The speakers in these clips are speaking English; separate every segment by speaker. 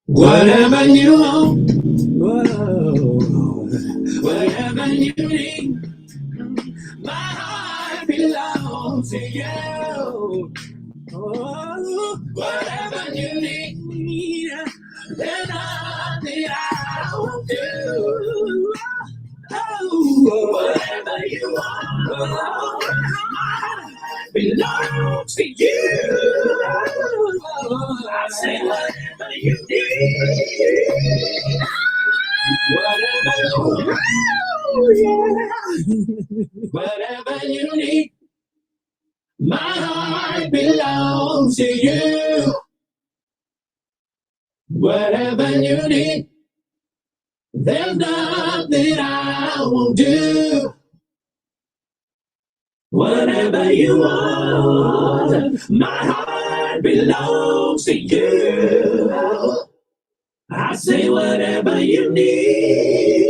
Speaker 1: Whatever you want, whatever you need, my heart belongs to you. Oh, whatever you need, there's nothing I won't do. Oh, whatever you want, belongs to you. I say whatever you need, whatever you need, my heart belongs to you. Whatever you need, there's nothing I won't do. Whatever you want, my heart belongs to you. I say whatever you need.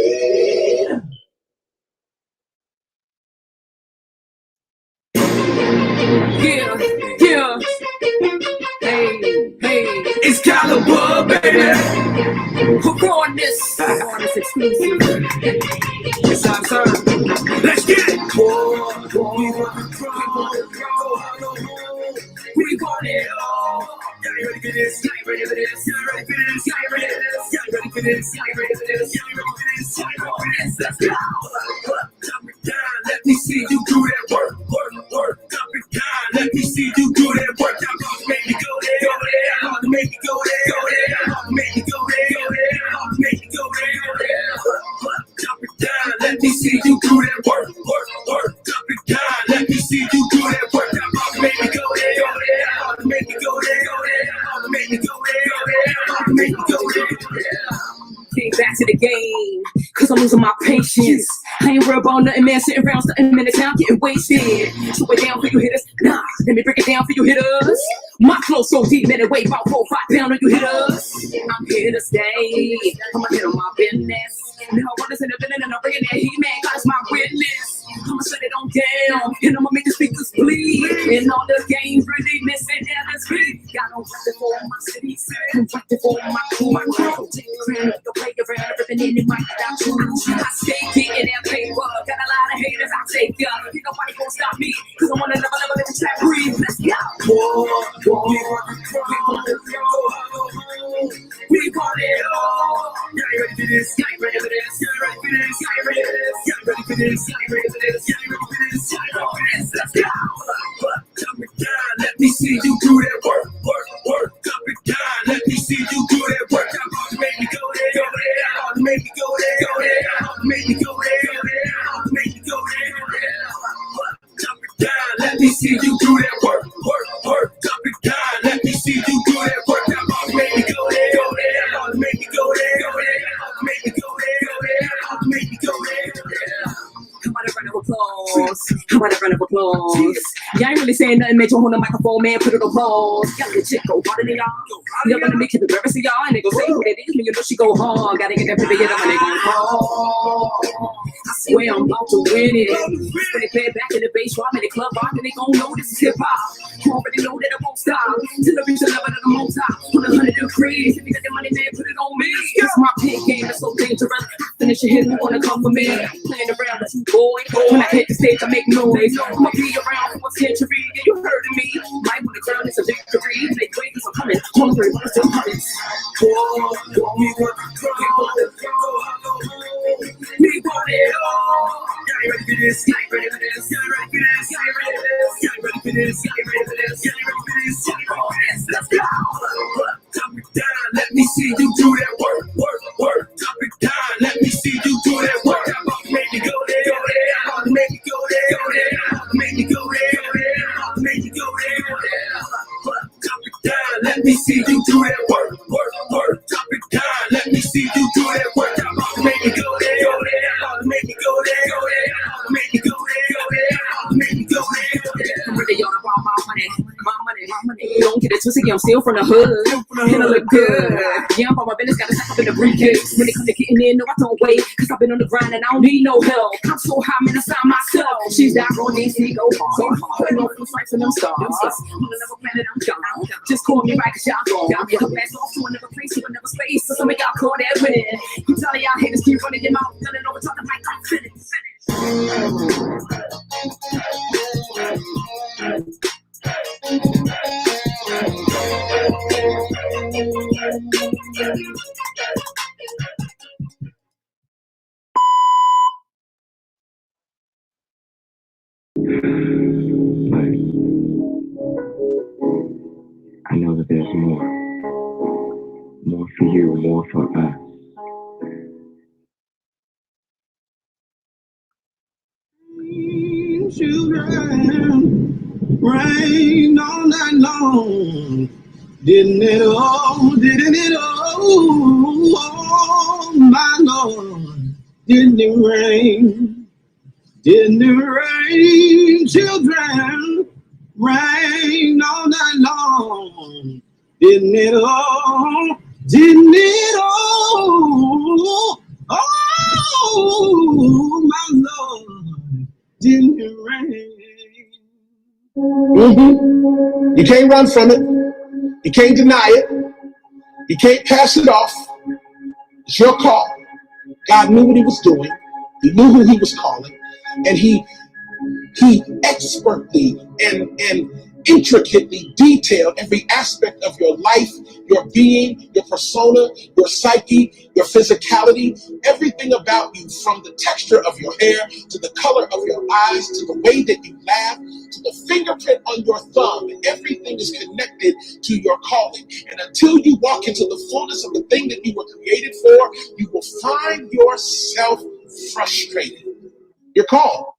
Speaker 2: Yeah, yeah. Hey, it's Caliber, baby. Hook on this exclusive. Yes, I'm sir. Let's get it. We want it all. Y'all ready for this? Y'all ready for this? Y'all ready for this? Y'all ready for this? Y'all ready for this? Y'all ready for this? Y'all ready for this? Y'all ready for this? Let's go. Drop it down. Let me see you do that work. Drop it down. Let me see you do that work. Y'all gonna make me go there. Y'all gonna make me go there. Y'all gonna make me go there. Y'all gonna make me go there. Drop it down. Let me see you do that work. Drop it down. Let me see you do that work. Y'all gonna make me go there. Y'all gonna make me go there. Y'all gonna make me go there. Y'all gonna make me go there. Getting back to the game, cause I'm losing my patience. I ain't worried about nothing, man. Sitting around, stunting in the town, getting wasted. Slow it down for you hitters. Nah, let me break it down for you hitters. My flow so deep, man, it weigh about 4 or 5 pounds on you hitters. I'm here to stay. I'ma hit on my business. Now I'm in the villain and I'm bringing that heat, man, cause my witness. I'ma shut it on down, and I'ma make the speakers bleed. And all the games really missing LSP. Got on something for my city, contracted for my crew. Take the crown, the play around, ripping in the mic without you. I stay getting that paper, got a lot of haters, I take ya. Ain't nobody gonna stop me, cause I'm on another level, let me try to breathe. Let's go. We want it all. Y'all ready for this? Y'all ready for this? Y'all ready for this? Y'all ready for this? Y'all ready for this? Y'all ready for this? Y'all ready for this? Y'all ready for this? Let's go. Drop it down. Let me see you do that work. Drop it down. Let me see you do that work. Y'all gonna make me go there. Y'all gonna make me go there. Y'all gonna make me go there. Y'all gonna make me go there. Drop it down. Let me see you do that work. Drop it down. Let me see you do that work. Y'all gonna make me go there. Y'all gonna make me go there. Y'all gonna make me go there. Y'all gonna make me go there. Come on, a round of applause. Come on, a round of applause. Y'all ain't really saying nothing, man. You hold the microphone, man. Put it on pause. Y'all get chick go harder than y'all. Y'all gonna make it the nervous of y'all, and they gon' say who that is. Man, you know she go hard. Gotta get that paper, yeah, they go hard. I swear I'm about to win it. When they play back in the bass drum in the club rock, and they gon' know this is hip hop. You already know that I won't stop till I reach the level that I'm on top. 100 degrees. If you got the money, man, put it on me. It's my pin game, it's so dangerous. Finish your hit, you wanna come for me. Playing around with you, boy. When I hit the stage, I make noise. I'ma be around for a century. Yeah, you heard of me. Might win the crown, it's a victory. They wait, cause I'm coming. Hungry, but I'm still coming. We want it all. Y'all ready for this? Y'all ready for this? Y'all ready for this? Y'all ready for this? Y'all ready for this? Y'all ready for this? Y'all ready for this? Let's go. Drop it down. Let me see you do that work. Drop it down. Let me see you do that work. Y'all gonna make me go there. Y'all gonna make me go there. Y'all gonna make me go there. Y'all gonna make me go there. Drop it down. Let me see you do that work. Drop it down. Let me see you do that work. Y'all gonna make me go there. Y'all gonna make me go there. Y'all gonna make me go there. Y'all gonna make me go there. I'm really all about my money. You don't get it twisted, I'm still from the hood. And I look good. Yeah, I'm on my business, got a step up in the briefcase. When it comes to getting in, no, I don't wait. Cause I've been on the grind and I don't need no help. I'm so high, man, I sound myself. She's down on DC, go hard. Putting on some stripes and them stars. On another planet, I'm gone. Just call me right, cause y'all gone. Come back off to another place, to another space. So some of y'all call that winning. You telling y'all haters, keep running your mouth, telling over talking like I'm finished.
Speaker 3: I know that there's more for you, more for us.
Speaker 1: Rain all night long. Didn't it all, oh my Lord. Didn't it rain? Didn't it rain, children? Rain all night long. Didn't it all? Didn't it all? Oh my Lord. Didn't it rain? You can't run from it. You can't deny it. You can't pass it off. It's your call. God knew what he was doing. He knew who he was calling. And he expertly and intricately detailed every aspect of your life, your being, your persona, your psyche, your physicality, everything about you, from the texture of your hair to the color of your eyes to the way that you laugh to the fingerprint on your thumb. Everything is connected to your calling. And until you walk into the fullness of the thing that you were created for, you will find yourself frustrated. You're called.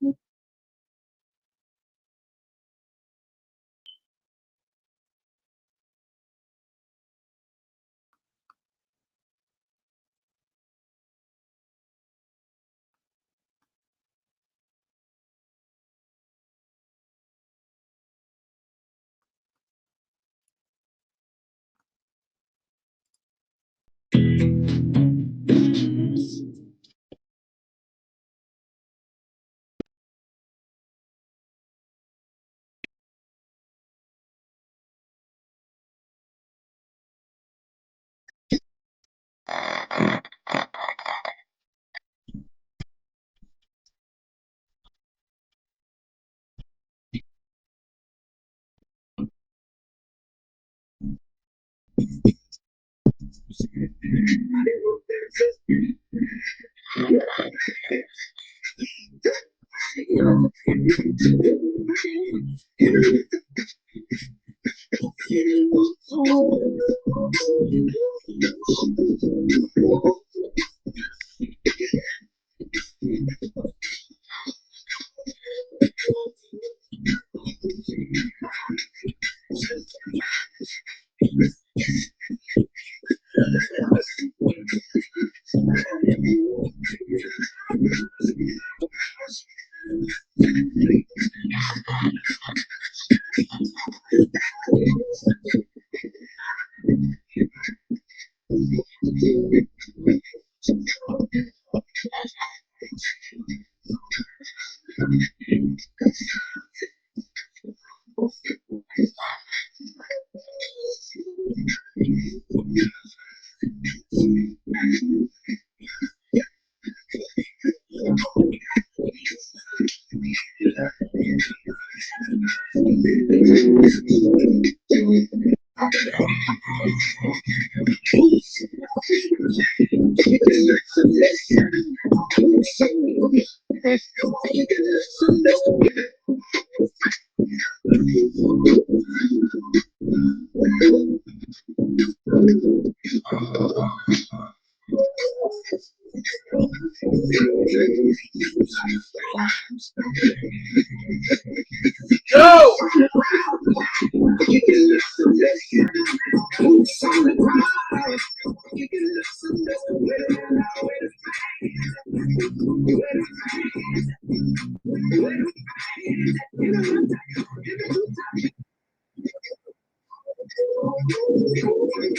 Speaker 1: Go!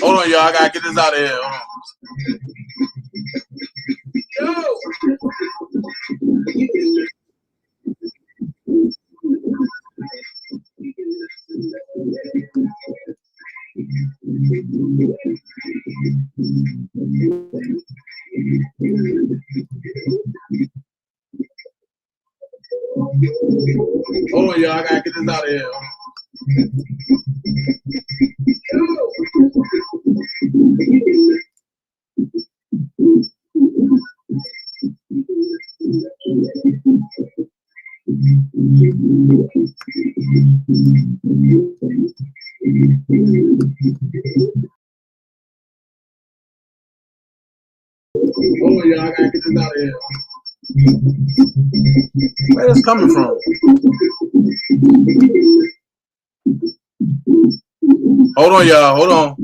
Speaker 2: Hold on, y'all. I gotta get this out of here. Hold on. Hold on, y'all. I gotta get this out of here. Oh yeah, I gotta get this out of here. Where is coming from? Hold on, y'all. Hold on.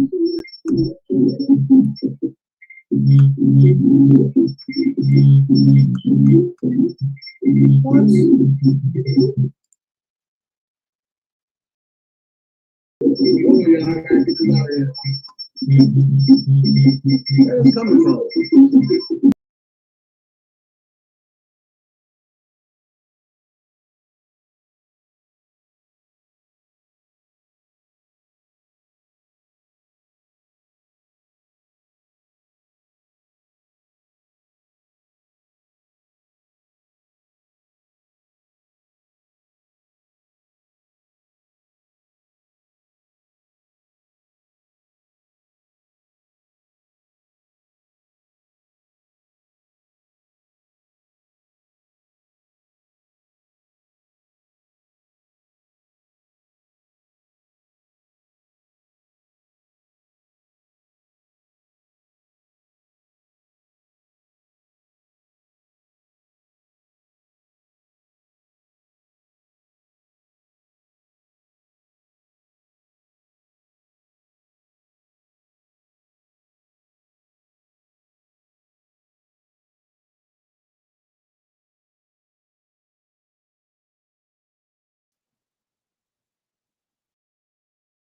Speaker 2: What? Oh yeah, I gotta get this out of here. Where is coming from?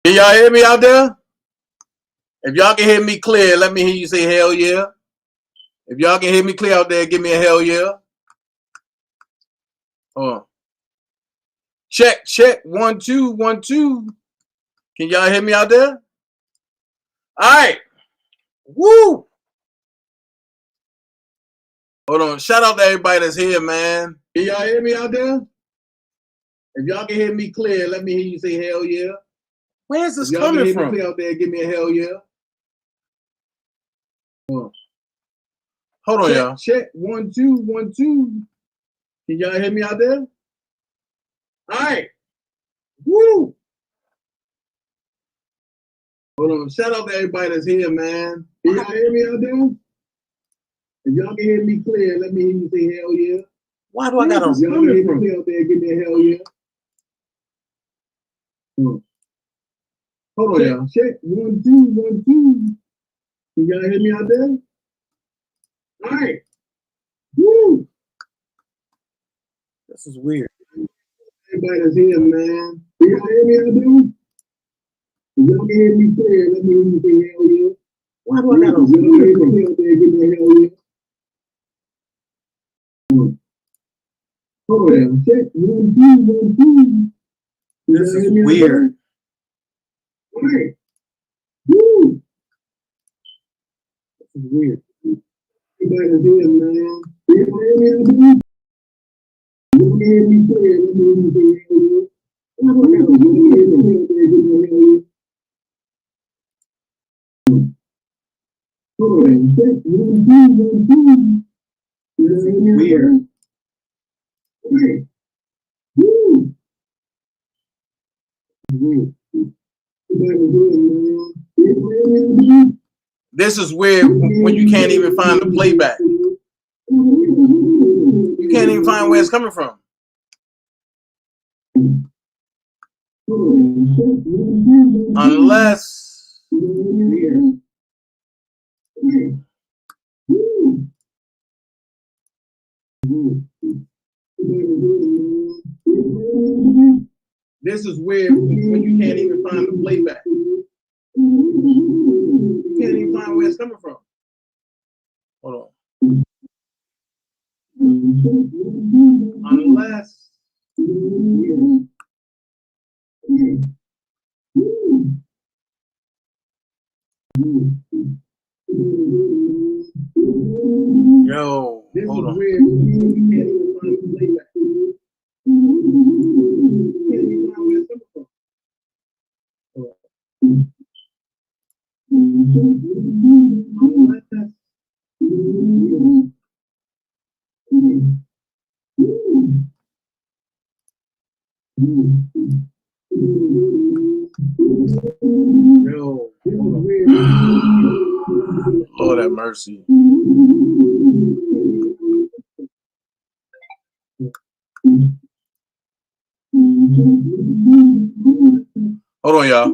Speaker 2: Can y'all hear me out there? If y'all can hear me clear, let me hear you say hell yeah. If y'all can hear me clear out there, give me a hell yeah. Check, check, 1 2 1 2. Can y'all hear me out there? All right. Woo! Hold on. Shout out to everybody that's here, man. Can y'all hear me out there? If y'all can hear me clear, let me hear you say hell yeah. Where's this coming from? If y'all can hear me clear out there, give me a hell yeah. Hold on, y'all. Check, 1 2 1 2. Can y'all hear me out there? All right. Woo! Hold on. Shout out to everybody that's here, man. Can y'all hear me out there? If y'all can hear me clear, let me hear you say hell yeah. Why do I got to y'all can hear me clear out there, give me a hell yeah. Hold on, y'all. Check, 1 2 1 2. Can y'all hear me out there? All right. Woo! This is weird. Everybody that's here, man. Can y'all hear me out there? If y'all can hear me clear, let me hear you say hell yeah. Why do I got to hear me clear out there, give me a hell yeah. Hold on, check, 1 2 1 2. This is weird. All right. Woo! This is weird. Everybody that's here, man. Can y'all hear me out there? If y'all can hear me clear, let me hear you say hell yeah. Why do I got to hear me clear out there, give me a hell yeah. Hold on, check, 1 2 1 2. This is weird. Right. Woo! This is weird when you can't even find the playback. You can't even find where it's coming from. Unless this is weird when you can't even find the playback.
Speaker 1: can't even find where it's coming from. Hold on. Unless. Yo, hold on. Weird. You can't even find the playback. You can't even find where it's coming from. Hold Yo, Lord have mercy. Hold on, y'all.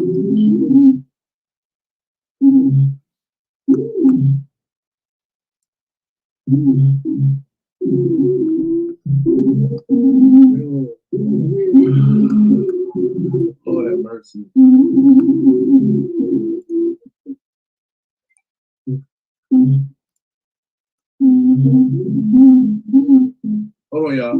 Speaker 1: Lord have mercy. Hold on, y'all.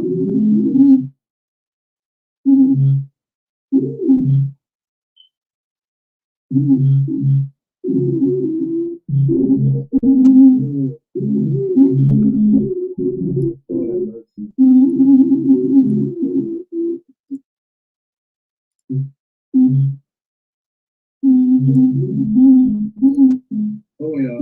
Speaker 1: Oh yeah.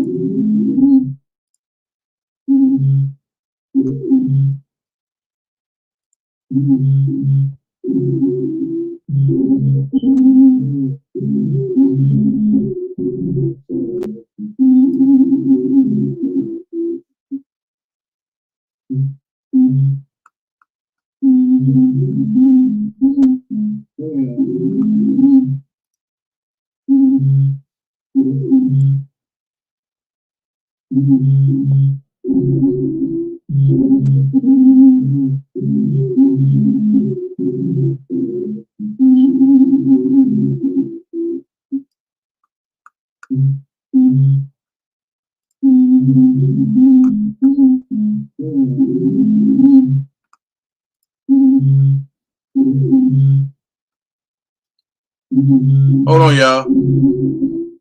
Speaker 1: Hold on, y'all.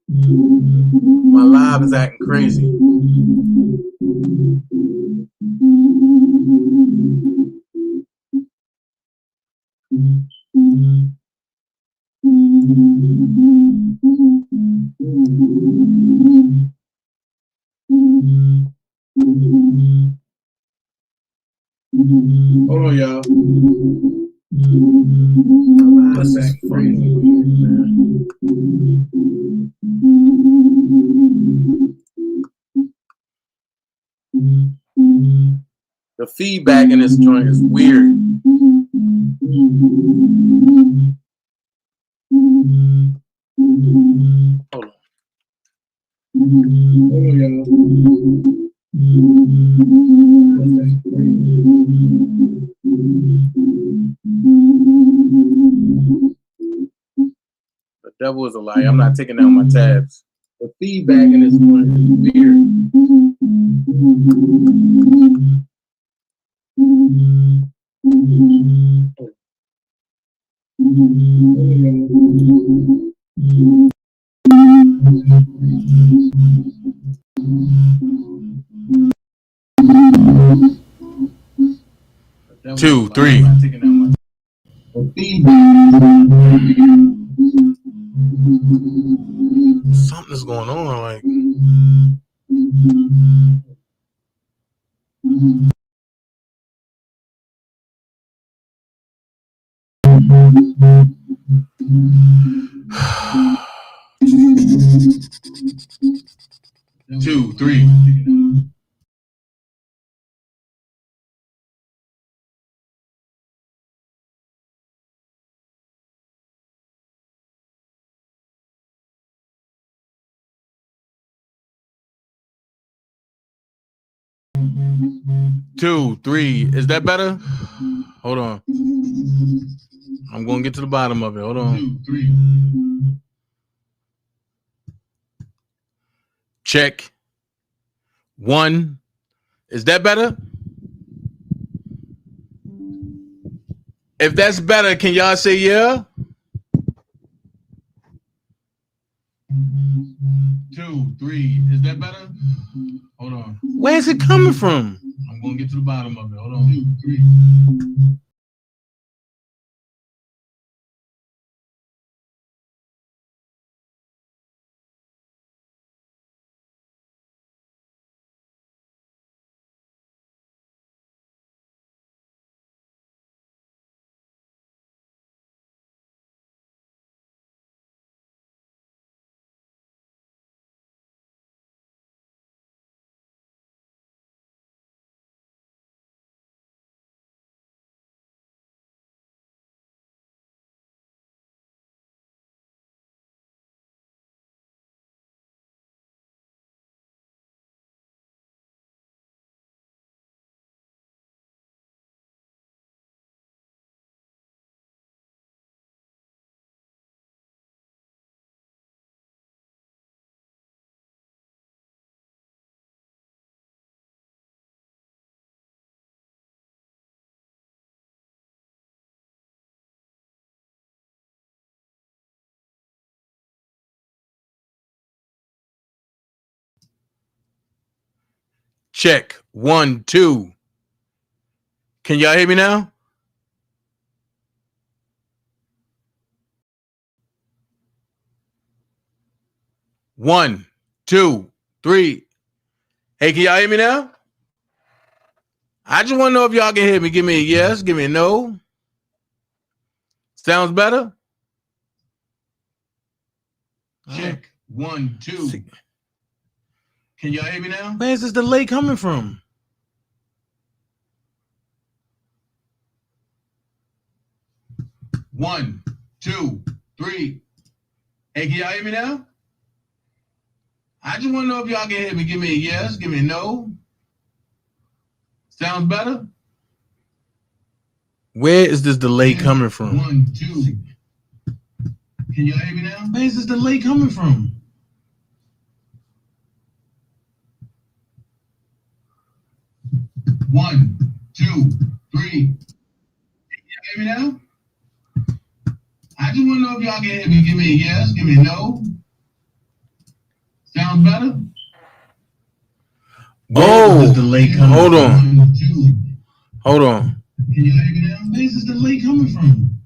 Speaker 1: My live is acting crazy. Hold on, y'all. This is fucking weird, man. The feedback in this joint is weird. Hold on. Oh, yeah. The devil is a lie. I'm not taking down my tabs. The feedback in this joint is weird. Two, three. Something's going on, like. Two, three. Two, three. Is that better? Hold on. I'm going to get to the bottom of it. Hold on. 2, 3.
Speaker 2: Check. 1. Is that better? If that's better, can y'all say yeah? 2, 3. Is that better? Hold on. Where's it coming from? I'm going to get to the bottom of it. Hold on. 2, 3. Check. 1, 2. Can y'all hear me now? One, 2, 3. Hey, can y'all hear me now? I just want to know if y'all can hear me. Give me a yes. Give me a no. Sounds better? Check. 1, 2. Can y'all hear me now? Where's this delay coming from? One, 2, 3. Hey, can y'all hear me now? I just want to know if y'all can hear me. Give me a yes. Give me a no. Sounds better? Where is this delay coming from? 1, 2. Can y'all hear me now? Where is this delay coming from? One, 2, 3. Can y'all hear me now? I just want to know if y'all can hear me. Give me a yes. Give me a no. Sounds better? Oh, delay coming hold on. 1, 2. Hold on. Can you hear me now? Where's this delay coming from?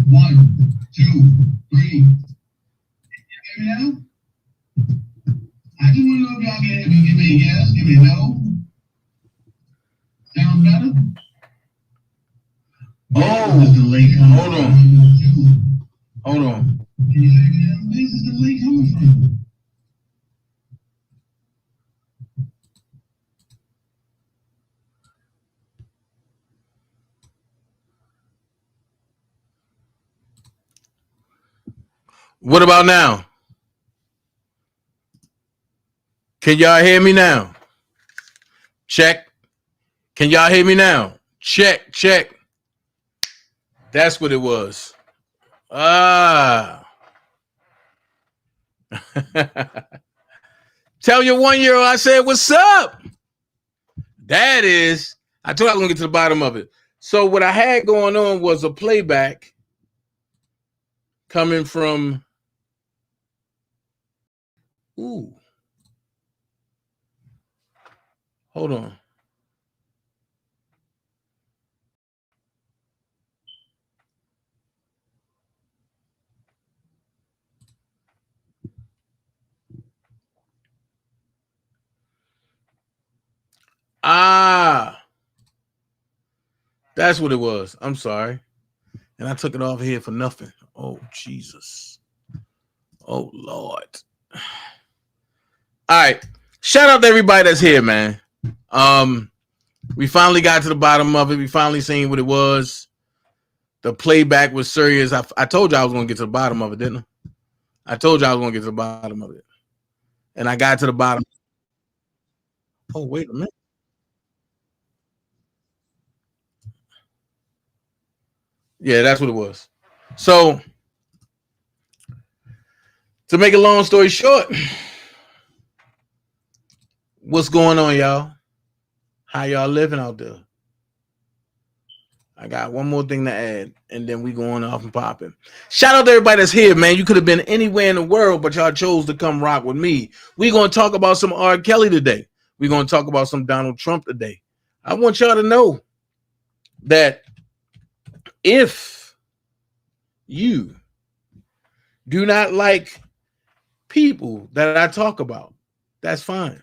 Speaker 2: One, 2, 3. Can you hear me now? I just want to know if y'all can hear me. Give me a yes. Give me a no. Sounds better? Oh, this delay coming hold on. 1, 2. Hold on. Can you hear me now? Where's this delay coming from? What about now? Can y'all hear me now? Check. Can y'all hear me now? Check, check. That's what it was. Ah. Tell your 1-year-old I said, what's up? That is, I told you I was going to get to the bottom of it. So what I had going on was a playback coming from, ooh, hold on. Ah, that's what it was. I'm sorry. And I took it off here for nothing. Oh, Jesus. Oh, Lord. All right. Shout out to everybody that's here, man. We finally got to the bottom of it. We finally seen what it was. The playback was serious. I told you I was going to get to the bottom of it, didn't I? I told you I was going to get to the bottom of it. And I got to the bottom. Oh, wait a minute. Yeah, that's what it was. So To make a long story short, what's going on, y'all? How y'all living out there? I got one more thing to add, and then we going off and popping. Shout out to everybody that's here, man. You could have been anywhere in the world, but y'all chose to come rock with me. We're going to talk about some Rkelly today. We're going to talk about some Donald Trump today. I want y'all to know that if you do not like people that I talk about, that's fine.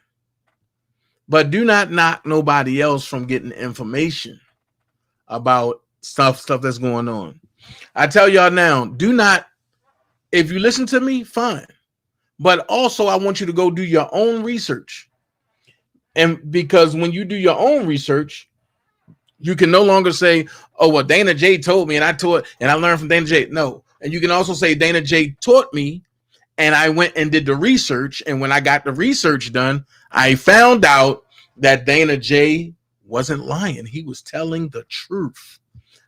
Speaker 2: But do not knock nobody else from getting information about stuff that's going on. I tell y'all now, do not, if you listen to me, fine. But also, I want you to go do your own research. And because when you do your own research, you can no longer say, oh, well, DanaJay told me and I taught and I learned from DanaJay. No. And you can also say DanaJay taught me and I went and did the research. And when I got the research done, I found out that DanaJay wasn't lying. He was telling the truth.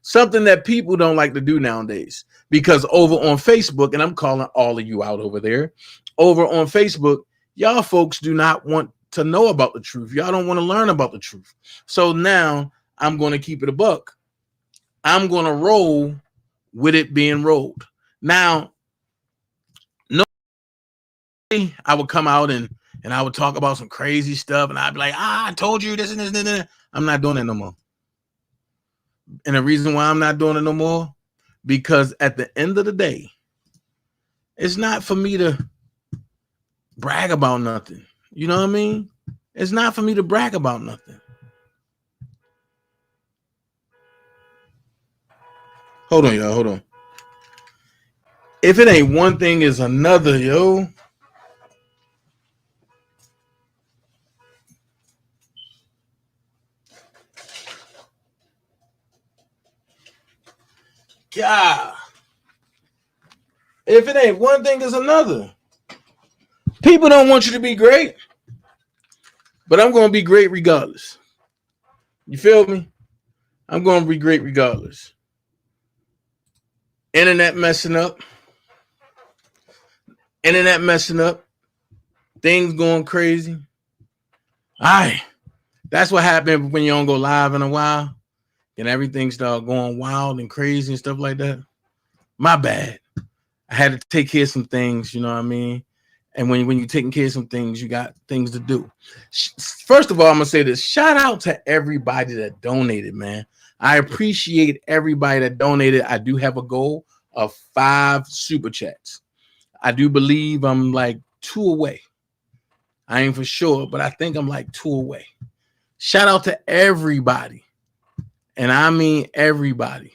Speaker 2: Something that people don't like to do nowadays, because over on Facebook, and I'm calling all of you out over there, over on Facebook, y'all folks do not want to know about the truth. Y'all don't want to learn about the truth. So now I'm going to keep it a buck. I'm going to roll with it being rolled. Now, no, I would come out and I would talk about some crazy stuff, and I'd be like, I told you this and this and this. I'm not doing that no more. And the reason why I'm not doing it no more, because at the end of the day, it's not for me to brag about nothing. You know what I mean? It's not for me to brag about nothing. Hold on, y'all. Hold on. If it ain't one thing, is another, yo. God. If it ain't one thing, is another. People don't want you to be great, but I'm going to be great regardless. You feel me? I'm going to be great regardless. Internet messing up. Things going crazy. All right. That's what happened when you don't go live in a while and everything start going wild and crazy and stuff like that. My bad. I had to take care of some things, you know what I mean? And when you're taking care of some things, you got things to do. First of all, I'm going to say this. Shout out to everybody that donated, man. I appreciate everybody that donated. I do have a goal of 5 super chats. I do believe I'm like 2 away. I ain't for sure, but I think I'm like 2 away. Shout out to everybody. And I mean everybody.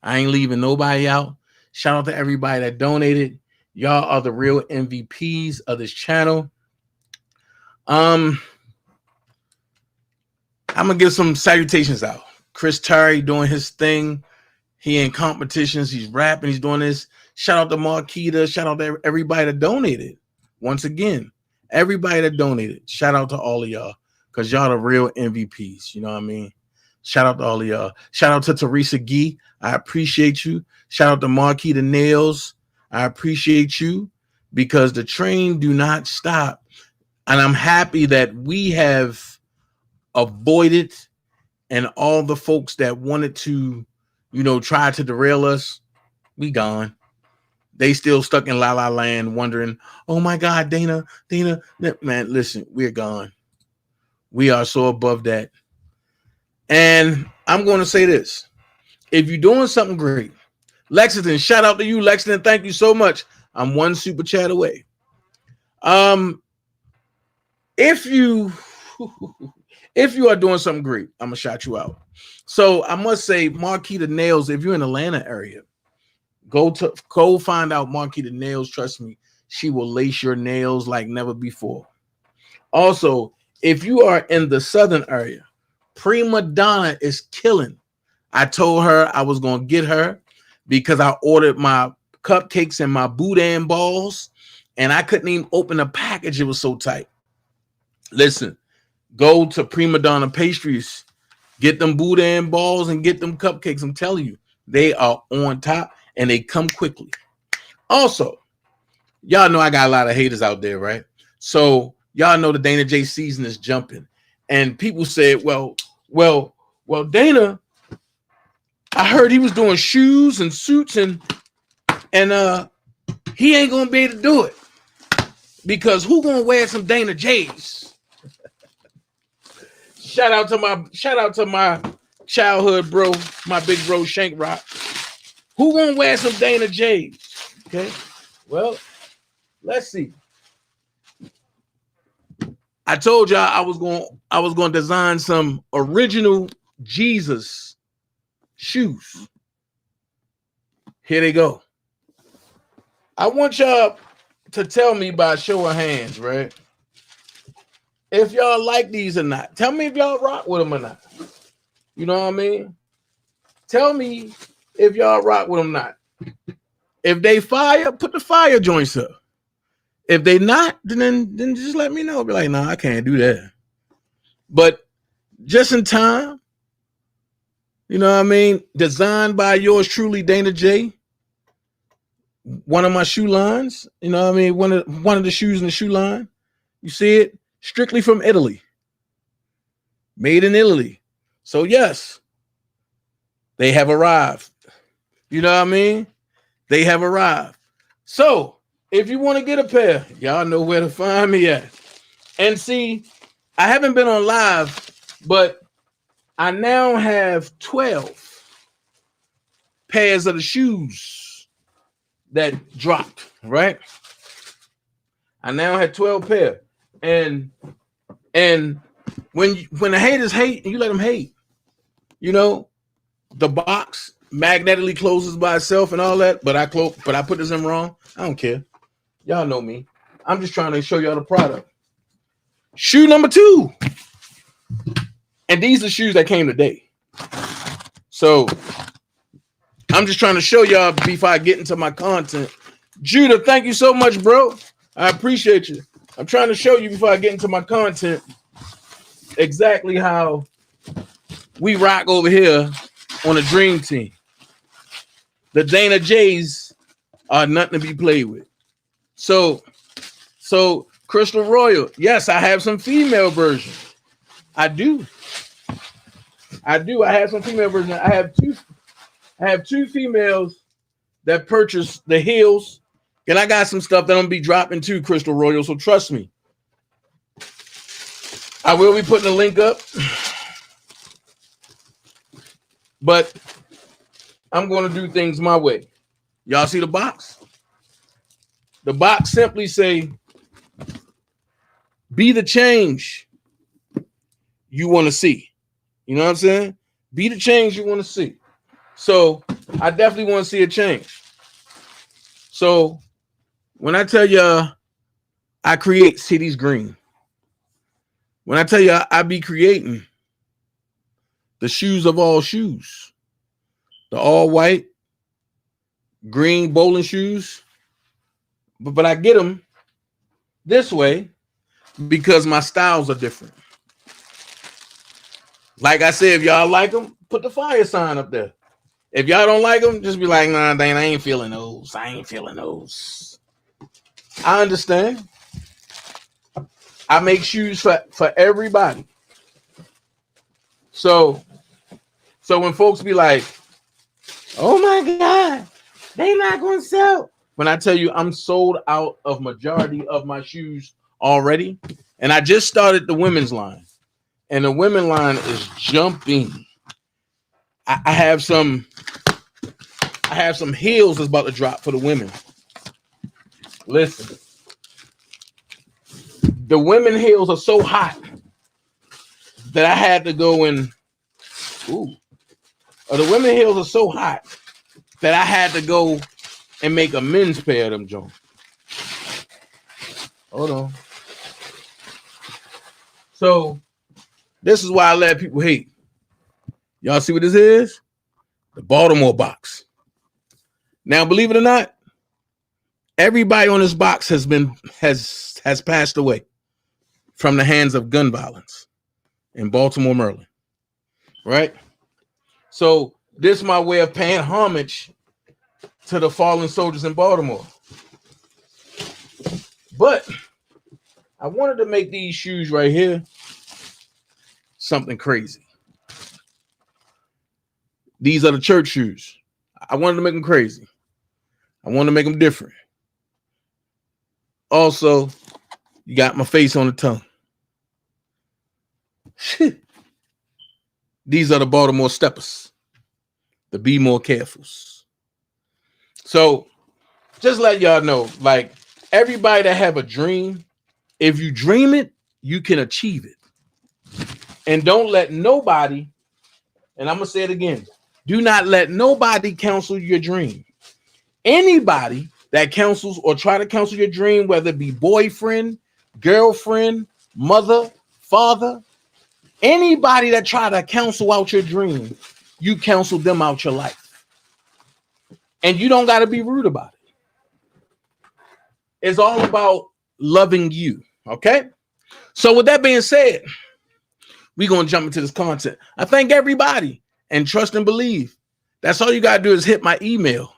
Speaker 2: I ain't leaving nobody out. Shout out to everybody that donated. Y'all are the real MVPs of this channel. I'm gonna give some salutations out. Chris Terry doing his thing. He in competitions. He's rapping. He's doing this. Shout out to Marquita. Shout out to everybody that donated. Once again, everybody that donated. Shout out to all of y'all, because y'all the real MVPs. You know what I mean? Shout out to all of y'all. Shout out to Teresa Gee. I appreciate you. Shout out to Marquita Nails. I appreciate you, because the train do not stop. And I'm happy that we have avoided, and all the folks that wanted to, you know, try to derail us, we gone. They still stuck in La La Land wondering, oh my God, Dana, man, listen, we're gone. We are so above that. And I'm going to say this. If you're doing something great, Lexington, shout out to you, Lexington. Thank you so much. I'm 1 super chat away. If you are doing something great, I'm gonna shout you out. So I must say, Marquita Nails, if you're in the Atlanta area, go find out Marquita Nails. Trust me, she will lace your nails like never before. Also, if you are in the southern area, Prima Donna is killing. I told her I was gonna get her because I ordered my cupcakes and my boudin balls, and I couldn't even open the package. It was so tight. Listen, go to Prima Donna Pastries, get them boudin balls and get them cupcakes. I'm telling you, they are on top and they come quickly. Also,
Speaker 4: y'all know I got a lot of haters out there, right? So y'all know the Dana J season is jumping, and people said, well, Dana, I heard he was doing shoes and suits, and he ain't gonna be able to do it because who gonna wear some Dana J's? Shout out to my childhood bro, my big bro Shank Rock. Who gonna wear some Dana J's? Okay, well, let's see. I told y'all I was going to design some original Jesus shoes. Here they go. I want y'all to tell me by show of hands, right? If y'all like these or not. Tell me if y'all rock with them or not. You know what I mean? Tell me if y'all rock with them or not. If they fire, put the fire joints up. If they not, then just let me know. Be like, nah, I can't do that. But just in time, you know what I mean? Designed by yours truly, Dana J. One of my shoe lines, you know what I mean? One of the shoes in the shoe line. You see it? Strictly from Italy. Made in Italy. So yes, they have arrived. You know what I mean? They have arrived. So if you want to get a pair, y'all know where to find me at. And see, I haven't been on live, but I now have 12 pairs of the shoes that dropped, right? I now had 12 pair. And when the haters hate, you let them hate. You know, the box magnetically closes by itself and all that, but I put this in wrong. I don't care. Y'all know me. I'm just trying to show y'all the product. Shoe number 2. And these are shoes that came today. So I'm just trying to show y'all before I get into my content. Judah, thank you so much, bro. I appreciate you. I'm trying to show you before I get into my content exactly how we rock over here on a dream team. The Dana J's are nothing to be played with. So Crystal Royal, yes, I have some female versions. I do. I have some female versions. I have two females that purchase the heels, and I got some stuff that I'm gonna be dropping too, Crystal Royal. So trust me. I will be putting a link up, but I'm gonna do things my way. Y'all see the box? The box simply say, be the change you want to see. You know what I'm saying? Be the change you want to see. So I definitely want to see a change. So when I tell you I create cities green, when I tell you I be creating the shoes of all shoes, the all white, green bowling shoes, but I get them this way because my styles are different. Like I said, if y'all like them, put the fire sign up there. If y'all don't like them, just be like, nah, Dane, I ain't feeling those. I ain't feeling those. I understand. I make shoes for everybody. So when folks be like, oh my God, they not going to sell. When I tell you I'm sold out of majority of my shoes already, and I just started the women's line, and the women line is jumping. I have some heels that's about to drop for the women. Listen, the women heels are so hot that I had to go and the women heels are so hot that I had to go and make a men's pair of them, John. Hold on. So this is why I let people hate. Y'all see what this is? The Baltimore box. Now, believe it or not, everybody on this box has passed away from the hands of gun violence in Baltimore, Maryland. Right? So this is my way of paying homage to the fallen soldiers in Baltimore. But I wanted to make these shoes right here something crazy. These are the church shoes. I wanted to make them crazy. I wanted to make them different. Also, you got my face on the tongue. These are the Baltimore Steppers. The Be More Carefuls. So, just let y'all know, like, everybody that have a dream, if you dream it, you can achieve it. And don't let nobody, and I'm going to say it again, do not let nobody cancel your dream. Anybody that cancels or try to cancel your dream, whether it be boyfriend, girlfriend, mother, father, anybody that try to cancel out your dream, you cancel them out your life. And you don't got to be rude about it. It's all about loving you. Okay. So with that being said, we're going to jump into this content. I thank everybody and trust and believe. That's all you got to do is hit my email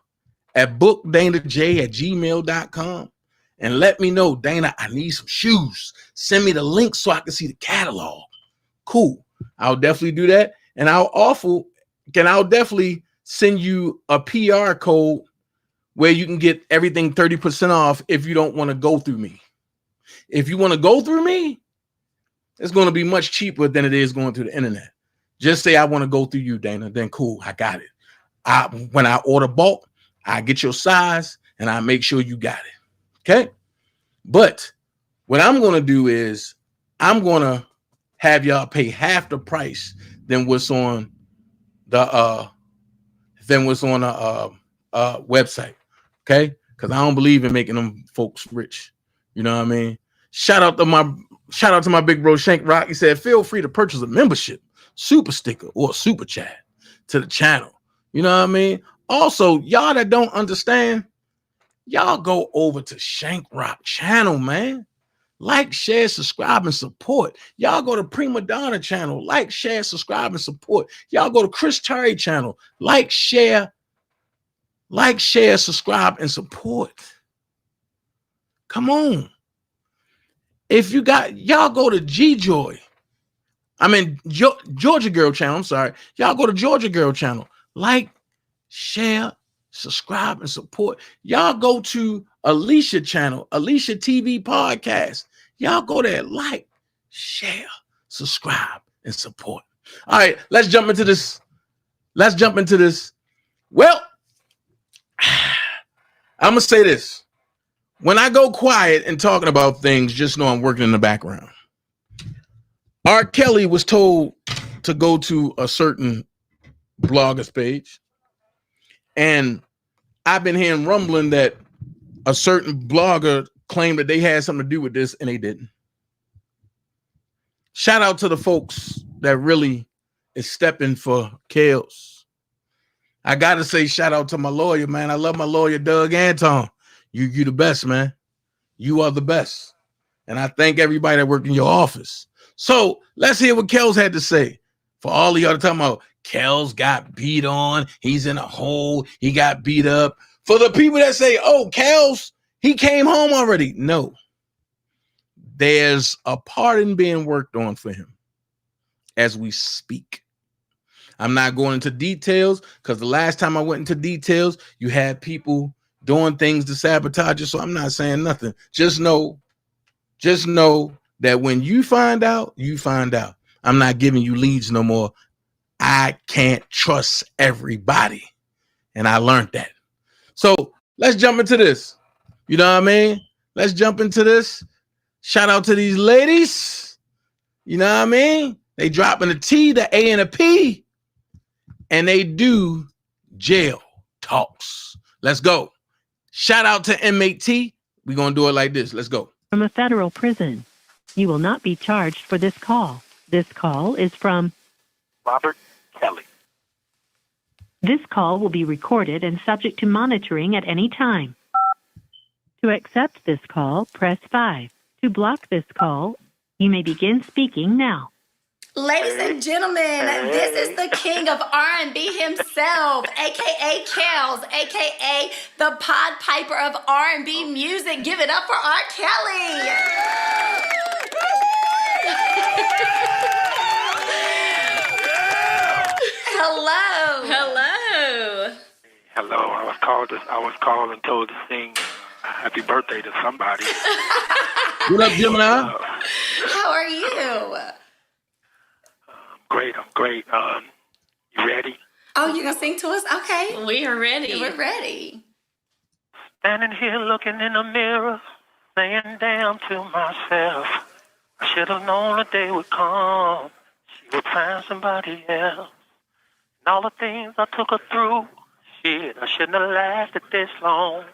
Speaker 4: at bookdaintezjackson@gmail.com and let me know, Dana, I need some shoes. Send me the link so I can see the catalog. Cool. I'll definitely do that. And I'll definitely send you a PR code where you can get everything 30% off if you don't want to go through me. If you want to go through me, it's going to be much cheaper than it is going through the internet. Just say I want to go through you, Dana. Then cool, I got it. When I order bulk, I get your size and I make sure you got it. Okay. But what I'm going to do is I'm going to have y'all pay half the price than what's on the website. Okay. Because I don't believe in making them folks rich. You know what I mean? Shout out to my big bro Shank Rock. He said, feel free to purchase a membership, super sticker, or super chat to the channel. You know what I mean? Also, y'all that don't understand, y'all go over to Shank Rock channel, man. Like, share, subscribe, and support. Y'all go to Prima Donna channel. Like, share, subscribe, and support. Y'all go to Chris Terry channel. Like, share, subscribe, and support. Come on. If you got, y'all go to Georgia Girl channel. I'm sorry. Y'all go to Georgia Girl channel. Like, share, subscribe, and support. Y'all go to Alicia channel, Alicia TV podcast. Y'all go there, like, share, subscribe, and support. All right, let's jump into this. Well, I'm gonna say this. When I go quiet and talking about things, just know I'm working in the background. Rkelly was told to go to a certain blogger's page. And I've been hearing rumbling that a certain blogger claimed that they had something to do with this, and they didn't. Shout out to the folks that really is stepping for Kels. I got to say shout out to my lawyer, man. I love my lawyer, Doug Anton. You the best, man. You are the best. And I thank everybody that worked in your office. So let's hear what Kels had to say. For all of y'all talking about Kels got beat on, he's in a hole, he got beat up. For the people that say, oh, Kels, he came home already. No. There's a pardon being worked on for him as we speak. I'm not going into details because the last time I went into details, you had people doing things to sabotage you. So I'm not saying nothing. Just know that when you find out, you find out. I'm not giving you leads no more. I can't trust everybody. And I learned that. So let's jump into this. You know what I mean? Let's jump into this. Shout out to these ladies. You know what I mean? They dropping the T, the A, and a P. And they do jail talks. Let's go. Shout out to inmate T. We're going to do it like this. Let's go.
Speaker 5: From a federal prison. You will not be charged for this call. This call is from
Speaker 6: Robert Kelly.
Speaker 5: This call will be recorded and subject to monitoring at any time. To accept this call, press 5. To block this call, you may begin speaking now.
Speaker 2: Ladies and gentlemen, this is the king of R&B himself, aka Kels, aka the Pied Piper of R&B music. Give it up for Rkelly. Hello.
Speaker 5: Hello.
Speaker 6: Hello. I was called and told to sing happy birthday to somebody.
Speaker 4: What up, Gemini?
Speaker 2: How are you?
Speaker 6: I'm great. You ready?
Speaker 2: Oh, you're going to sing to us? Okay.
Speaker 5: We are ready.
Speaker 2: We're ready.
Speaker 6: Standing here looking in the mirror, saying damn to myself. I should have known the day would come. She would find somebody else. And all the things I took her through, shit, I shouldn't have lasted this long.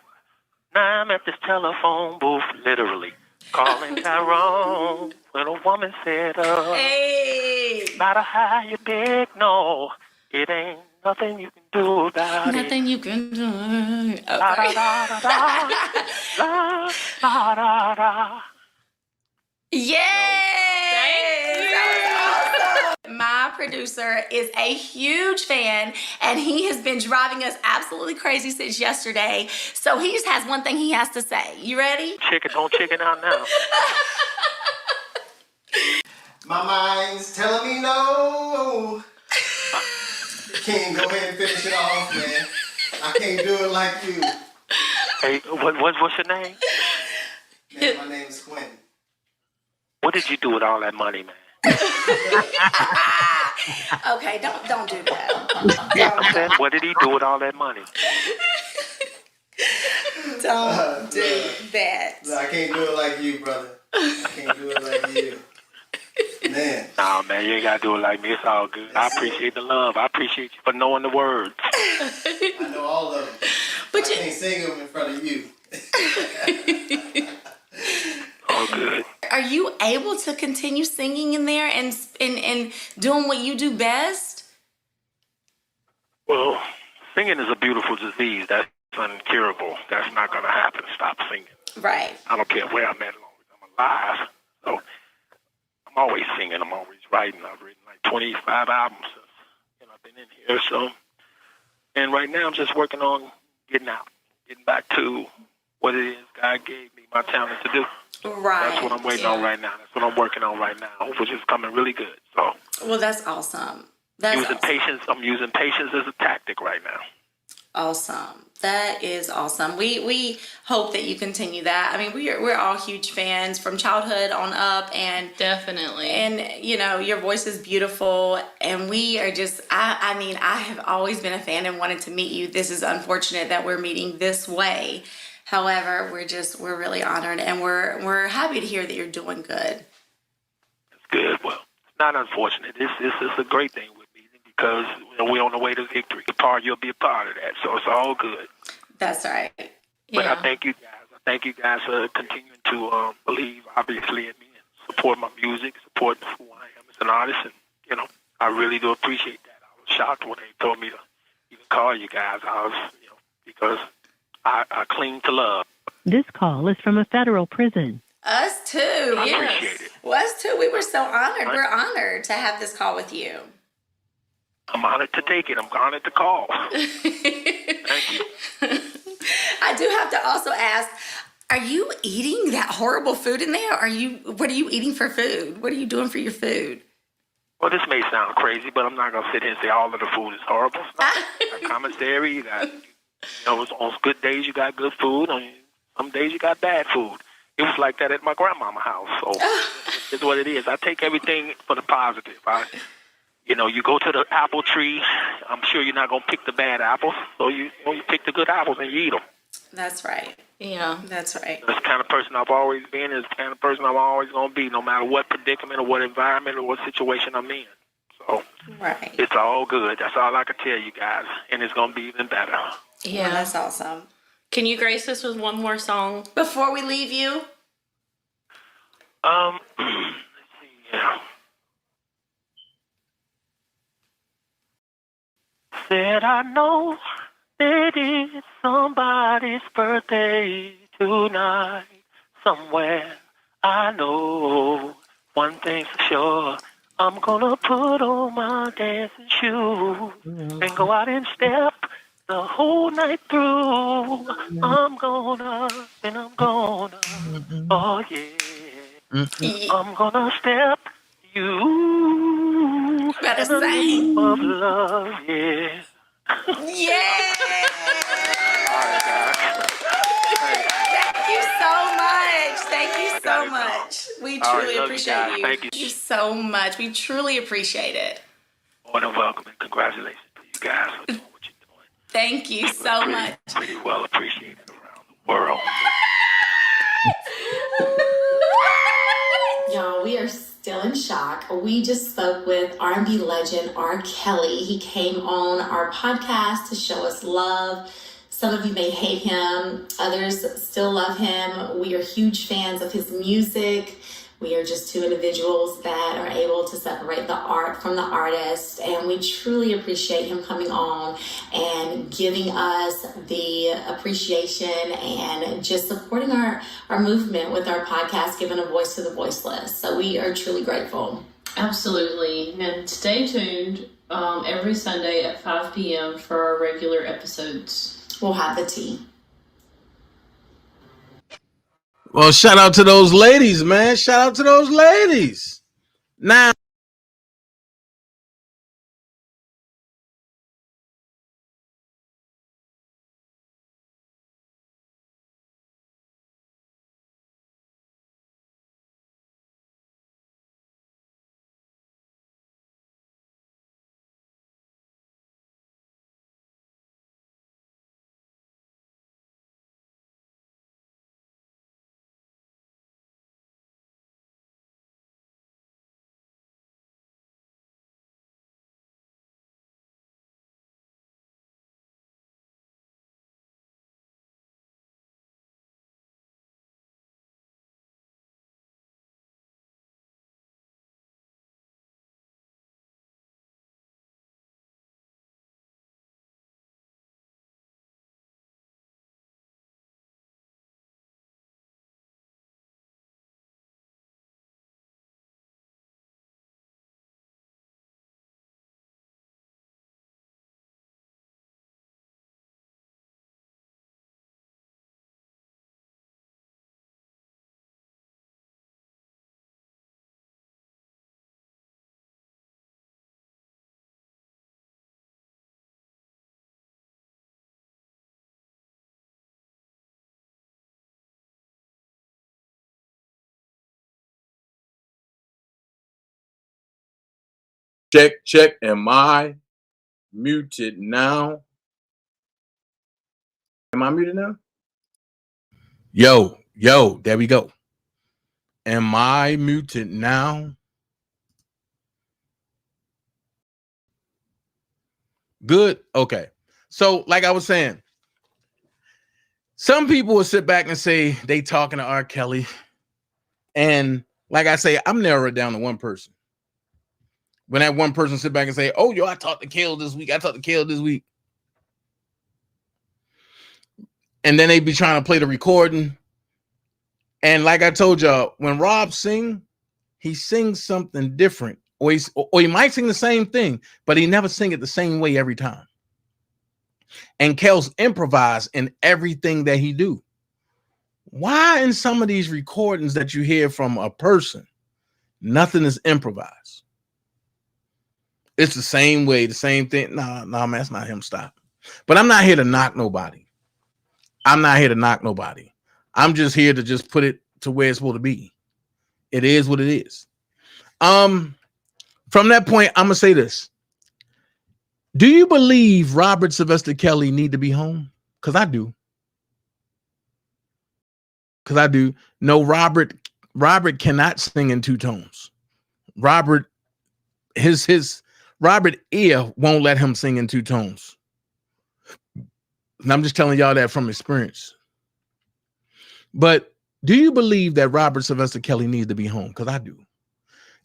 Speaker 6: Now I'm at this telephone booth, literally, calling Tyrone when a woman said,
Speaker 2: Hey.
Speaker 6: no matter how you big, no, it ain't nothing you can do about
Speaker 2: Nothing
Speaker 6: it.
Speaker 2: you can do.
Speaker 6: La da da da da, la da da da.
Speaker 2: Yay! That was awesome. My producer is a huge fan, and he has been driving us absolutely crazy since yesterday. So he just has one thing he has to say. You ready?
Speaker 6: Don't chicken out now.
Speaker 7: My mind's telling me no. Can't go ahead and finish it off, man. I can't do it like you.
Speaker 6: Hey, what's your name?
Speaker 7: Man, my name is Quentin.
Speaker 6: What did you do with all that money, man?
Speaker 2: Okay, don't do that.
Speaker 6: I said, what did he do with all that money?
Speaker 2: Don't do that.
Speaker 7: I can't do it like you, brother. I can't do it like you. Man.
Speaker 6: Nah, man, you ain't got to do it like me. It's all good. I appreciate the love. I appreciate you for knowing the words.
Speaker 7: I know all of them.
Speaker 2: But
Speaker 7: I can't sing them in front of you.
Speaker 6: All good.
Speaker 2: are you able to continue singing in there and doing what you do best?
Speaker 6: Well, singing is a beautiful disease. That's uncurable. That's not going to happen. Stop singing.
Speaker 2: Right.
Speaker 6: I don't care where I'm at as long as I'm alive. So I'm always singing. I'm always writing. I've written like 25 albums since I've been in here. So, and right now I'm just working on getting out, getting back to what it is God gave me my talent to do.
Speaker 2: Right.
Speaker 6: That's what I'm waiting on right now. That's what I'm working on right now, which is coming really good. So,
Speaker 2: well, that's awesome. That's
Speaker 6: using patience. I'm using patience as a tactic right now.
Speaker 2: Awesome. That is awesome. We hope that you continue that. I mean, we're all huge fans from childhood on up, and
Speaker 5: Definitely.
Speaker 2: And you know, your voice is beautiful, and we are just I mean, I have always been a fan and wanted to meet you. This is unfortunate that we're meeting this way. However, we're really honored, and we're happy to hear that you're doing good.
Speaker 6: That's good. Well, it's not unfortunate. This is a great thing with me because we're on the way to victory. You'll be a part of that, so it's all good.
Speaker 2: That's right.
Speaker 6: But
Speaker 5: Yeah.
Speaker 6: I thank you guys. I thank you guys for continuing to believe, obviously, in me and support my music, support who I am as an artist, and I really do appreciate that. I was shocked when they told me to even call you guys. I was, because I cling to love.
Speaker 5: This call is from a federal prison.
Speaker 2: Us too.
Speaker 6: I
Speaker 2: Yes.
Speaker 6: appreciate it.
Speaker 2: Well, us too. We were so honored. We're honored to have this call with you.
Speaker 6: I'm honored to take it. I'm honored to call. Thank you.
Speaker 2: I do have to also ask, are you eating that horrible food in there? What are you eating for food? What are you doing for your food?
Speaker 6: Well, this may sound crazy, but I'm not going to sit here and say all of the food is horrible. It's not. You got commissary, you got, on good days you got good food, on some days you got bad food. It was like that at my grandmama's house, so it's what it is. I take everything for the positive. You go to the apple tree, I'm sure you're not going to pick the bad apples, so you pick the good apples and you eat them.
Speaker 2: That's right.
Speaker 5: Yeah.
Speaker 2: That's right.
Speaker 6: That's the kind of person I've always been, is the kind of person I'm always going to be, no matter what predicament or what environment or what situation I'm in. So
Speaker 2: Right.
Speaker 6: it's all good. That's all I can tell you guys, and it's going to be even better.
Speaker 2: Yeah, well, that's awesome.
Speaker 5: Can you grace us with one more song?
Speaker 2: Before we leave you?
Speaker 6: Let's see, yeah. Said I know it is somebody's birthday tonight somewhere. I know one thing's for sure. I'm gonna put on my dancing shoes and go out and step the whole night through. I'm gonna, oh yeah. I'm gonna step you
Speaker 2: Better
Speaker 6: in the
Speaker 2: sing.
Speaker 6: name of love, yeah.
Speaker 2: Yeah.
Speaker 6: All right, guys.
Speaker 2: Thank you so much. Thank you so
Speaker 6: it,
Speaker 2: much. We
Speaker 6: All right,
Speaker 2: truly
Speaker 6: love you
Speaker 2: appreciate
Speaker 6: guys.
Speaker 2: you.
Speaker 6: Thank you.
Speaker 2: So much. We truly appreciate it.
Speaker 6: More than welcome, and congratulations to you guys for doing what you're doing.
Speaker 2: Thank you so much.
Speaker 6: Pretty well appreciated around the world.
Speaker 2: Y'all, we are still in shock. We just spoke with R&B legend Rkelly. He came on our podcast to show us love. Some of you may hate him. Others still love him. We are huge fans of his music. We are just two individuals that are able to separate the art from the artist, and we truly appreciate him coming on and giving us the appreciation and just supporting our movement with our podcast, giving a voice to the voiceless. So we are truly grateful.
Speaker 8: Absolutely. And stay tuned every Sunday at 5 p.m. for our regular episodes.
Speaker 2: We'll have the tea.
Speaker 4: Well, shout out to those ladies, man. Shout out to those ladies. Now, check. Am I muted now? Am I muted now? Yo, there we go. Am I muted now? Good. Okay. So, like I was saying, some people will sit back and say they talking to Rkelly. And like I say, I'm narrowing it down to one person. When that one person sit back and say, oh, yo, I talked to Kale this week. And then they be trying to play the recording. And like I told y'all, when Rob sing, he sings something different. Or he might sing the same thing, but he never sing it the same way every time. And Kale's improvise in everything that he do. Why in some of these recordings that you hear from a person, nothing is improvised? It's the same way, the same thing. Nah, man, that's not him. Stop. But I'm not here to knock nobody. I'm just here to just put it to where it's supposed to be. It is what it is. From that point, I'm gonna say this. Do you believe Robert Sylvester Kelly need to be home? Because I do. No, Robert cannot sing in two tones. Robert ear won't let him sing in two tones. And I'm just telling y'all that from experience. But do you believe that Robert Sylvester Kelly needs to be home? Because I do.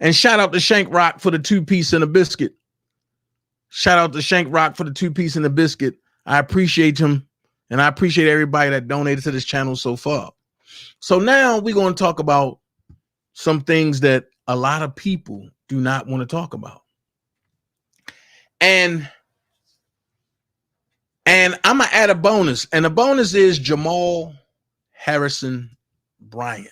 Speaker 4: And shout out to Shank Rock for the 2-piece and a biscuit. I appreciate him. And I appreciate everybody that donated to this channel so far. So now we're going to talk about some things that a lot of people do not want to talk about. And I'm gonna add a bonus, and the bonus is Jamal Harrison Bryant.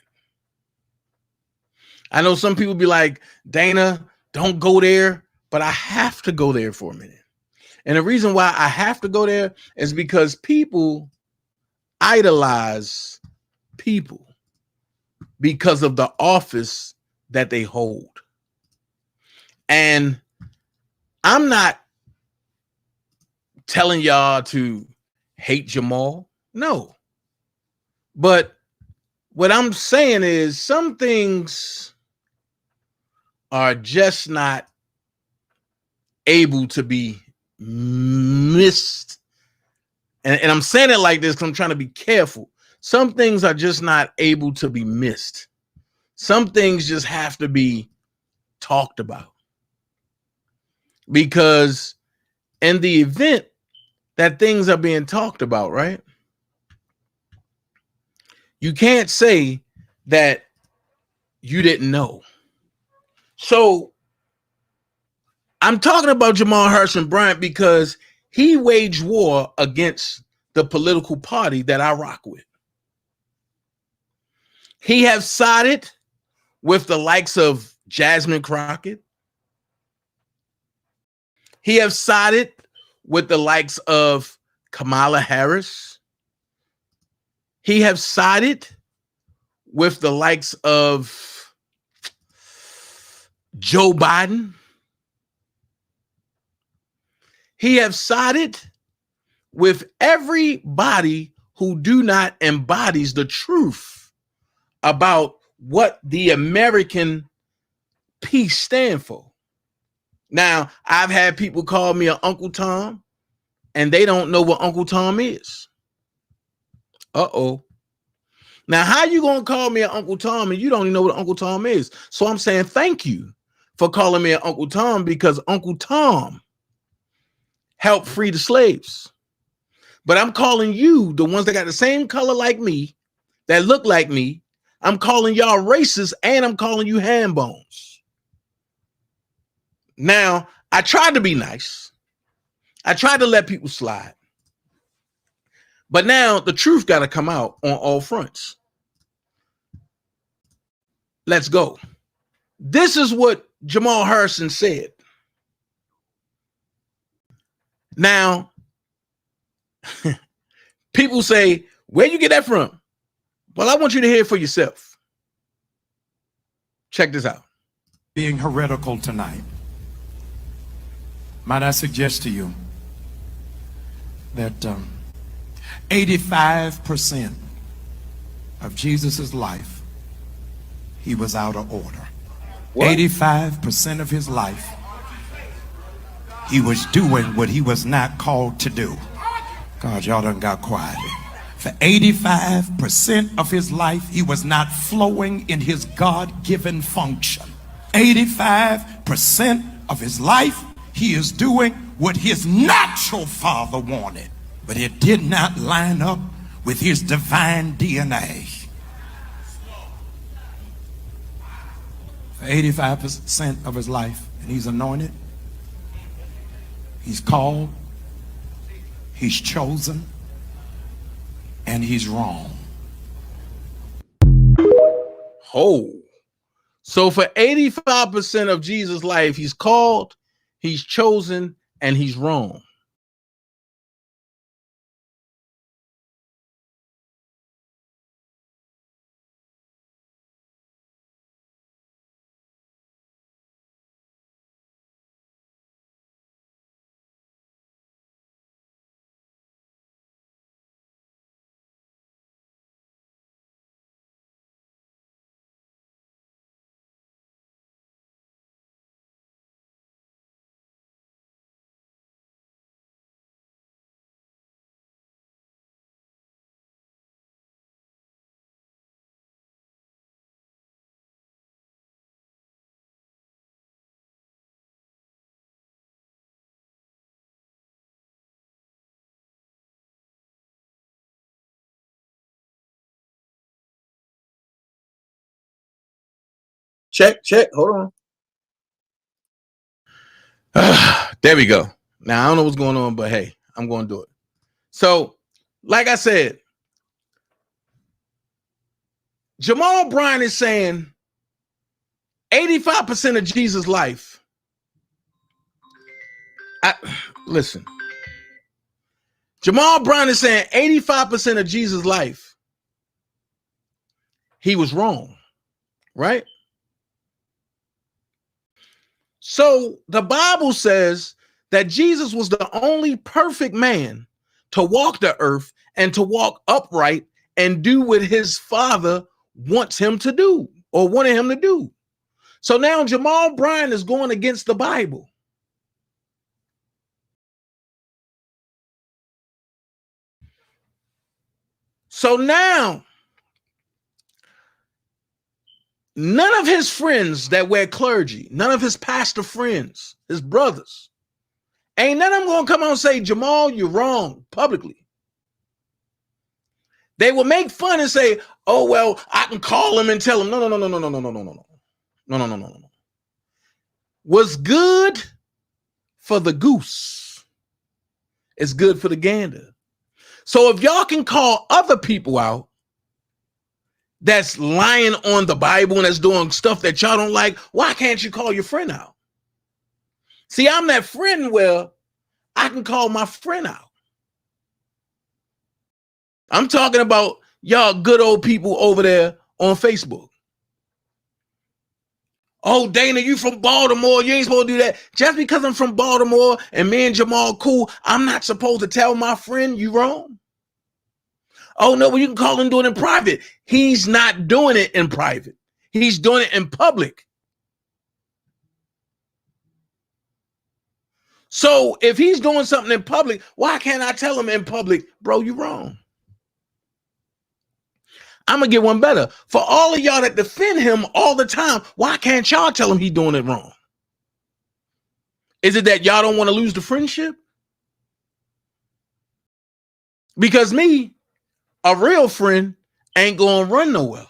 Speaker 4: I know some people be like, Dana, don't go there, but I have to go there for a minute. And the reason why I have to go there is because people idolize people because of the office that they hold. And I'm not telling y'all to hate Jamal. No. But what I'm saying is some things are just not able to be missed. And I'm saying it like this because I'm trying to be careful. Some things are just not able to be missed. Some things just have to be talked about. Because in the event that things are being talked about, right? You can't say that you didn't know. So I'm talking about Jamal Harrison Bryant because he waged war against the political party that I rock with. He has sided with the likes of Jasmine Crockett. He has sided with the likes of Kamala Harris. He has sided with the likes of Joe Biden. He has sided with everybody who do not embodies the truth about what the American peace stand for. Now, I've had people call me an Uncle Tom, and they don't know what Uncle Tom is. Uh-oh. Now, how you gonna call me an Uncle Tom and you don't even know what Uncle Tom is? So I'm saying thank you for calling me an Uncle Tom, because Uncle Tom helped free the slaves. But I'm calling you, the ones that got the same color like me, that look like me, I'm calling y'all racist, and I'm calling you ham bones. Now, I tried to be nice. I tried to let people slide. But now the truth got to come out on all fronts. Let's go. This is what Jamal Harrison said. Now, people say, where you get that from? Well, I want you to hear it for yourself. Check this out.
Speaker 9: Being heretical tonight, might I suggest to you that 85% of Jesus's life, he was out of order. 85% of his life, he was doing what he was not called to do. God, y'all done got quiet. For 85% of his life, he was not flowing in his God-given function. 85% of his life, he is doing what his natural father wanted, but it did not line up with his divine DNA. For 85% of his life, and he's anointed, he's called, he's chosen, and he's wrong.
Speaker 4: Oh, so for 85% of Jesus' life, he's called, he's chosen, and he's wrong. Check. Hold on. There we go. Now I don't know what's going on, but hey, I'm going to do it. So, like I said, Jamal Bryant is saying 85% of Jesus' life. Listen. Jamal Bryant is saying 85% of Jesus' life, he was wrong, right? So the Bible says that Jesus was the only perfect man to walk the earth and to walk upright and do what his Father wants him to do or wanted him to do. So now Jamal Bryant is going against the Bible. So now, none of his friends that wear clergy, none of his pastor friends, his brothers, ain't none of them going to come out and say, Jamal, you're wrong publicly. They will make fun and say, oh, well, I can call him and tell him, no. What's good for the goose is good for the gander. So if y'all can call other people out that's lying on the Bible and that's doing stuff that y'all don't like, why can't you call your friend out? See, I'm that friend where I can call my friend out. I'm talking about y'all good old people over there on Facebook. Oh, Dana, you from Baltimore. You ain't supposed to do that. Just because I'm from Baltimore and me and Jamal cool, I'm not supposed to tell my friend you wrong. Oh, no, well, you can call him doing it in private. He's not doing it in private. He's doing it in public. So if he's doing something in public, why can't I tell him in public, bro, you wrong? I'm going to get one better. For all of y'all that defend him all the time, why can't y'all tell him he's doing it wrong? Is it that y'all don't want to lose the friendship? Because me, a real friend, ain't going to run nowhere.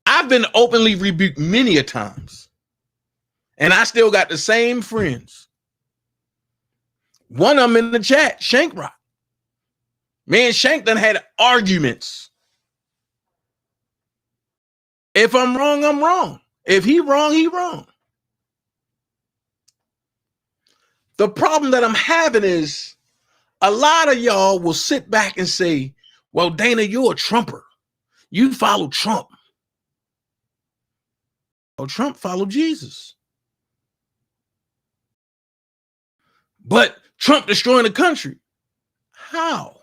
Speaker 4: I've been openly rebuked many a times. And I still got the same friends. One of them in the chat, Shank Rock. Me and Shank done had arguments. If I'm wrong, I'm wrong. If he wrong, he wrong. The problem that I'm having is a lot of y'all will sit back and say, well, Dana, you're a Trumper. You follow Trump. Well, Trump followed Jesus. But Trump destroying the country. How?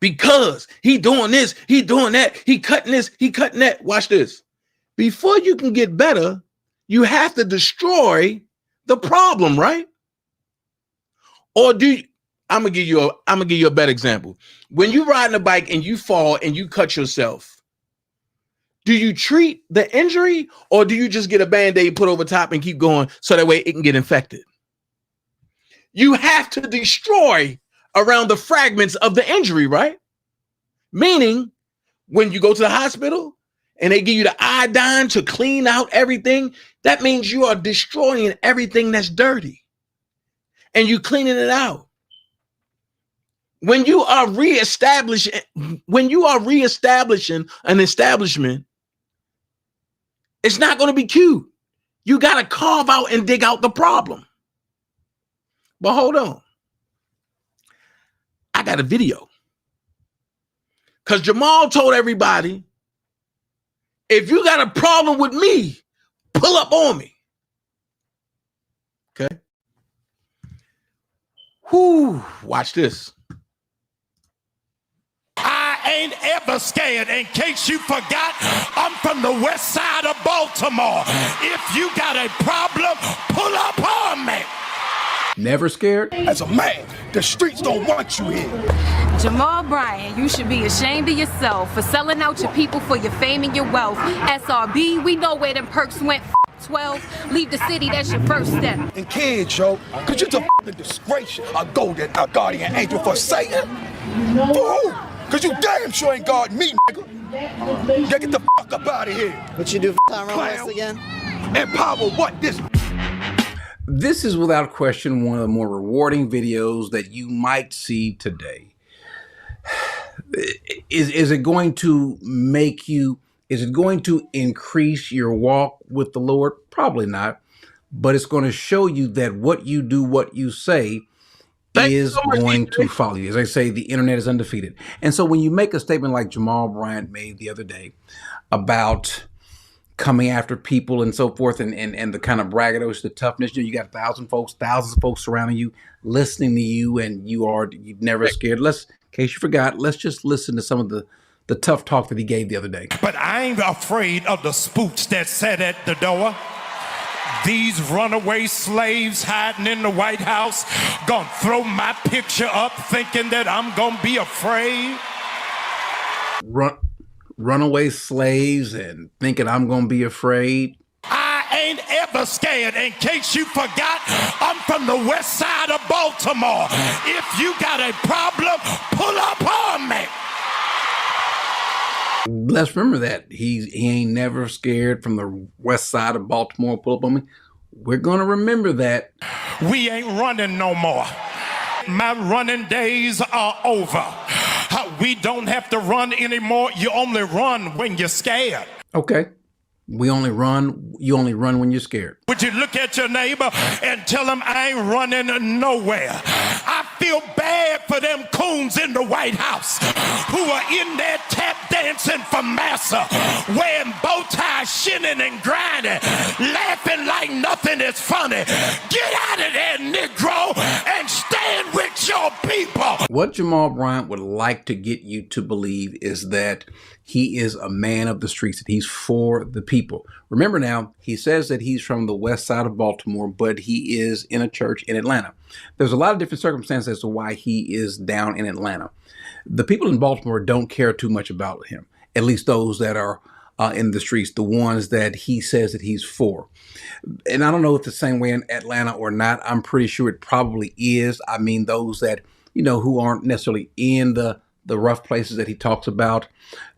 Speaker 4: Because he doing this, he doing that, he cutting this, he cutting that. Watch this. Before you can get better, you have to destroy the problem, right? Or I'm gonna give you a better example. When you riding a bike and you fall and you cut yourself, do you treat the injury or do you just get a Band-Aid put over top and keep going so that way it can get infected? You have to destroy around the fragments of the injury, right? Meaning, when you go to the hospital and they give you the iodine to clean out everything, that means you are destroying everything that's dirty and you cleaning it out. When you are reestablishing an establishment, it's not going to be cute. You got to carve out and dig out the problem. But hold on. I got a video. Because Jamal told everybody, if you got a problem with me, pull up on me. Okay. Whoo, watch this.
Speaker 9: I ain't ever scared. In case you forgot, I'm from the west side of Baltimore. If you got a problem, pull up on me.
Speaker 10: Never scared?
Speaker 11: As a man, the streets don't want you here.
Speaker 12: Jamal Bryant, you should be ashamed of yourself for selling out your people for your fame and your wealth. SRB, we know where them perks went. 12, leave the city, that's your first step.
Speaker 11: And kids, yo, cause you're the disgrace, a golden, a guardian angel for Satan. For who? Cause you damn sure ain't guarding me, nigga. Get the fuck up out of here.
Speaker 13: What you do for Tyrone West again?
Speaker 11: Empower what?
Speaker 10: This is without question one of the more rewarding videos that you might see today. Is it going to make you, is it going to increase your walk with the Lord? Probably not. But it's going to show you that what you do, what you say is going to follow you. As I say, the internet is undefeated. And so when you make a statement like Jamal Bryant made the other day about coming after people and so forth, and the kind of braggadocious, the toughness, you got thousands of folks surrounding you, listening to you, and you're never scared. In case you forgot, let's just listen to some of the tough talk that he gave the other day.
Speaker 9: But I ain't afraid of the spooks that sat at the door. These runaway slaves hiding in the White House gonna throw my picture up thinking that I'm gonna be afraid.
Speaker 10: Runaway slaves and thinking I'm gonna be afraid.
Speaker 9: I ain't ever scared. In case you forgot, I'm from the west side of Baltimore. If you got a problem, pull up on me.
Speaker 10: Let's remember that. He ain't never scared from the west side of Baltimore. Pull up on me. We're going to remember that.
Speaker 9: We ain't running no more. My running days are over. We don't have to run anymore. You only run when you're scared.
Speaker 10: Okay. You only run when you're scared.
Speaker 9: Would you look at your neighbor and tell him I ain't running nowhere? I feel bad for them coons in the White House who are in there tap dancing for massa, wearing bow ties, shinning and grinding, laughing like nothing is funny. Get out of there, Negro, and stand with your people.
Speaker 10: What Jamal Bryant would like to get you to believe is that he is a man of the streets, that he's for the people. Remember now, he says that he's from the west side of Baltimore, but he is in a church in Atlanta. There's a lot of different circumstances as to why he is down in Atlanta. The people in Baltimore don't care too much about him, at least those that are in the streets, the ones that he says that he's for. And I don't know if it's the same way in Atlanta or not. I'm pretty sure it probably is. I mean, those that, who aren't necessarily in the rough places that he talks about,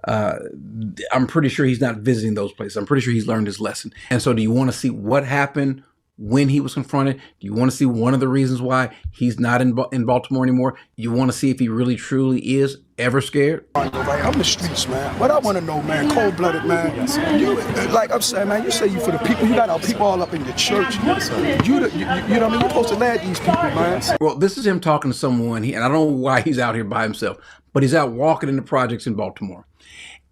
Speaker 10: I'm pretty sure he's not visiting those places. I'm pretty sure he's learned his lesson. And so do you want to see what happened when he was confronted? Do you want to see one of the reasons why he's not in Baltimore anymore? You want to see if he really truly is ever scared?
Speaker 11: I'm the streets, man. What I want to know, man, cold-blooded, man. You, like I'm saying, man, you say you for the people. You got our people all up in your church. You know what I mean? You're supposed to lead these people, man.
Speaker 10: Well, this is him talking to someone, and I don't know why he's out here by himself, but he's out walking in the projects in Baltimore.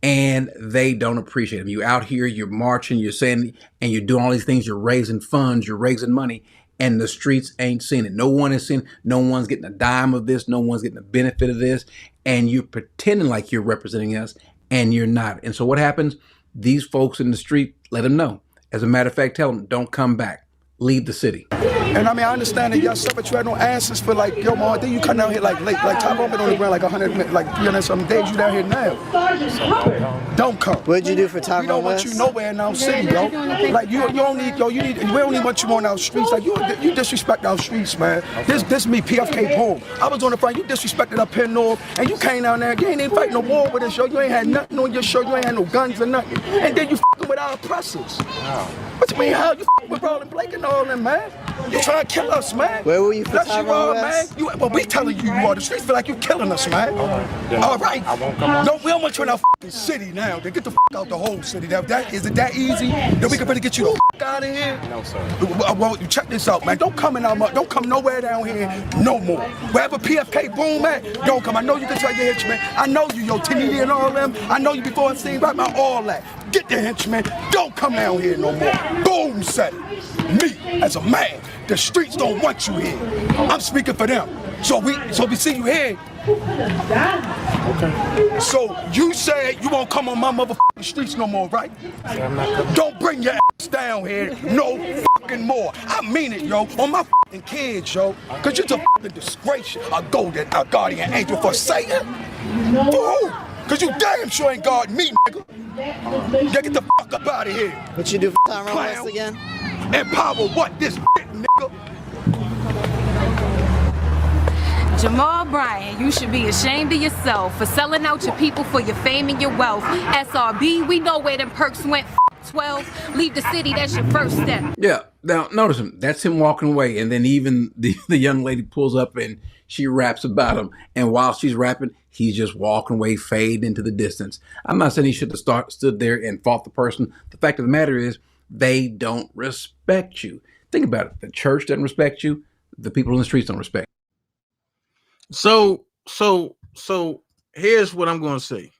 Speaker 10: And they don't appreciate him. You out here, you're marching, you're saying, and you're doing all these things. You're raising funds, you're raising money, and the streets ain't seeing it. No one is seeing. No one's getting a dime of this. No one's getting a benefit of this. And you're pretending like you're representing us, and you're not. And so what happens? These folks in the street let them know. As a matter of fact, tell them, don't come back. Leave the city.
Speaker 11: And I mean, I understand that y'all stuff, but you had no answers for like, yo, man, then you come down here like late. Like, Tyrone been on the ground like 100, like 300-something days. You down here now. Don't come.
Speaker 13: What'd you do for Tyrone? We
Speaker 11: don't want you nowhere in our city, yo. Like, we don't need want you on our streets. Like, you disrespect our streets, man. This me, PFK Boom. I was on the front, you disrespected up here north, and you came down there, you ain't even fighting no war with us, yo. You ain't had nothing on your shirt, you ain't had no guns or nothing. And then you f***ing with our oppressors. What you mean, how you f***ing with Roland Blake and all them, man? You trying to kill us, man.
Speaker 13: Where were you for Tyrone West?
Speaker 11: Man. Well, we telling you are. The streets feel like you killing us, man. All right. I won't come on. No, we don't want you in our f***ing city now. Then get the f*** out the whole city. Is it that easy? Then we can really get you the f*** out of here? No, sir. Well, check this out, man. Don't come in our don't come nowhere down here no more. Wherever PFK Boom at, don't come. I know you can tell your henchmen. I know you, yo, Tinity and all them. I know you before I seen right about all that. Get the henchmen. Don't come down here no more. Boom said it. Me, as a man, the streets don't want you here. I'm speaking for them. So we see you here. Okay. So you said you won't come on my motherfucking streets no more, right? Don't bring your ass down here no fucking more. I mean it, yo. On my fucking kids, yo. Cause you're a fucking disgrace, a guardian angel for Satan. For who? Cause you damn sure ain't guarding me, nigga. Get the fuck up out of here.
Speaker 13: What you do for Tyrone West again?
Speaker 11: Empower what? This nigga?
Speaker 12: Jamal Bryant, you should be ashamed of yourself for selling out your people for your fame and your wealth. SRB, we know where them perks went. 12, leave the city, that's your first step.
Speaker 10: Yeah, now notice him. That's him walking away, and then even the young lady pulls up and she raps about him. And while she's rapping, he's just walking away, fade into the distance. I'm not saying he should have stood there and fought the person. The fact of the matter is, they don't respect you. Think about it. The church doesn't respect you. The people in the streets don't respect you.
Speaker 4: So here's what I'm going to say.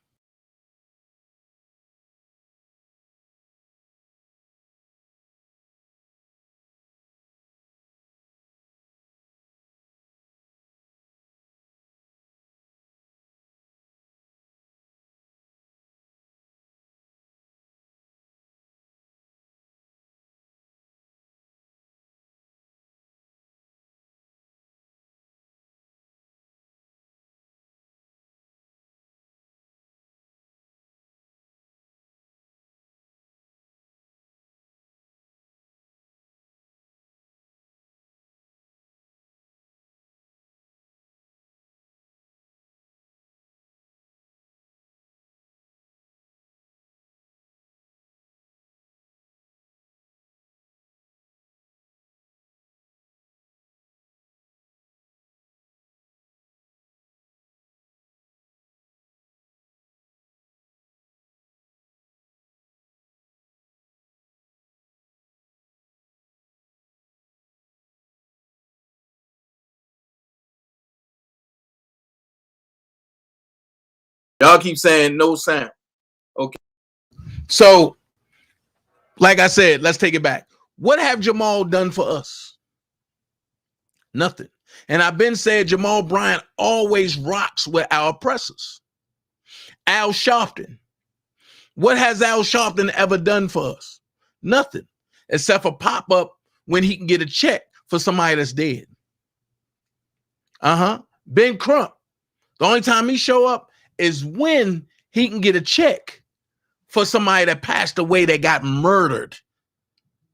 Speaker 4: Y'all keep saying no sound. Okay. So, like I said, let's take it back. What have Jamal done for us? Nothing. And I've been saying Jamal Bryant always rocks with our oppressors. Al Sharpton. What has Al Sharpton ever done for us? Nothing. Except for pop up when he can get a check for somebody that's dead. Ben Crump. The only time he show up is when he can get a check for somebody that passed away that got murdered.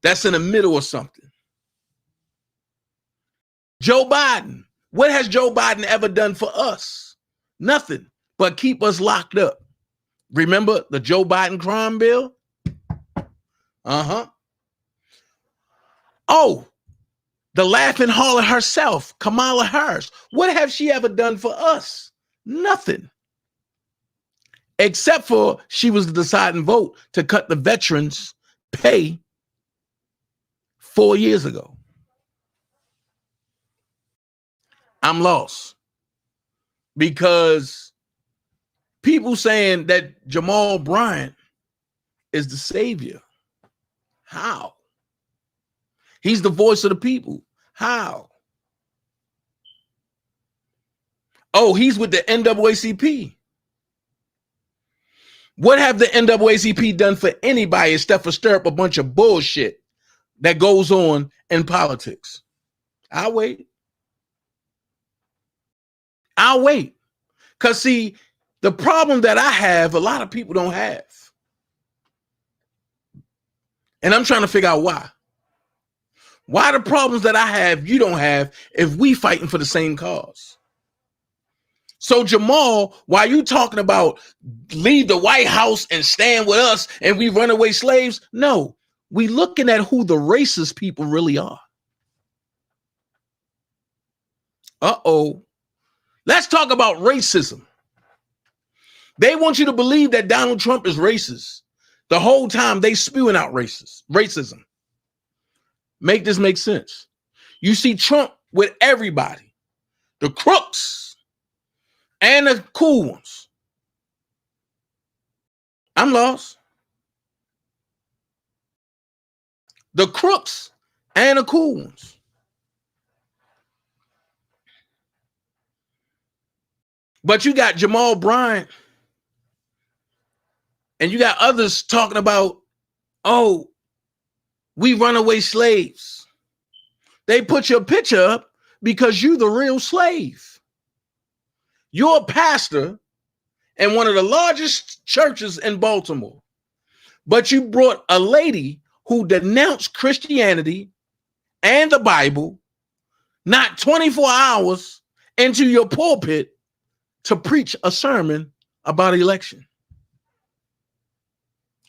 Speaker 4: That's in the middle of something. Joe Biden. What has Joe Biden ever done for us? Nothing but keep us locked up. Remember the Joe Biden crime bill? Oh, the laughing harlot herself, Kamala Harris. What have she ever done for us? Nothing. Except for she was the deciding vote to cut the veterans' pay 4 years ago. I'm lost because people saying that Jamal Bryant is the savior. How? He's the voice of the people. How? Oh, he's with the NAACP. What have the NAACP done for anybody except for stir up a bunch of bullshit that goes on in politics? I'll wait. Because see, the problem that I have, a lot of people don't have. And I'm trying to figure out why. Why the problems that I have, you don't have if we fighting for the same cause? So Jamal, while you talking about leave the White House and stand with us and we runaway slaves, no, we looking at who the racist people really are. Let's talk about racism. They want you to believe that Donald Trump is racist. The whole time they spewing out racism. Make this make sense. You see Trump with everybody, the crooks and the cool ones. I'm lost. The crooks and the cool ones. But you got Jamal Bryant and you got others talking about, oh, we runaway slaves. They put your picture up because you the real slave. You're a pastor in one of the largest churches in Baltimore. But you brought a lady who denounced Christianity and the Bible, not 24 hours into your pulpit to preach a sermon about election.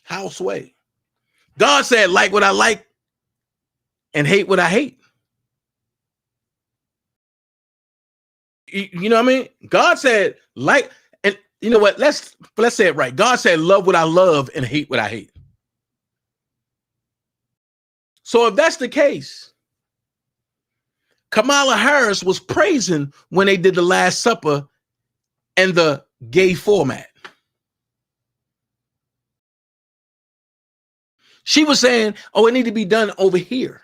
Speaker 4: House way. God said, like what I like and hate what I hate. You know what I mean? God said, like, and you know what? Let's say it right. God said, love what I love and hate what I hate. So if that's the case, Kamala Harris was praising when they did the Last Supper and the gay format. She was saying, oh, it need to be done over here.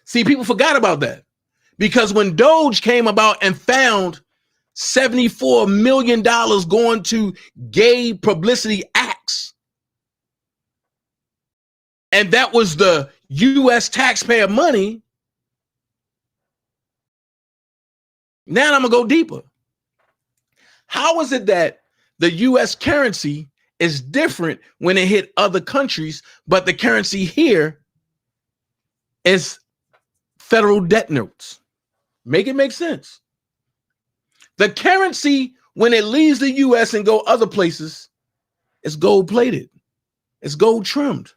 Speaker 4: See, people forgot about that. Because when Doge came about and found $74 million going to gay publicity acts, and that was the U.S. taxpayer money, now I'm going to go deeper. How is it that the U.S. currency is different when it hit other countries, but the currency here is federal debt notes? Make it make sense. The currency, when it leaves the U.S. and go other places, is gold plated. It's gold trimmed.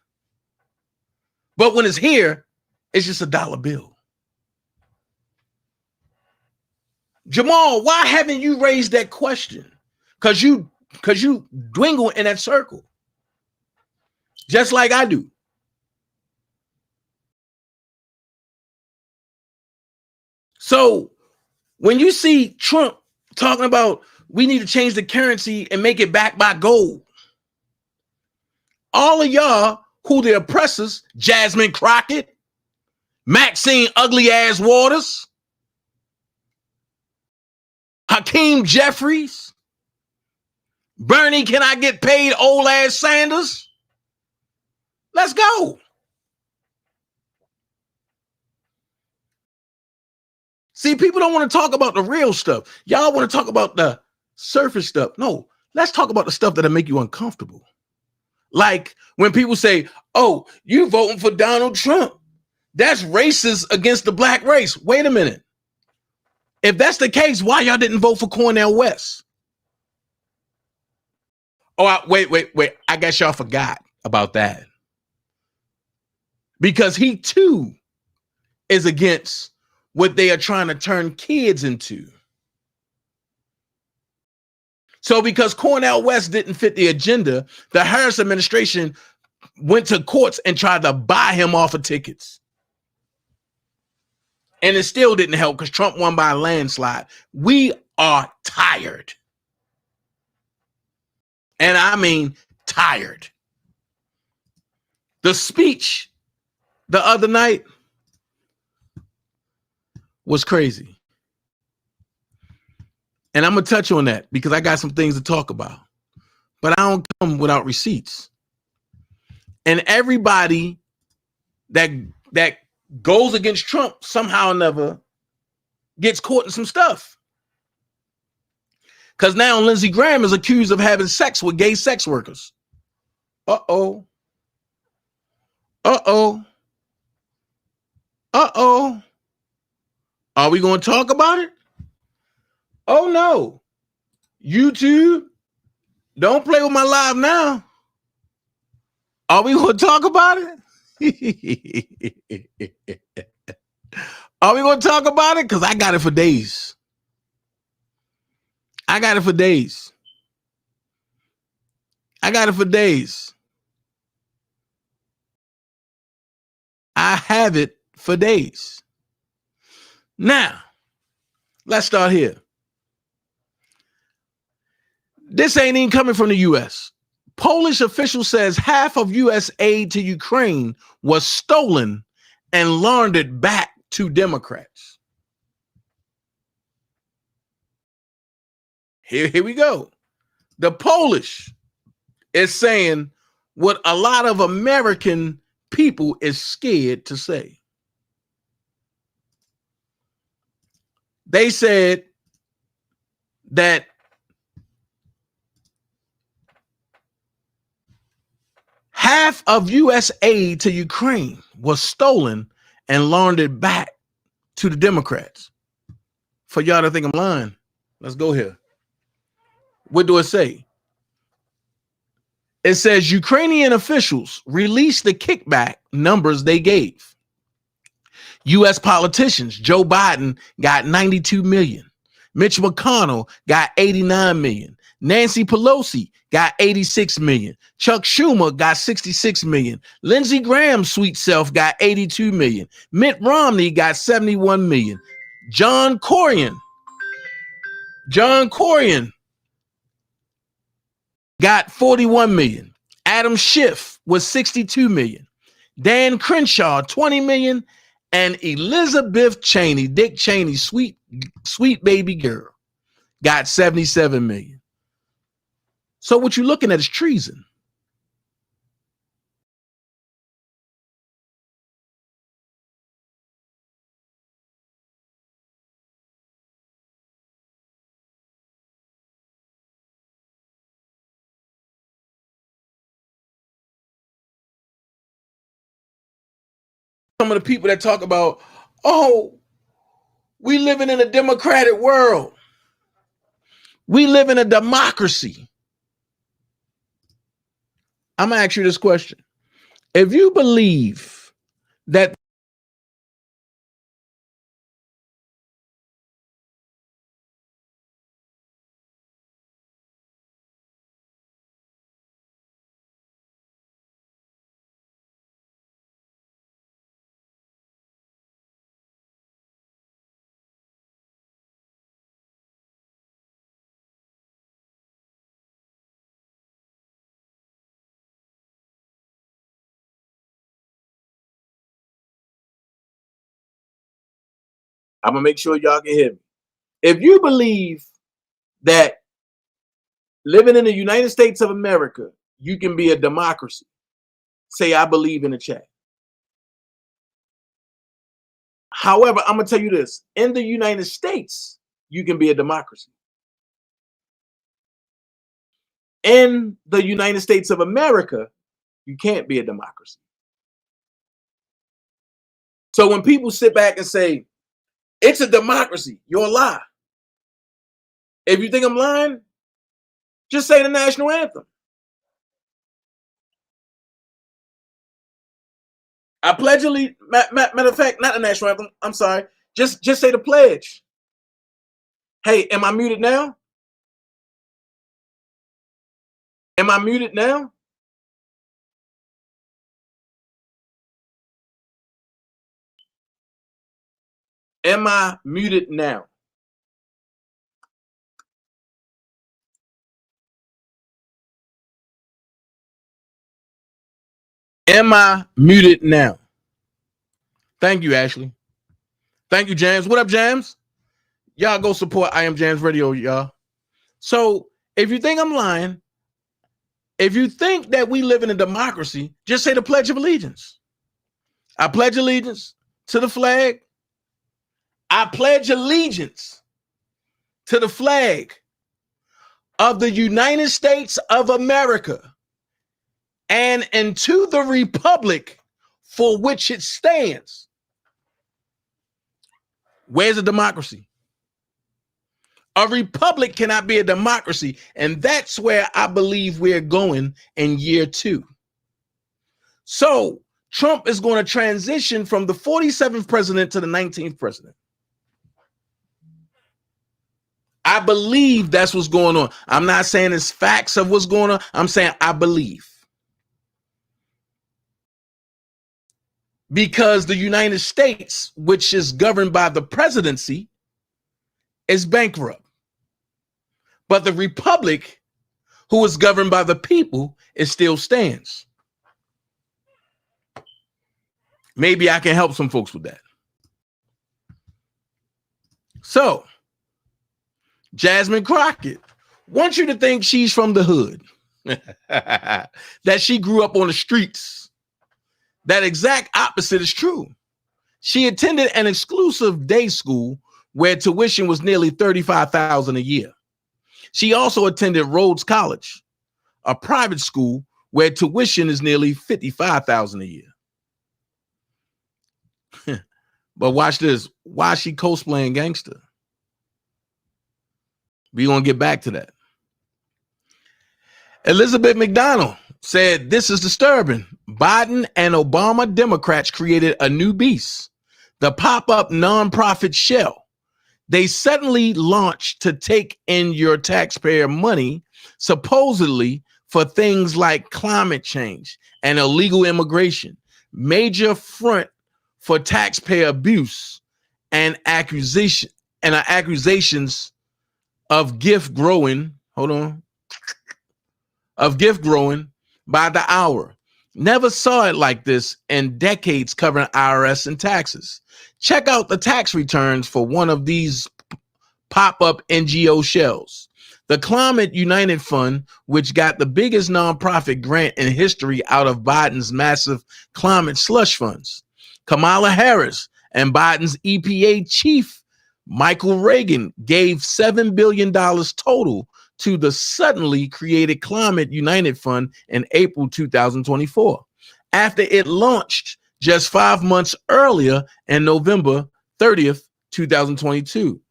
Speaker 4: But when it's here, it's just a dollar bill. Jamal, why haven't you raised that question? Because you dwindle in that circle. Just like I do. So when you see Trump talking about we need to change the currency and make it backed by gold, all of y'all who the oppressors, Jasmine Crockett, Maxine Ugly Ass Waters, Hakeem Jeffries, Bernie, can I get paid old ass Sanders? Let's go. See, people don't want to talk about the real stuff. Y'all want to talk about the surface stuff. No, let's talk about the stuff that'll make you uncomfortable. Like when people say, oh, you voting for Donald Trump. That's racist against the black race. Wait a minute. If that's the case, why y'all didn't vote for Cornel West? Oh, wait. I guess y'all forgot about that. Because he too is against what they are trying to turn kids into. So because Cornel West didn't fit the agenda, the Harris administration went to courts and tried to buy him off of tickets. And it still didn't help because Trump won by a landslide. We are tired. And I mean tired. The speech the other night was crazy. And I'm going to touch on that because I got some things to talk about. But I don't come without receipts. And everybody that goes against Trump somehow or another gets caught in some stuff. Because now Lindsey Graham is accused of having sex with gay sex workers. Uh-oh. Are we going to talk about it? Oh, no. YouTube, don't play with my live now. Are we going to talk about it? Are we going to talk about it? Because I got it for days. I have it for days. I have it for days. Now, let's start here. This ain't even coming from the U.S. Polish official says half of U.S. aid to Ukraine was stolen and laundered back to Democrats. Here we go. The Polish is saying what a lot of American people is scared to say. They said that half of U.S. aid to Ukraine was stolen and laundered back to the Democrats. for y'all to think I'm lying. Let's go here. What do it say? It says Ukrainian officials released the kickback numbers they gave. U.S. politicians, Joe Biden got 92 million. Mitch McConnell got 89 million. Nancy Pelosi got 86 million. Chuck Schumer got 66 million. Lindsey Graham's sweet self got 82 million. Mitt Romney got 71 million. John Cornyn got 41 million. Adam Schiff was 62 million. Dan Crenshaw, 20 million. And Elizabeth Cheney, Dick Cheney's sweet baby girl, got 77 million. So what you're looking at is treason. Some of the people that talk about, oh, we living in a democratic world. We live in a democracy. I'm going to ask you this question. If you believe that I'm going to make sure y'all can hear me. If you believe that living in the United States of America, you can be a democracy, say, I believe in the chat. However, I'm going to tell you this. In the United States, you can be a democracy. In the United States of America, you can't be a democracy. So when people sit back and say, it's a democracy, you're a lie. If you think I'm lying, just say the national anthem. I pledge allegiance. Matter of fact, not the national anthem. I'm sorry. Just say the pledge. Hey, am I muted now? Am I muted now? Am I muted now? Am I muted now? Thank you, Ashley. Thank you, James. What up, James? Y'all go support I Am James Radio, y'all. So if you think I'm lying, if you think that we live in a democracy, just say the Pledge of Allegiance. I pledge allegiance to the flag. I pledge allegiance to the flag of the United States of America and to the republic for which it stands. Where's a democracy? A republic cannot be a democracy, and that's where I believe we're going in year 2. So Trump is going to transition from the 47th president to the 19th president. I believe that's what's going on. I'm not saying it's facts of what's going on. I'm saying I believe. Because the United States, which is governed by the presidency, is bankrupt. But the republic, who is governed by the people, it still stands. Maybe I can help some folks with that. So, Jasmine Crockett wants you to think she's from the hood, that she grew up on the streets. That exact opposite is true. She attended an exclusive day school where tuition was nearly $35,000 a year. She also attended Rhodes College, a private school where tuition is nearly $55,000 a year. But watch this. Why is she cosplaying gangster? We're going to get back to that. Elizabeth McDonald said, this is disturbing. Biden and Obama Democrats created a new beast, the pop-up nonprofit shell. They suddenly launched to take in your taxpayer money, supposedly for things like climate change and illegal immigration, major front for taxpayer abuse and accusations of gift growing. Of gift growing by the hour. Never saw it like this in decades covering IRS and taxes. Check out the tax returns for one of these pop-up NGO shells. The Climate United Fund, which got the biggest nonprofit grant in history out of Biden's massive climate slush funds. Kamala Harris and Biden's EPA chief, Michael Reagan, gave $7 billion total to the suddenly created Climate United Fund in April 2024, after it launched just 5 months earlier in November 30th, 2022,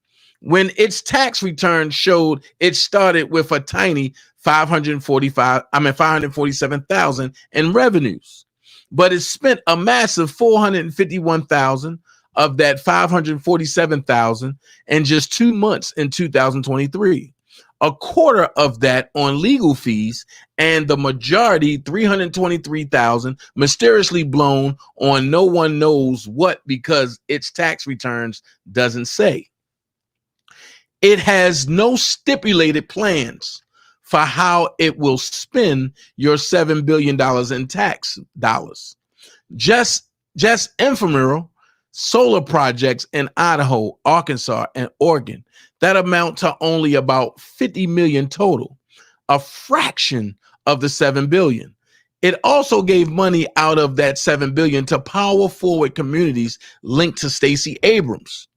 Speaker 4: when its tax return showed it started with a tiny 547,000 in revenues, but it spent a massive 451,000 of that 547,000 in just 2 months in 2023. A quarter of that on legal fees, and the majority, 323,000, mysteriously blown on no one knows what because its tax returns doesn't say. It has no stipulated plans for how it will spend your $7 billion in tax dollars. Just ephemeral solar projects in Idaho, Arkansas, and Oregon that amount to only about 50 million total, a fraction of the 7 billion. It also gave money out of that 7 billion to power forward communities linked to Stacey Abrams.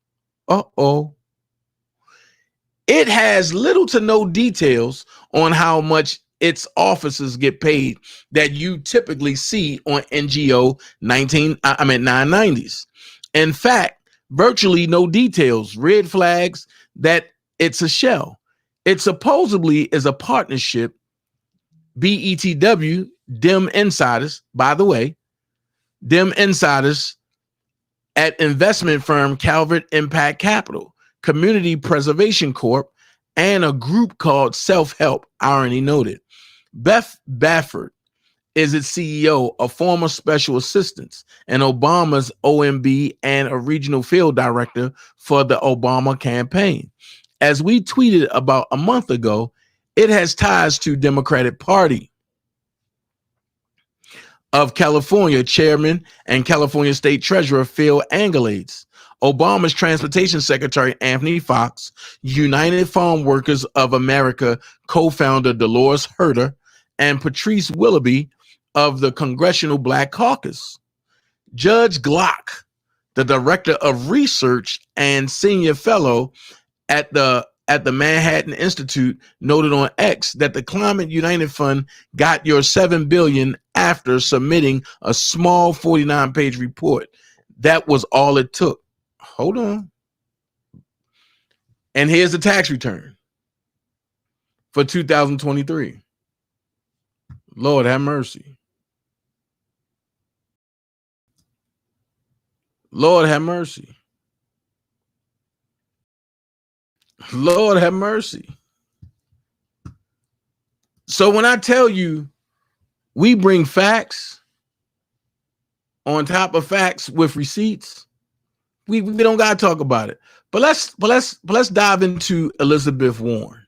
Speaker 4: It has little to no details on how much its officers get paid that you typically see on NGO 990s. In fact, virtually no details, red flags that it's a shell. It supposedly is a partnership, BETW, Dem insiders, by the way, Dem insiders at investment firm Calvert Impact Capital, Community Preservation Corp, and a group called Self-Help, irony noted. Beth Baffert is its CEO, a former special assistant, and Obama's OMB and a regional field director for the Obama campaign. As we tweeted about a month ago, it has ties to Democratic Party of California chairman and California State Treasurer Phil Angelades, Obama's Transportation Secretary Anthony Fox, United Farm Workers of America co-founder Dolores Herder, and Patrice Willoughby of the Congressional Black Caucus. Judge Glock, the director of research and senior fellow at the Manhattan Institute, noted on X that the Climate United Fund got your $7 billion after submitting a small 49-page report. That was all it took. Hold on. And here's the tax return for 2023. Lord have mercy. Lord have mercy. Lord have mercy. So when I tell you we bring facts on top of facts with receipts, we don't gotta talk about it. But let's dive into Elizabeth Warren,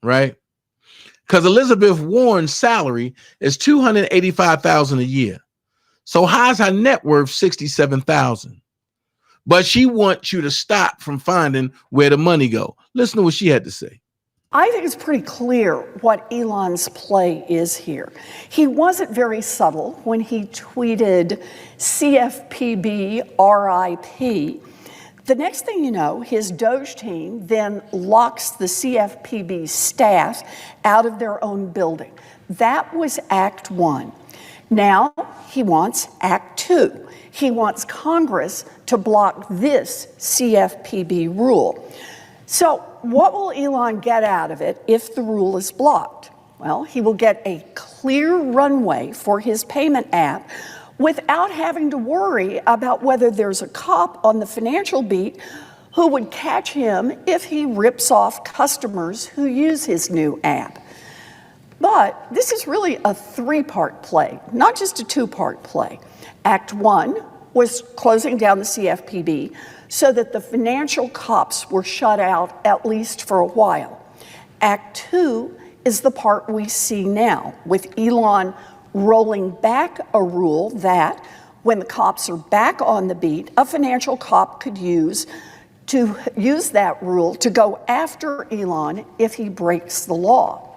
Speaker 4: right? Because Elizabeth Warren's salary is $285,000 a year. So how's her net worth $67,000? But she wants you to stop from finding where the money go. Listen to what she had to say.
Speaker 14: I think it's pretty clear what Elon's play is here. He wasn't very subtle when he tweeted CFPB RIP. The next thing you know, his Doge team then locks the CFPB staff out of their own building. That was Act 1. Now he wants Act 2. He wants Congress to block this CFPB rule. So what will Elon get out of it if the rule is blocked? Well, he will get a clear runway for his payment app without having to worry about whether there's a cop on the financial beat who would catch him if he rips off customers who use his new app. But this is really a three-part play, not just a two-part play. Act 1 was closing down the CFPB so that the financial cops were shut out at least for a while. Act 2 is the part we see now, with Elon rolling back a rule that, when the cops are back on the beat, a financial cop could use that rule to go after Elon if he breaks the law.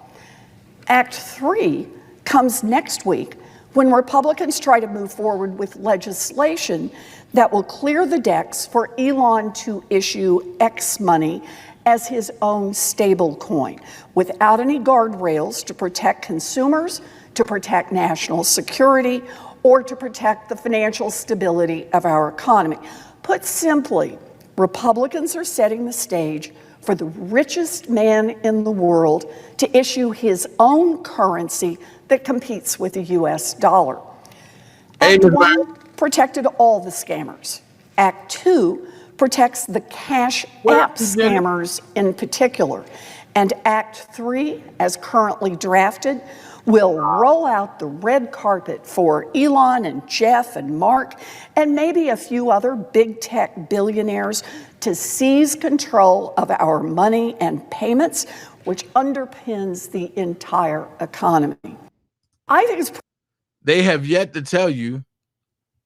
Speaker 14: Act 3 comes next week when Republicans try to move forward with legislation that will clear the decks for Elon to issue X money as his own stable coin, without any guardrails to protect consumers, to protect national security, or to protect the financial stability of our economy. Put simply, Republicans are setting the stage for the richest man in the world to issue his own currency that competes with the US dollar. Act 1 protected all the scammers. Act 2 protects the cash app scammers in particular. And Act 3, as currently drafted, will roll out the red carpet for Elon and Jeff and Mark and maybe a few other big tech billionaires to seize control of our money and payments, which underpins the entire economy. I think it's...
Speaker 4: They have yet to tell you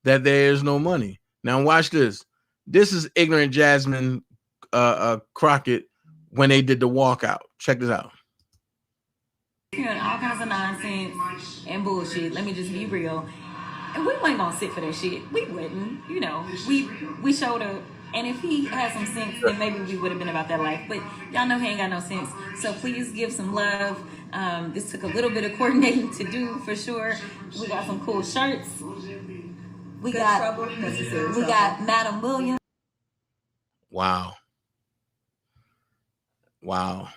Speaker 4: that there is no money. Now watch this. This is ignorant Jasmine Crockett when they did the walkout. Check this out.
Speaker 15: Hearing all kinds of nonsense and bullshit. Let me just be real. And we weren't gonna sit for that shit. We wouldn't. You know, we showed up. And if he had some sense, then maybe we would have been about that life. But y'all know he ain't got no sense. So please give some love. This took a little bit of coordinating to do for sure. We got some cool shirts. We got Madam Williams.
Speaker 4: Wow. Wow.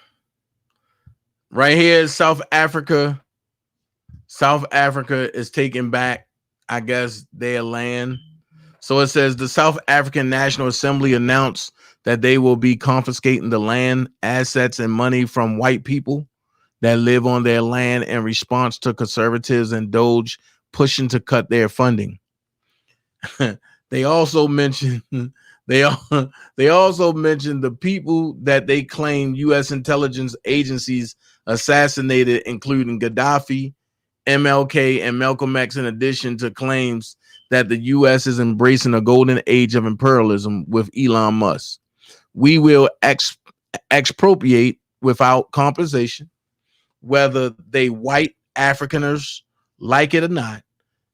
Speaker 4: Right here is South Africa. South Africa is taking back, I guess, their land. So it says the South African National Assembly announced that they will be confiscating the land, assets, and money from white people that live on their land in response to conservatives and Doge pushing to cut their funding. They also mentioned they also mentioned the people that they claim U.S. intelligence agencies assassinated, including Gaddafi, MLK, and Malcolm X, in addition to claims that the U.S. is embracing a golden age of imperialism with Elon Musk. We will expropriate without compensation, whether they white Afrikaners like it or not.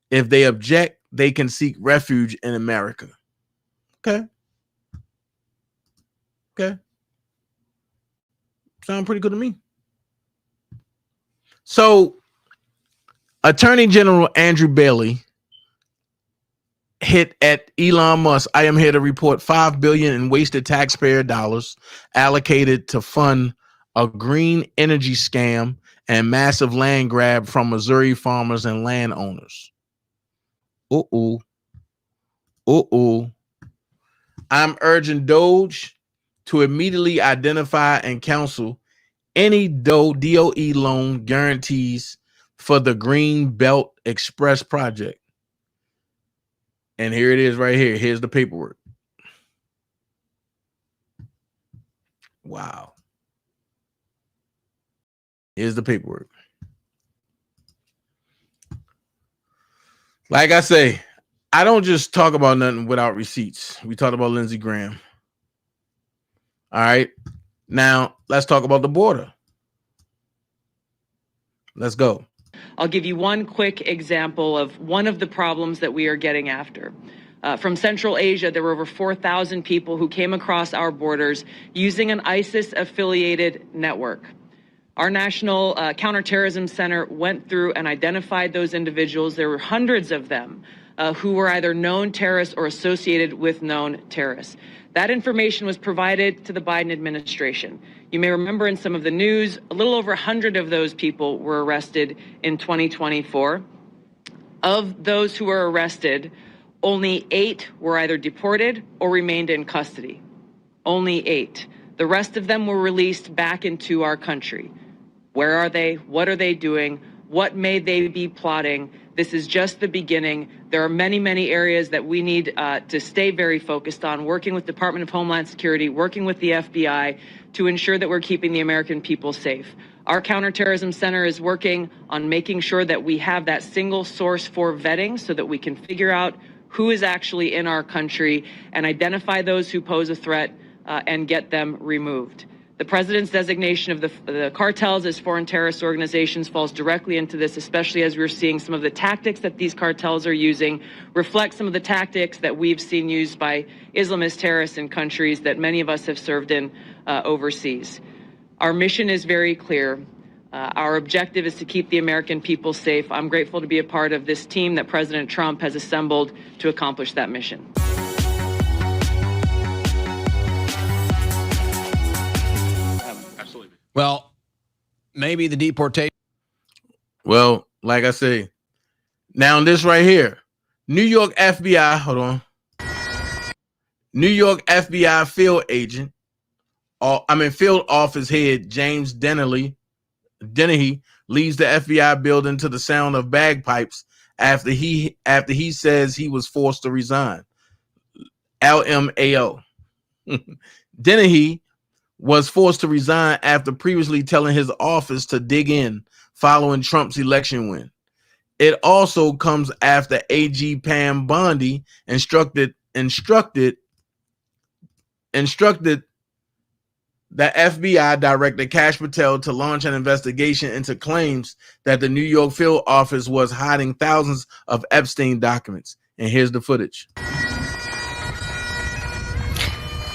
Speaker 4: If they object, they can seek refuge in America. Okay. Okay. Sound pretty good to me. So, Attorney General Andrew Bailey hit at Elon Musk. I am here to report $5 billion in wasted taxpayer dollars allocated to fund a green energy scam and massive land grab from Missouri farmers and landowners. I'm urging Doge to immediately identify and counsel any DOE loan guarantees for the Green Belt Express project. And here it is right here. Here's the paperwork. Wow. Here's the paperwork. Like I say, I don't just talk about nothing without receipts. We talked about Lindsey Graham. All right. Now, let's talk about the border. Let's go.
Speaker 16: I'll give you one quick example of one of the problems that we are getting after. From Central Asia, there were over 4,000 people who came across our borders using an ISIS-affiliated network. Our National Counterterrorism Center went through and identified those individuals. There were hundreds of them who were either known terrorists or associated with known terrorists. That information was provided to the Biden administration. You may remember in some of the news, a little over 100 of those people were arrested in 2024. Of those who were arrested, only 8 were either deported or remained in custody. Only 8. The rest of them were released back into our country. Where are they? What are they doing? What may they be plotting? This is just the beginning. There are many, many areas that we need to stay very focused on, working with Department of Homeland Security, working with the FBI to ensure that we're keeping the American people safe. Our Counterterrorism Center is working on making sure that we have that single source for vetting so that we can figure out who is actually in our country and identify those who pose a threat and get them removed. The president's designation of the cartels as foreign terrorist organizations falls directly into this, especially as we're seeing some of the tactics that these cartels are using reflect some of the tactics that we've seen used by Islamist terrorists in countries that many of us have served in overseas. Our mission is very clear. Our objective is to keep the American people safe. I'm grateful to be a part of this team that President Trump has assembled to accomplish that mission.
Speaker 17: Well, maybe the deportation.
Speaker 4: Well, like I say, now this right here, New York FBI, hold on. New York FBI field agent, field office head James Dennehy leaves the FBI building to the sound of bagpipes after he says he was forced to resign. LMAO. Dennehy was forced to resign after previously telling his office to dig in following Trump's election win. It also comes after AG Pam Bondi instructed the FBI director Kash Patel to launch an investigation into claims that the New York field office was hiding thousands of Epstein documents. And here's the footage.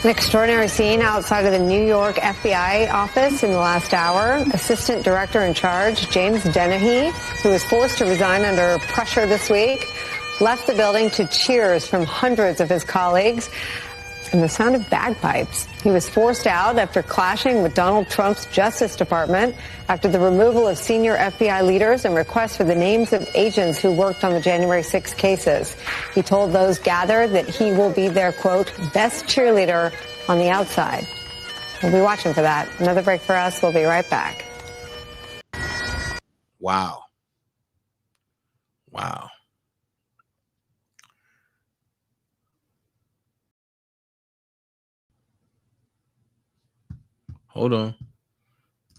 Speaker 18: An extraordinary scene outside of the New York FBI office in the last hour. Assistant Director in Charge, James Dennehy, who was forced to resign under pressure this week, left the building to cheers from hundreds of his colleagues and the sound of bagpipes. He was forced out after clashing with Donald Trump's Justice Department after the removal of senior FBI leaders and requests for the names of agents who worked on the January 6 cases. He told those gathered that he will be their, quote, best cheerleader on the outside. We'll be watching for that. Another break for us. We'll be right back.
Speaker 4: Wow. Wow. Hold on.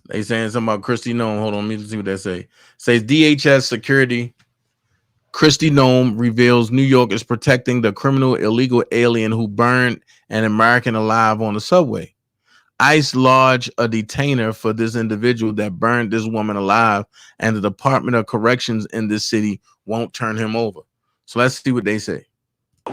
Speaker 4: They saying something about Kristi Noem. Hold on, let me see what they say. Says DHS security. Kristi Noem reveals New York is protecting the criminal illegal alien who burned an American alive on the subway. ICE lodged a detainer for this individual that burned this woman alive, and the Department of Corrections in this city won't turn him over. So let's see what they say.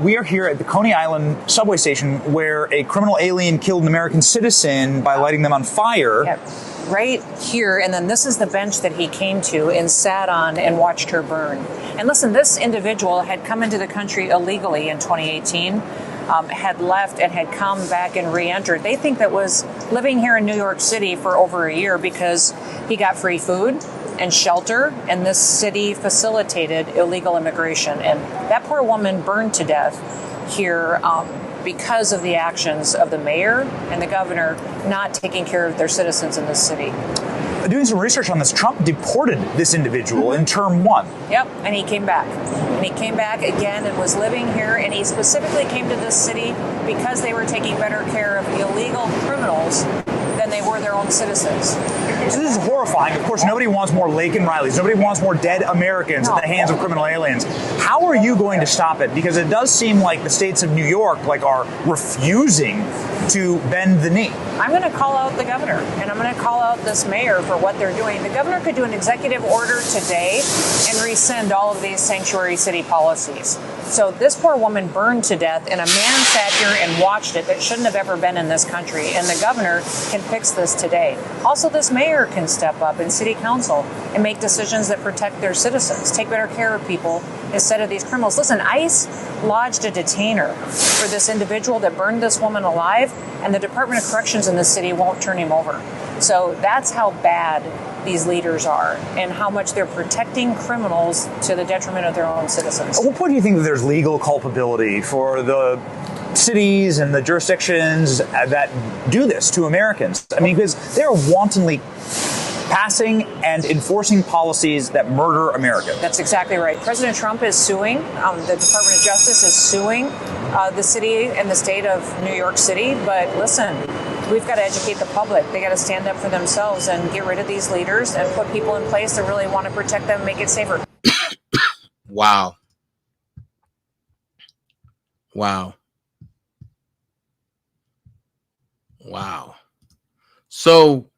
Speaker 19: We are here at the Coney Island subway station where a criminal alien killed an American citizen by lighting them on fire.
Speaker 20: Yep. Right here, and then this is the bench that he came to and sat on and watched her burn. And listen, this individual had come into the country illegally in 2018, had left and had come back and re-entered. They think that was living here in New York City for over a year because he got free food and shelter, and this city facilitated illegal immigration. And that poor woman burned to death here because of the actions of the mayor and the governor not taking care of their citizens in this city.
Speaker 19: Doing some research on this, Trump deported this individual in term 1.
Speaker 20: Yep, and he came back. And he came back again and was living here, and he specifically came to this city because they were taking better care of illegal criminals than they were their own citizens.
Speaker 19: So this is horrifying. Of course, nobody wants more Laken Rileys. Nobody wants more dead Americans at the hands of criminal aliens. How are you going to stop it? Because it does seem like the states of New York are refusing to bend the knee.
Speaker 20: I'm going to call out the governor, and I'm going to call out this mayor for what they're doing. The governor could do an executive order today and rescind all of these sanctuary city policies. So this poor woman burned to death, and a man sat here and watched it that shouldn't have ever been in this country, and the governor can fix this today. Also, this mayor can step up in city council and make decisions that protect their citizens, take better care of people, instead of these criminals. Listen, ICE lodged a detainer for this individual that burned this woman alive, and the Department of Corrections in the city won't turn him over. So that's how bad these leaders are and how much they're protecting criminals to the detriment of their own citizens.
Speaker 19: At what point do you think that there's legal culpability for the cities and the jurisdictions that do this to Americans? I mean, because they're wantonly passing and enforcing policies that murder Americans.
Speaker 20: That's exactly right. President Trump is suing. The Department of Justice is suing the city and the state of New York City. But listen, we've got to educate the public. They got to stand up for themselves and get rid of these leaders and put people in place that really want to protect them and make it safer.
Speaker 4: Wow. Wow. Wow. So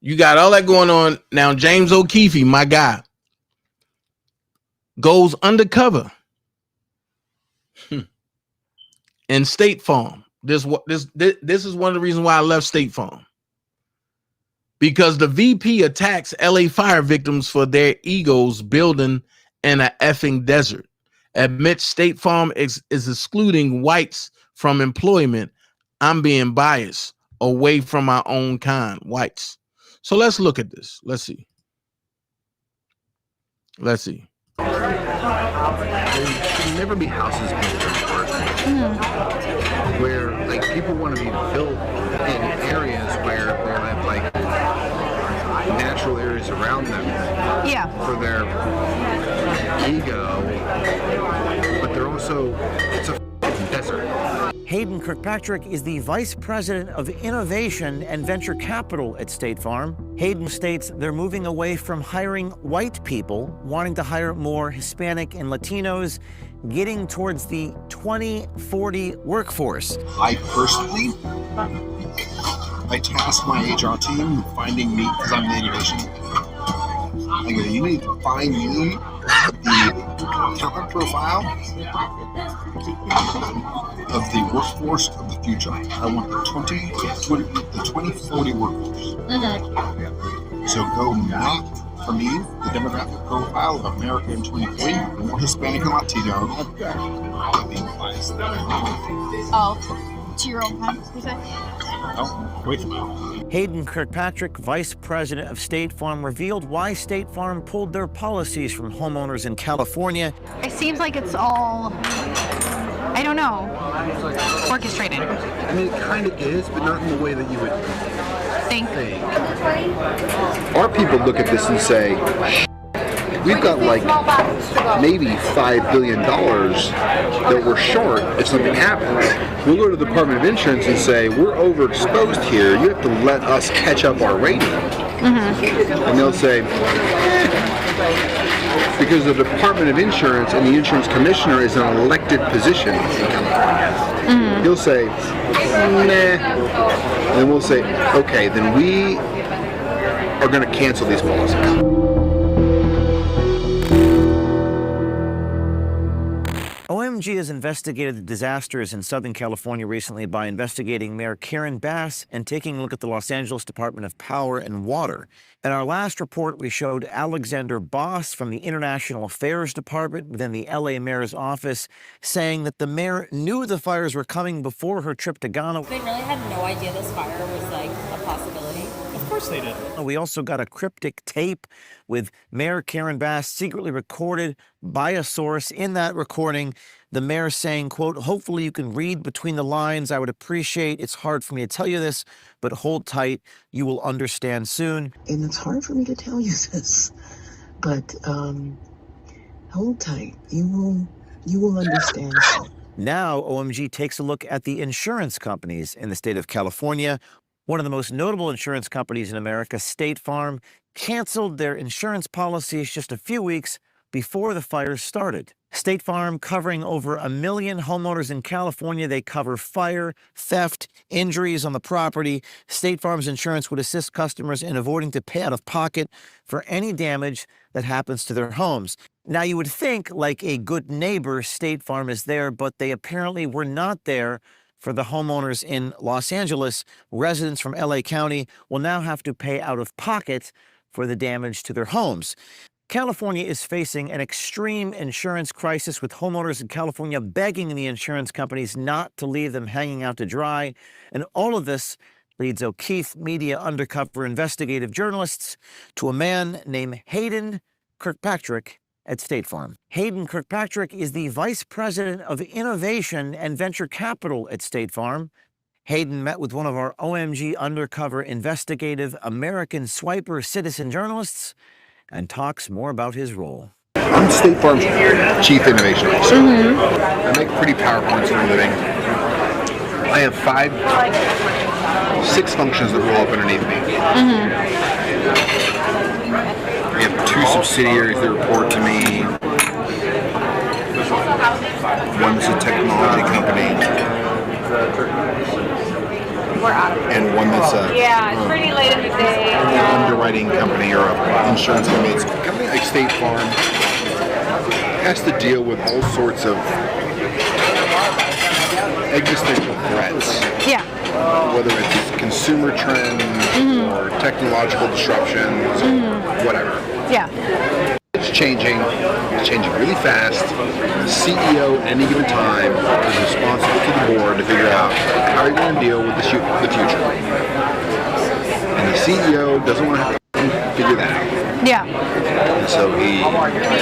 Speaker 4: you got all that going on. Now, James O'Keefe, my guy, goes undercover in State Farm. This is one of the reasons why I left State Farm. Because the VP attacks LA fire victims for their egos building in an effing desert. Admits State Farm is excluding whites from employment. I'm being biased away from my own kind, whites. So let's look at this. Let's see.
Speaker 21: There should never be houses built where like people want to be built in areas where they have like natural areas around them for their ego, but they're also, it's a desert.
Speaker 22: Hayden Kirkpatrick is the Vice President of Innovation and Venture Capital at State Farm. Hayden states they're moving away from hiring white people, wanting to hire more Hispanic and Latinos, getting towards the 2040 workforce.
Speaker 23: I personally, I tasked my HR team with finding me, because I'm Native Asian. I go, you need to find me the talent profile of the workforce of the future. I want the 2040 workforce. So go map for me the demographic profile of America in 2040, more Hispanic and Latino.
Speaker 24: Oh, to your own house, you said?
Speaker 23: Oh, wait for me.
Speaker 22: Hayden Kirkpatrick, Vice President of State Farm, revealed why State Farm pulled their policies from homeowners in California.
Speaker 24: It seems like it's all, I don't know, orchestrated.
Speaker 21: I mean, it kind of is, but not in the way that you would
Speaker 24: think.
Speaker 21: Our people look at this and say, we've got like maybe $5 billion that we're short if something happens. We'll go to the Department of Insurance and say, we're overexposed here. You have to let us catch up our rating. And they'll say, because the Department of Insurance and the insurance commissioner is an elected position in California. He'll say, nah. And we'll say, okay, then we are going to cancel these policies.
Speaker 22: OMG has investigated the disasters in Southern California recently by investigating Mayor Karen Bass and taking a look at the Los Angeles Department of Power and Water. In our last report, we showed Alexander Boss from the International Affairs Department within the LA Mayor's office saying that the mayor knew the fires were coming before her trip to Ghana.
Speaker 25: They really had no idea this fire was like a possibility.
Speaker 22: Of course they did. We also got a cryptic tape with Mayor Karen Bass secretly recorded by a source. In that recording, the mayor saying, quote, hopefully you can read between the lines. I would appreciate, it's hard for me to tell you this, but hold tight. You will understand soon.
Speaker 26: And it's hard for me to tell you this, but hold tight. You will understand soon.
Speaker 22: Now, OMG takes a look at the insurance companies in the state of California. One of the most notable insurance companies in America, State Farm, canceled their insurance policies just a few weeks before the fires started. State Farm covering over 1 million homeowners in California. They cover fire, theft, injuries on the property. State Farm's insurance would assist customers in avoiding to pay out of pocket for any damage that happens to their homes. Now, you would think, like a good neighbor, State Farm is there, but they apparently were not there for the homeowners in Los Angeles. Residents from LA County will now have to pay out of pocket for the damage to their homes. California is facing an extreme insurance crisis, with homeowners in California begging the insurance companies not to leave them hanging out to dry. And all of this leads O'Keefe Media undercover investigative journalists to a man named Hayden Kirkpatrick at State Farm. Hayden Kirkpatrick is the Vice President of Innovation and Venture Capital at State Farm. Hayden met with one of our OMG undercover investigative American Swiper citizen journalists and talks more about his role.
Speaker 21: I'm State Farm's Chief Innovation Officer. I make pretty PowerPoints for a living. I have 6 functions that roll up underneath me. We have 2 subsidiaries that report to me. One's a technology company, and one that's a
Speaker 25: it's pretty late in the day.
Speaker 21: an underwriting company or an insurance company. It's a company like State Farm has to deal with all sorts of existential threats.
Speaker 24: Yeah.
Speaker 21: Whether it's consumer trends or technological disruptions, whatever.
Speaker 24: Yeah.
Speaker 21: It's changing really fast. The CEO at any given time is responsible to the board to figure out how you're going to deal with the future. And the CEO doesn't want to have to figure that out.
Speaker 24: Yeah.
Speaker 21: And so he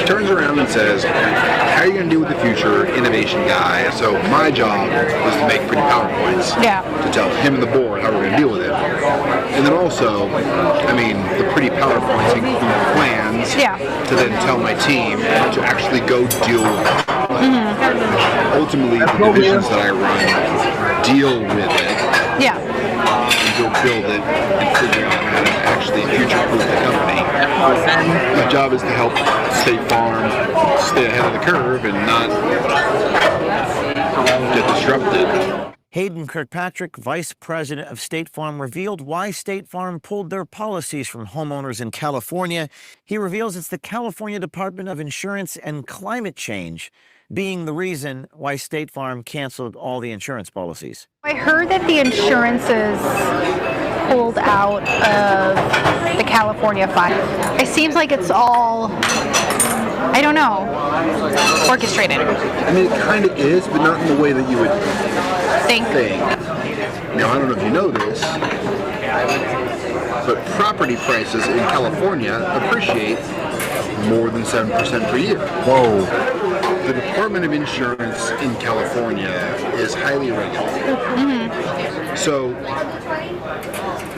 Speaker 21: turns around and says, how are you going to deal with the future, innovation guy? So my job is to make pretty PowerPoints to tell him and the board how we're going to deal with it. And then also, the pretty PowerPoints include plans to then tell my team to actually go deal with it. Ultimately, the divisions that I run deal with it.
Speaker 24: Yeah.
Speaker 21: And go build it and figure out how to actually future-proof the company. My job is to help State Farm stay ahead of the curve and not get disrupted.
Speaker 22: Hayden Kirkpatrick, Vice President of State Farm, revealed why State Farm pulled their policies from homeowners in California. He reveals it's the California Department of Insurance and Climate Change being the reason why State Farm canceled all the insurance policies.
Speaker 24: I heard that the insurances pulled out of the California fire. It seems like it's all, I don't know, orchestrated.
Speaker 21: It kind of is, but not in the way that you would think. Now, I don't know if you know this, but property prices in California appreciate more than 7% per year. Whoa. The Department of Insurance in California is highly regulated. So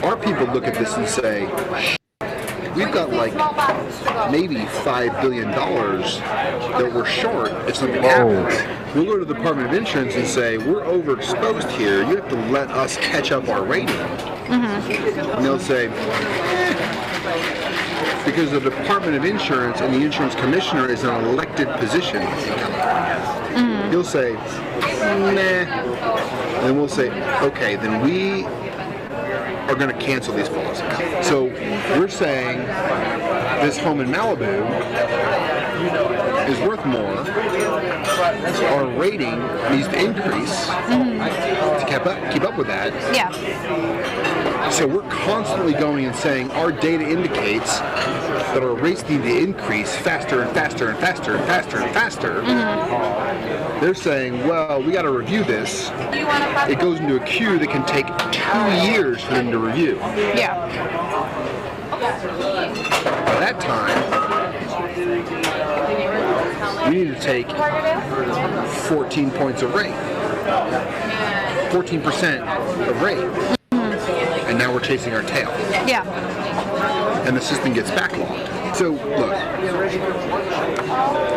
Speaker 21: our people look at this and say, we've got like maybe $5 billion that we're short if something happens. We'll go to the Department of Insurance and say, we're overexposed here. You have to let us catch up our rating. And they'll say, because the Department of Insurance and the insurance commissioner is an elected position in California. He'll say, nah. And we'll say, okay, then we are going to cancel these policies. So we're saying this home in Malibu is worth more. Our rating needs to increase to keep up with that.
Speaker 24: Yeah.
Speaker 21: So we're constantly going and saying our data indicates that our rates need to increase faster and faster and faster and faster and faster. They're saying, well, we got to review this. It goes into a queue that can take 2 years for them to review.
Speaker 24: Yeah.
Speaker 21: By that time, we need to take 14 points of rate. 14% of rate. And now we're chasing our tail.
Speaker 24: Yeah.
Speaker 21: And the system gets backlogged. So, look,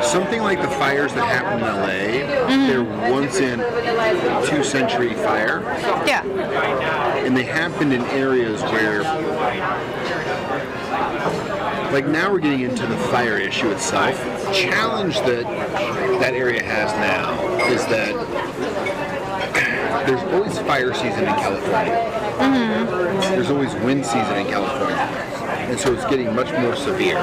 Speaker 21: something like the fires that happened in LA, they're once in 2-century fire.
Speaker 24: Yeah.
Speaker 21: And they happened in areas where, like now we're getting into the fire issue itself. The challenge that that area has now is that there's always fire season in California. There's always wind season in California. And so it's getting much more severe.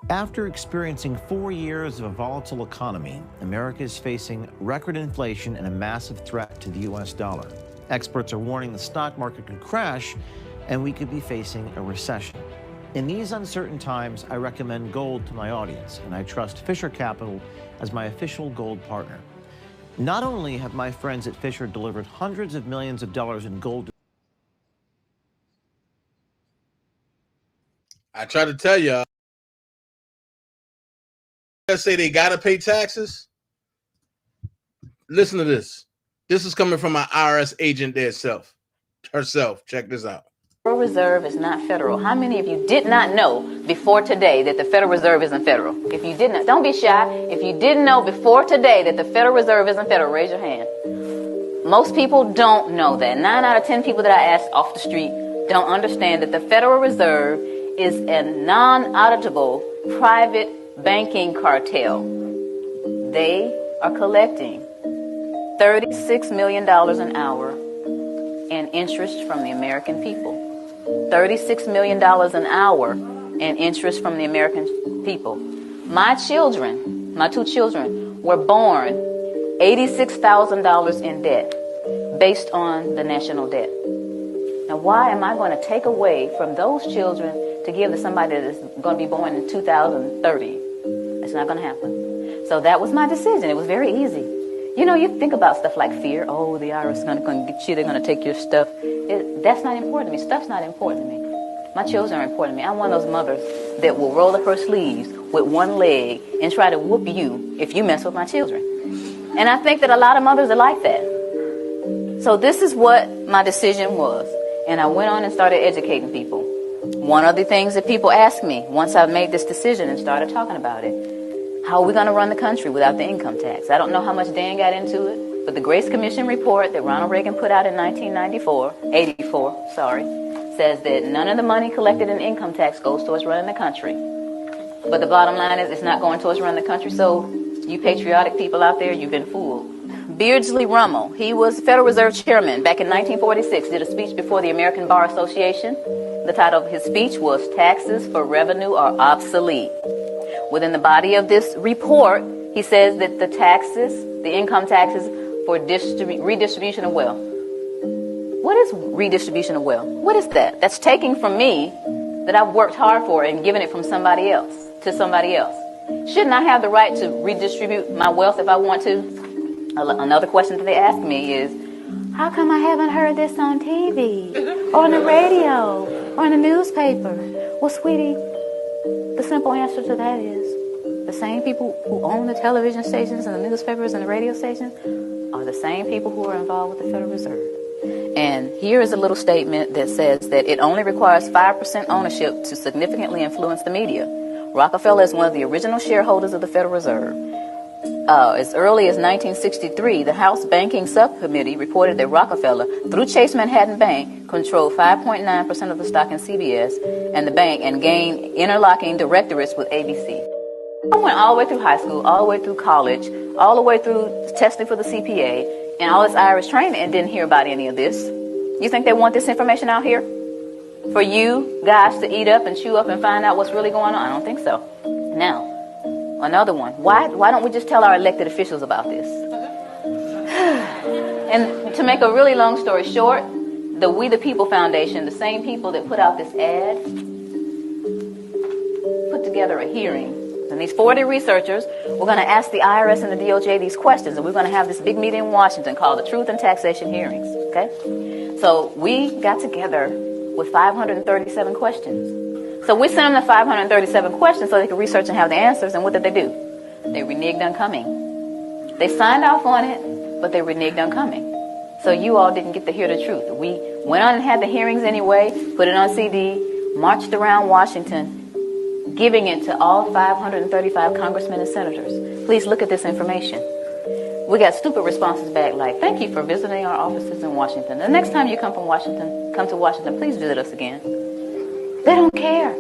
Speaker 22: After experiencing 4 years of a volatile economy, America is facing record inflation and a massive threat to the U.S. dollar. Experts are warning the stock market could crash and we could be facing a recession. In these uncertain times, I recommend gold to my audience, and I trust Fisher Capital as my official gold partner. Not only have my friends at Fisher delivered hundreds of millions of dollars in gold.
Speaker 4: I try to tell y'all, say they got to pay taxes. Listen to this. This is coming from my IRS agent herself. Check this out.
Speaker 1: Federal Reserve is not federal. How many of you did not know before today that the Federal Reserve isn't federal? If you did not, don't be shy. If you didn't know before today that the Federal Reserve isn't federal, raise your hand. Most people don't know that. 9 out of 10 people that I asked off the street don't understand that the Federal Reserve is a non-auditable private banking cartel. They are collecting $36 million an hour in interest from the American people. $36 million an hour in interest from the American people. My children, my 2 children, were born $86,000 in debt based on the national debt. Now, why am I going to take away from those children to give to somebody that is going to be born in 2030? It's not going to happen. So that was my decision. It was very easy. You know, you think about stuff like fear. Oh, the IRS is going to get you. They're going to take your stuff. That's not important to me. Stuff's not important to me. My children are important to me. I'm one of those mothers that will roll up her sleeves with one leg and try to whoop you if you mess with my children. And I think that a lot of mothers are like that. So this is what my decision was. And I went on and started educating people. One of the things that people asked me once I made this decision and started talking about it, how are we going to run the country without the income tax? I don't know how much Dan got into it, but the Grace Commission report that Ronald Reagan put out in 84, says that none of the money collected in income tax goes towards running the country. But the bottom line is it's not going towards running the country, so you patriotic people out there, you've been fooled. Beardsley Rummel, he was Federal Reserve Chairman back in 1946, did a speech before the American Bar Association. The title of his speech was Taxes for Revenue Are Obsolete. Within the body of this report, he says that the taxes, the income taxes for redistribution of wealth. What is redistribution of wealth? What is that? That's taking from me that I've worked hard for and giving it from somebody else to somebody else. Shouldn't I have the right to redistribute my wealth if I want to? Another question that they ask me is, how come I haven't heard this on TV or on the radio or in the newspaper? Well, sweetie, the simple answer to that is the same people who own the television stations and the newspapers and the radio stations are the same people who are involved with the Federal Reserve. And here is a little statement that says that it only requires 5% ownership to significantly influence the media. Rockefeller is one of the original shareholders of the Federal Reserve. As early as 1963, the House Banking Subcommittee reported that Rockefeller, through Chase Manhattan Bank, controlled 5.9% of the stock in CBS and the bank and gained interlocking directorates with ABC. I went all the way through high school, all the way through college, all the way through testing for the CPA, and all this Irish training and didn't hear about any of this. You think they want this information out here? For you guys to eat up and chew up and find out what's really going on? I don't think so. Now, another one. Why don't we just tell our elected officials about this? And to make a really long story short, the We the People Foundation, the same people that put out this ad, put together a hearing. And these 40 researchers, we're going to ask the IRS and the DOJ these questions, and we're going to have this big meeting in Washington called the Truth and Taxation Hearings, okay? So we got together with 537 questions. So we sent them the 537 questions so they could research and have the answers, and what did they do? They reneged on coming. They signed off on it, but they reneged on coming. So you all didn't get to hear the truth. We went on and had the hearings anyway, put it on CD, marched around Washington, giving it to all 535 congressmen and senators. Please look at this information. We got stupid responses back like, thank you for visiting our offices in Washington. The next time you come to Washington, please visit us again. They don't care.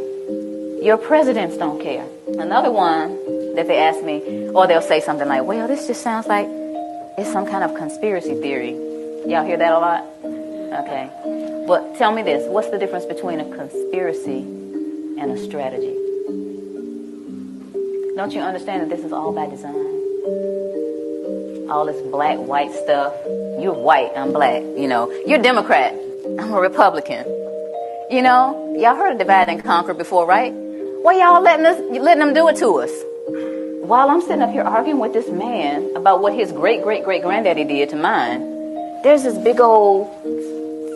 Speaker 1: Your presidents don't care. Another one that they ask me, or they'll say something like, well, this just sounds like it's some kind of conspiracy theory. Y'all hear that a lot? Okay. But tell me this, what's the difference between a conspiracy and a strategy? Don't you understand that this is all by design? All this black, white stuff. You're white, I'm black. You know, you're Democrat, I'm a Republican. You know, y'all heard of divide and conquer before, right? Why y'all letting them do it to us? While I'm sitting up here arguing with this man about what his great-great-great-granddaddy did to mine, there's this big old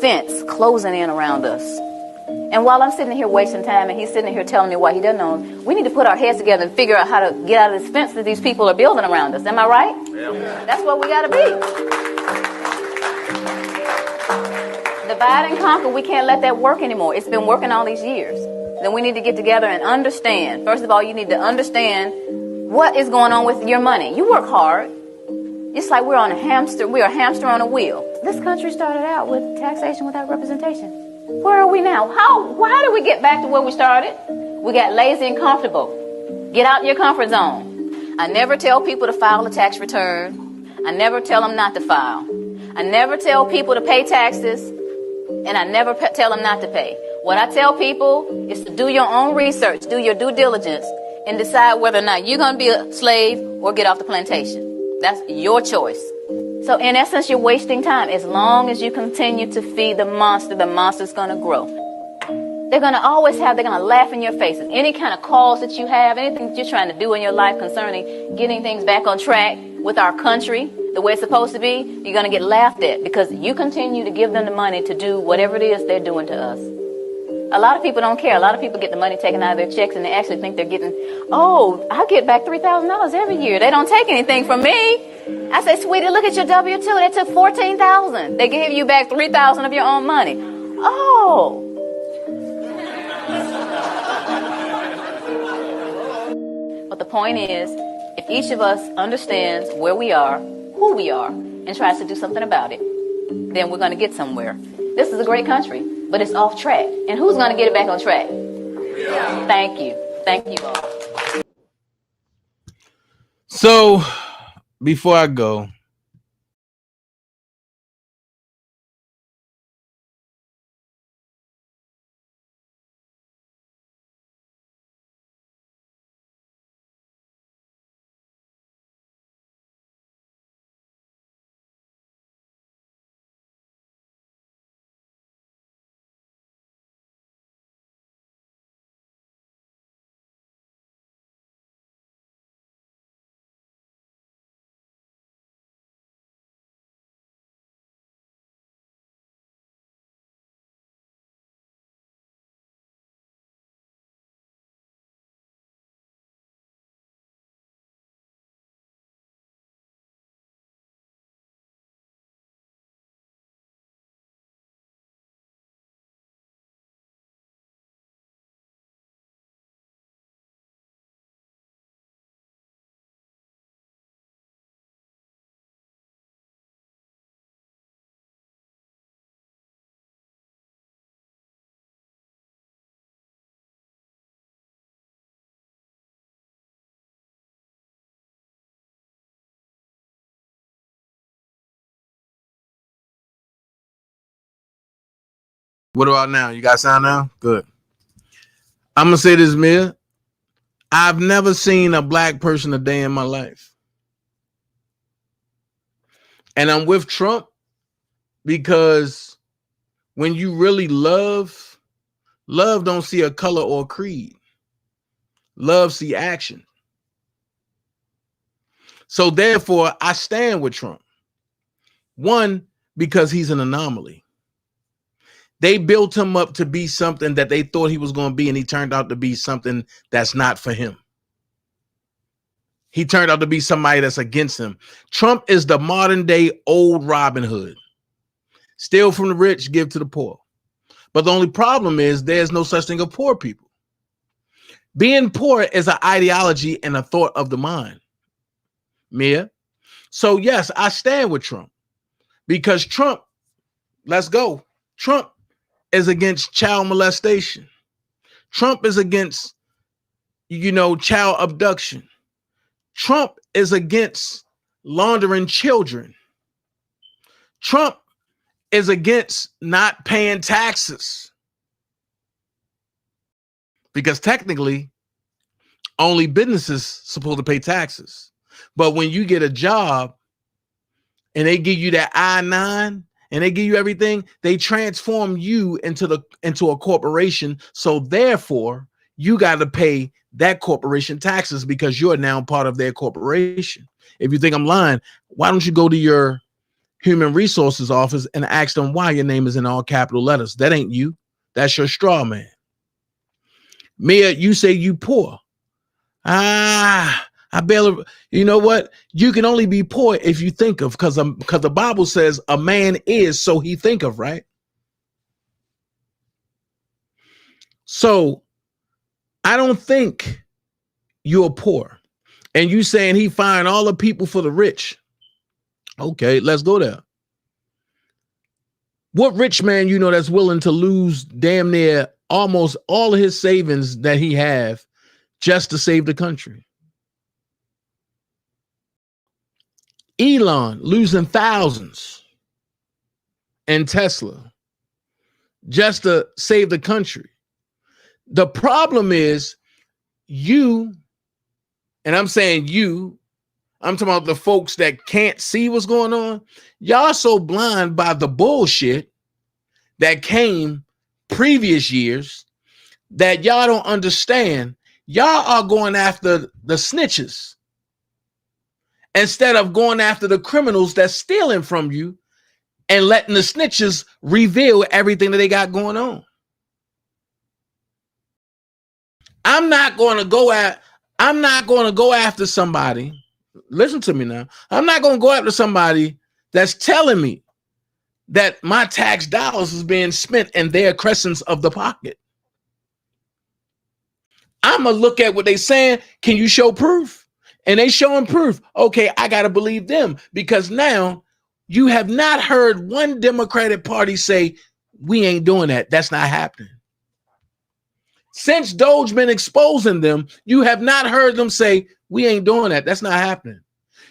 Speaker 1: fence closing in around us. And while I'm sitting here wasting time and he's sitting here telling me why he doesn't know, we need to put our heads together and figure out how to get out of this fence that these people are building around us. Am I right? Yeah. That's what we got to be. Divide and conquer, we can't let that work anymore. It's been working all these years. Then we need to get together and understand. First of all, you need to understand what is going on with your money. You work hard. It's like we're a hamster on a wheel. This country started out with taxation without representation. Where are we now? Why did we get back to where we started? We got lazy and comfortable. Get out your comfort zone. I never tell people to file a tax return. I never tell them not to file. I never tell people to pay taxes, and I never tell them not to pay. What I tell people is to do your own research, do your due diligence, and decide whether or not you're going to be a slave or get off the plantation. That's your choice. So in essence, you're wasting time. As long as you continue to feed the monster's going to grow. They're going to laugh in your faces. Any kind of cause that you have, anything that you're trying to do in your life concerning getting things back on track with our country, the way it's supposed to be, you're going to get laughed at because you continue to give them the money to do whatever it is they're doing to us. A lot of people don't care. A lot of people get the money taken out of their checks and they actually think they're getting, I get back $3,000 every year. They don't take anything from me. I say, sweetie, look at your W-2. They took $14,000. They gave you back $3,000 of your own money. Oh. But the point is, if each of us understands where we are, who we are, and tries to do something about it, then we're going to get somewhere. This is a great country, but it's off track. And who's going to get it back on track? Yeah. Thank you. Thank you all.
Speaker 4: So, before I go, what about now? You got sound now? Good. I'm going to say this, Mia. I've never seen a black person a day in my life. And I'm with Trump because when you really love don't see a color or a creed. Love see action. So therefore, I stand with Trump. One, because he's an anomaly. They built him up to be something that they thought he was going to be, and he turned out to be something that's not for him. He turned out to be somebody that's against him. Trump is the modern day old Robin Hood. Steal from the rich, give to the poor. But the only problem is there's no such thing as poor people. Being poor is an ideology and a thought of the mind. Mia. So yes, I stand with Trump because Trump, let's go. Trump is against child molestation. Trump is against, child abduction. Trump is against laundering children. Trump is against not paying taxes. Because technically, only businesses supposed to pay taxes. But when you get a job and they give you that I-9 and they give you everything, they transform you into a corporation. So therefore, you got to pay that corporation taxes because you're now part of their corporation. If you think I'm lying, why don't you go to your human resources office and ask them why your name is in all capital letters? That ain't you. That's your straw man. Mia, you say you poor. I barely, you know what? You can only be poor if you think of, because the Bible says a man is so he think of, right? So I don't think you're poor. And you saying he find all the people for the rich. Okay, let's go there. What rich man you know that's willing to lose damn near almost all of his savings that he have just to save the country? Elon losing thousands in Tesla just to save the country. The problem is you, and I'm saying you, I'm talking about the folks that can't see what's going on. Y'all so blind by the bullshit that came previous years that y'all don't understand. Y'all are going after the snitches instead of going after the criminals that's stealing from you and letting the snitches reveal everything that they got going on. I'm not going to go after somebody. Listen to me now. I'm not going to go after somebody that's telling me that my tax dollars is being spent in their crescents of the pocket. I'm going to look at what they saying. Can you show proof? And they showing proof. Okay, I got to believe them, because now you have not heard one Democratic Party say, we ain't doing that. That's not happening. Since Doge been exposing them, you have not heard them say, we ain't doing that. That's not happening.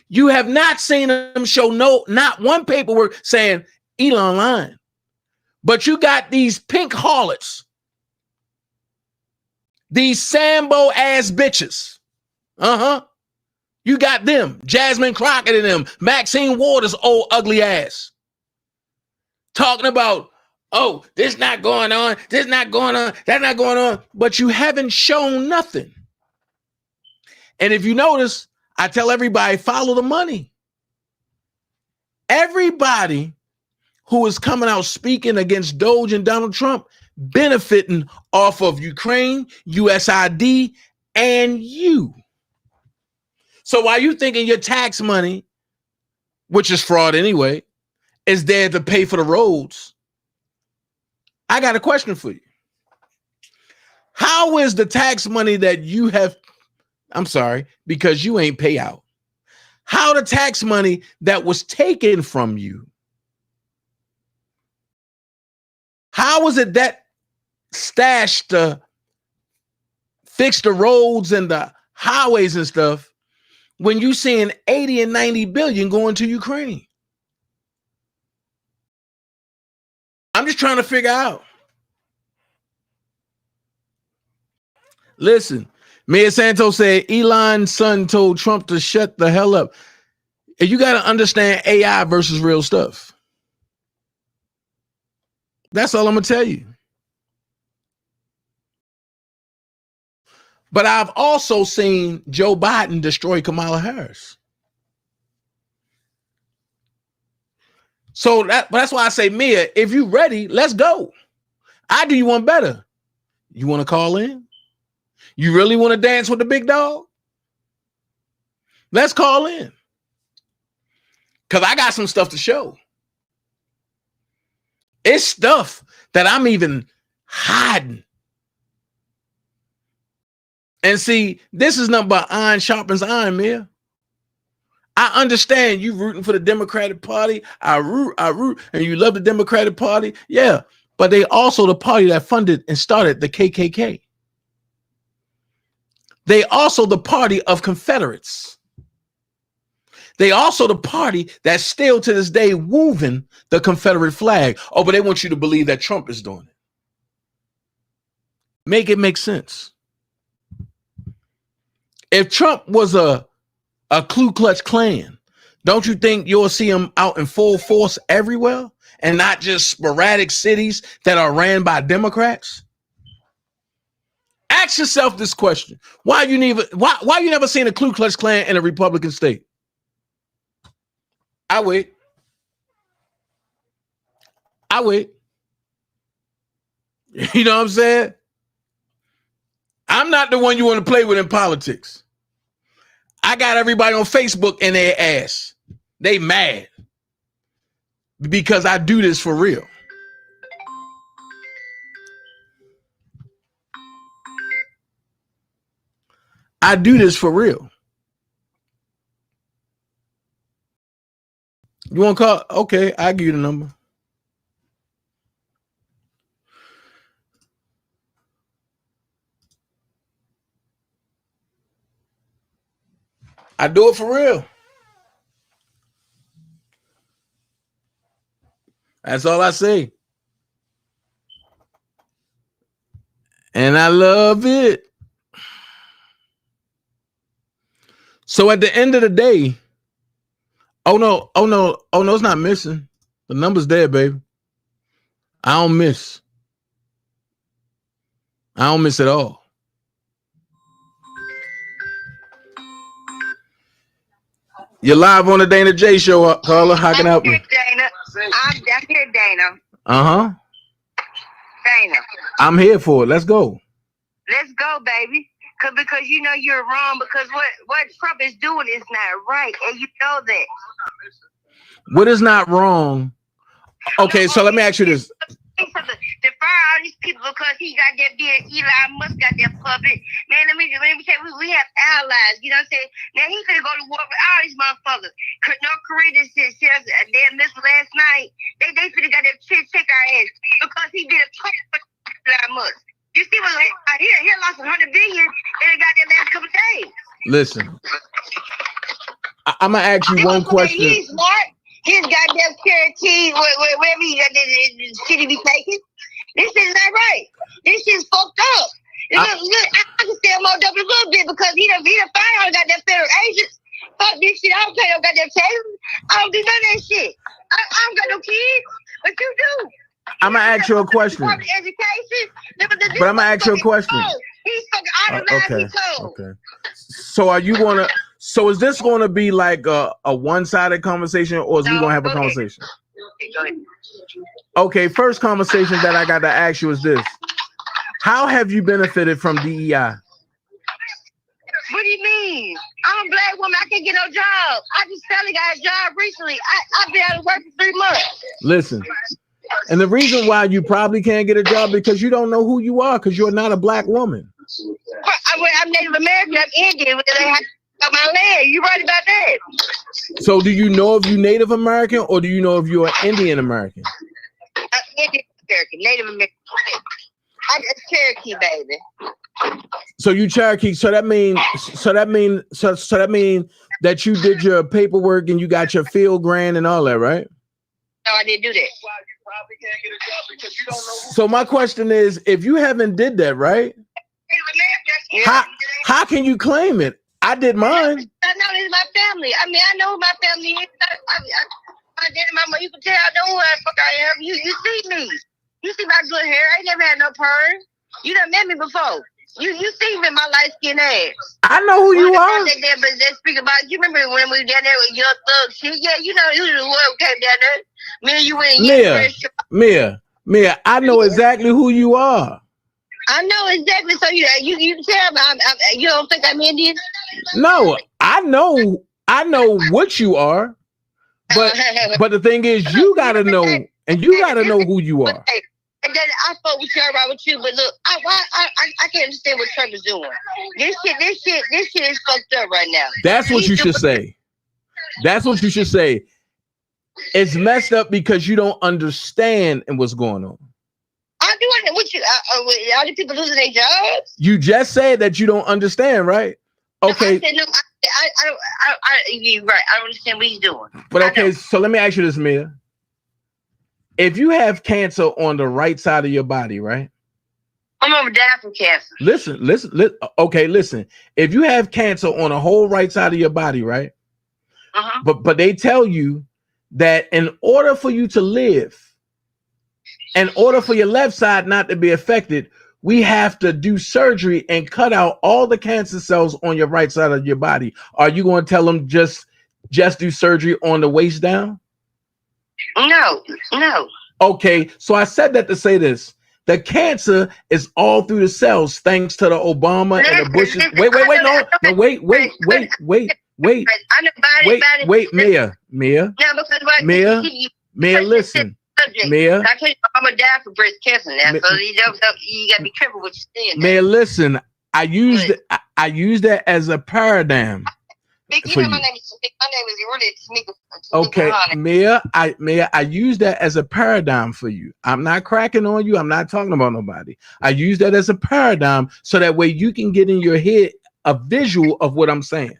Speaker 4: You have not seen them show not one paperwork saying Elon lying. But you got these pink harlots, these Sambo ass bitches. You got them, Jasmine Crockett and them, Maxine Waters' old ugly ass, talking about, oh, this not going on, this not going on, that's not going on, but you haven't shown nothing. And if you notice, I tell everybody, follow the money. Everybody who is coming out speaking against Doge and Donald Trump benefiting off of Ukraine, USID, and you. So while you thinking your tax money, which is fraud anyway, is there to pay for the roads, I got a question for you. How is the tax money that you have, I'm sorry, because you ain't pay out, how the tax money that was taken from you, how was it that stashed to fix the roads and the highways and stuff when you seeing 80 and 90 billion going to Ukraine? I'm just trying to figure out. Listen, Mia Santos said Elon's son told Trump to shut the hell up. And you got to understand AI versus real stuff. That's all I'm going to tell you. But I've also seen Joe Biden destroy Kamala Harris. So that's why I say, Mia, if you're ready, let's go. I do you one better. You want to call in? You really want to dance with the big dog? Let's call in. Because I got some stuff to show. It's stuff that I'm even hiding. And see, this is nothing but iron sharpens iron, Mia. I understand you rooting for the Democratic Party. I root, and you love the Democratic Party. Yeah, but they also the party that funded and started the KKK. They also the party of Confederates. They also the party that's still to this day waving the Confederate flag. Oh, but they want you to believe that Trump is doing it. Make it make sense. If Trump was a Ku Klux Klan, don't you think you'll see him out in full force everywhere? and not just sporadic cities that are ran by Democrats? Ask yourself this question. Why you never seen a Ku Klux Klan in a Republican state? I wait. You know what I'm saying? I'm not the one you want to play with in politics. I got everybody on Facebook in their ass. They mad because I do this for real. I do this for real. You want to call? Okay, I'll give you the number. I do it for real. That's all I say. And I love it. So at the end of the day, oh no, it's not missing. The number's there, baby. I don't miss. I don't miss at all. You're live on the Dana J show, Carla. How can I help you?
Speaker 2: Dana. I'm here, Dana.
Speaker 4: Uh-huh.
Speaker 2: Dana.
Speaker 4: I'm here for it. Let's go.
Speaker 2: Let's go, baby. Because you know you're wrong. Because what Trump is doing is not right, and you know that.
Speaker 4: What is not wrong? Okay, so let me ask you this.
Speaker 2: To fire all these people because he got that big Elon Musk got that puppet. Man, let me say we have allies. You know what I'm saying? Now he's gonna go to war with all these motherfuckers. North Korea just said a damn missile last night. They finna got that shit check our ass because he did a puppet for Elon Musk. You see what he lost $100 billion in the goddamn last couple of days.
Speaker 4: Listen, I'm gonna ask you one question.
Speaker 2: He's smart. His goddamn Cherokee, wherever he got the shit he be taking. This shit is not right. This shit's fucked up. Look, I can stay him on double a little bit because he done fired all goddamn federal agents. Fuck this shit. I don't pay no goddamn taxes. I don't do none of that shit. I don't got no kids, but you do.
Speaker 4: I'm gonna ask you a question.
Speaker 2: Education.
Speaker 4: But I'm gonna ask you a question.
Speaker 2: He's fucking all the lies he told.
Speaker 4: Okay. So are you gonna? So is this going to be like a one-sided conversation, or is we going to have a conversation? Okay, first conversation that I got to ask you is this. How have you benefited from DEI?
Speaker 2: What do you mean? I'm a black woman. I can't get no job. I just finally got a job recently. I've been out of work for 3 months.
Speaker 4: Listen, and the reason why you probably can't get a job because you don't know who you are because you're not a black woman.
Speaker 2: I'm Native American. I'm Indian. They have my land. You right about that.
Speaker 4: So do you know if you're Native American or do you know if you're Indian American?
Speaker 2: Indian American, Native American. I'm a Cherokee, baby.
Speaker 4: So you Cherokee. So that means that you did your paperwork and you got your field grant and all that, right?
Speaker 2: No, I didn't do that.
Speaker 4: So my question is, if you haven't did that, right? How can you claim it? I did mine.
Speaker 2: I know this is my family. I mean, I know who my family is. My daddy, mama, you can tell I know who the fuck I am. You see me. You see my good hair. I ain't never had no perm. You done met me before. You see me in my light skin ass.
Speaker 4: I know who you are.
Speaker 2: But let's speak about. You remember when we were down there with your thug shit? Yeah, you know who the one came down there. Me and you went.
Speaker 4: Mia, I know exactly who you are.
Speaker 2: I know exactly. So you tell me you don't think I'm Indian?
Speaker 4: No, I know what you are, but the thing is, you gotta know, and you gotta know who you are.
Speaker 2: And then I fought with you, right with you, but look, I can't understand what Trump is doing. This shit is fucked up right now.
Speaker 4: That's what you should say. That's what you should say. It's messed up because you don't understand what's going on.
Speaker 2: I'm doing it with you. All the people losing their jobs.
Speaker 4: You just said that you don't understand, right? Okay.
Speaker 2: No, I said, no, you're right. I don't understand what he's doing.
Speaker 4: But okay, so let me ask you this, Mia. If you have cancer on the right side of your body, right?
Speaker 2: I'm gonna die from cancer.
Speaker 4: Listen. Okay, listen. If you have cancer on the whole right side of your body, right? But they tell you that in order for you to live, In order for your left side not to be affected, we have to do surgery and cut out all the cancer cells on your right side of your body. Are you going to tell them just do surgery on the waist down?
Speaker 2: No.
Speaker 4: Okay, so I said that to say this. The cancer is all through the cells, thanks to the Obama and the Bushes. Wait, Mia, listen. Mia,
Speaker 2: I tell you, I'm gonna die for breast cancer now, so you gotta be careful what you're saying.
Speaker 4: Mia, listen. I used that as a paradigm.
Speaker 2: My name is really Tamika.
Speaker 4: Okay, Mia, I use that as a paradigm for you. I'm not cracking on you. I'm not talking about nobody. I use that as a paradigm so that way you can get in your head a visual of what I'm saying.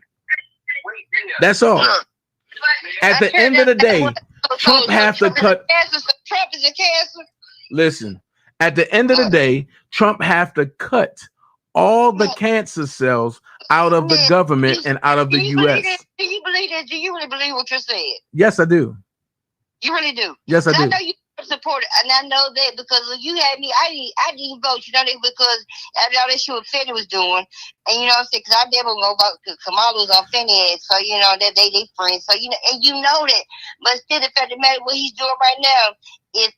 Speaker 4: That's all. At the end of the day, Trump have to cut.
Speaker 2: Trump is a cancer.
Speaker 4: Listen, at the end of the day, Trump have to cut all the cancer cells out of the government and out of the U.S.
Speaker 2: Do you believe that? Do you really believe what you're saying?
Speaker 4: Yes, I do.
Speaker 2: You really do?
Speaker 4: Yes, I do.
Speaker 2: I know you support it, and I know that because you had me, I didn't vote, you know, because after all that shit what Fenny was doing, and you know what I'm saying, because I never go vote because Kamala was on Fenny, so you know that they friends, so you know, and you know that, but still the fact of the matter, what he's doing right now this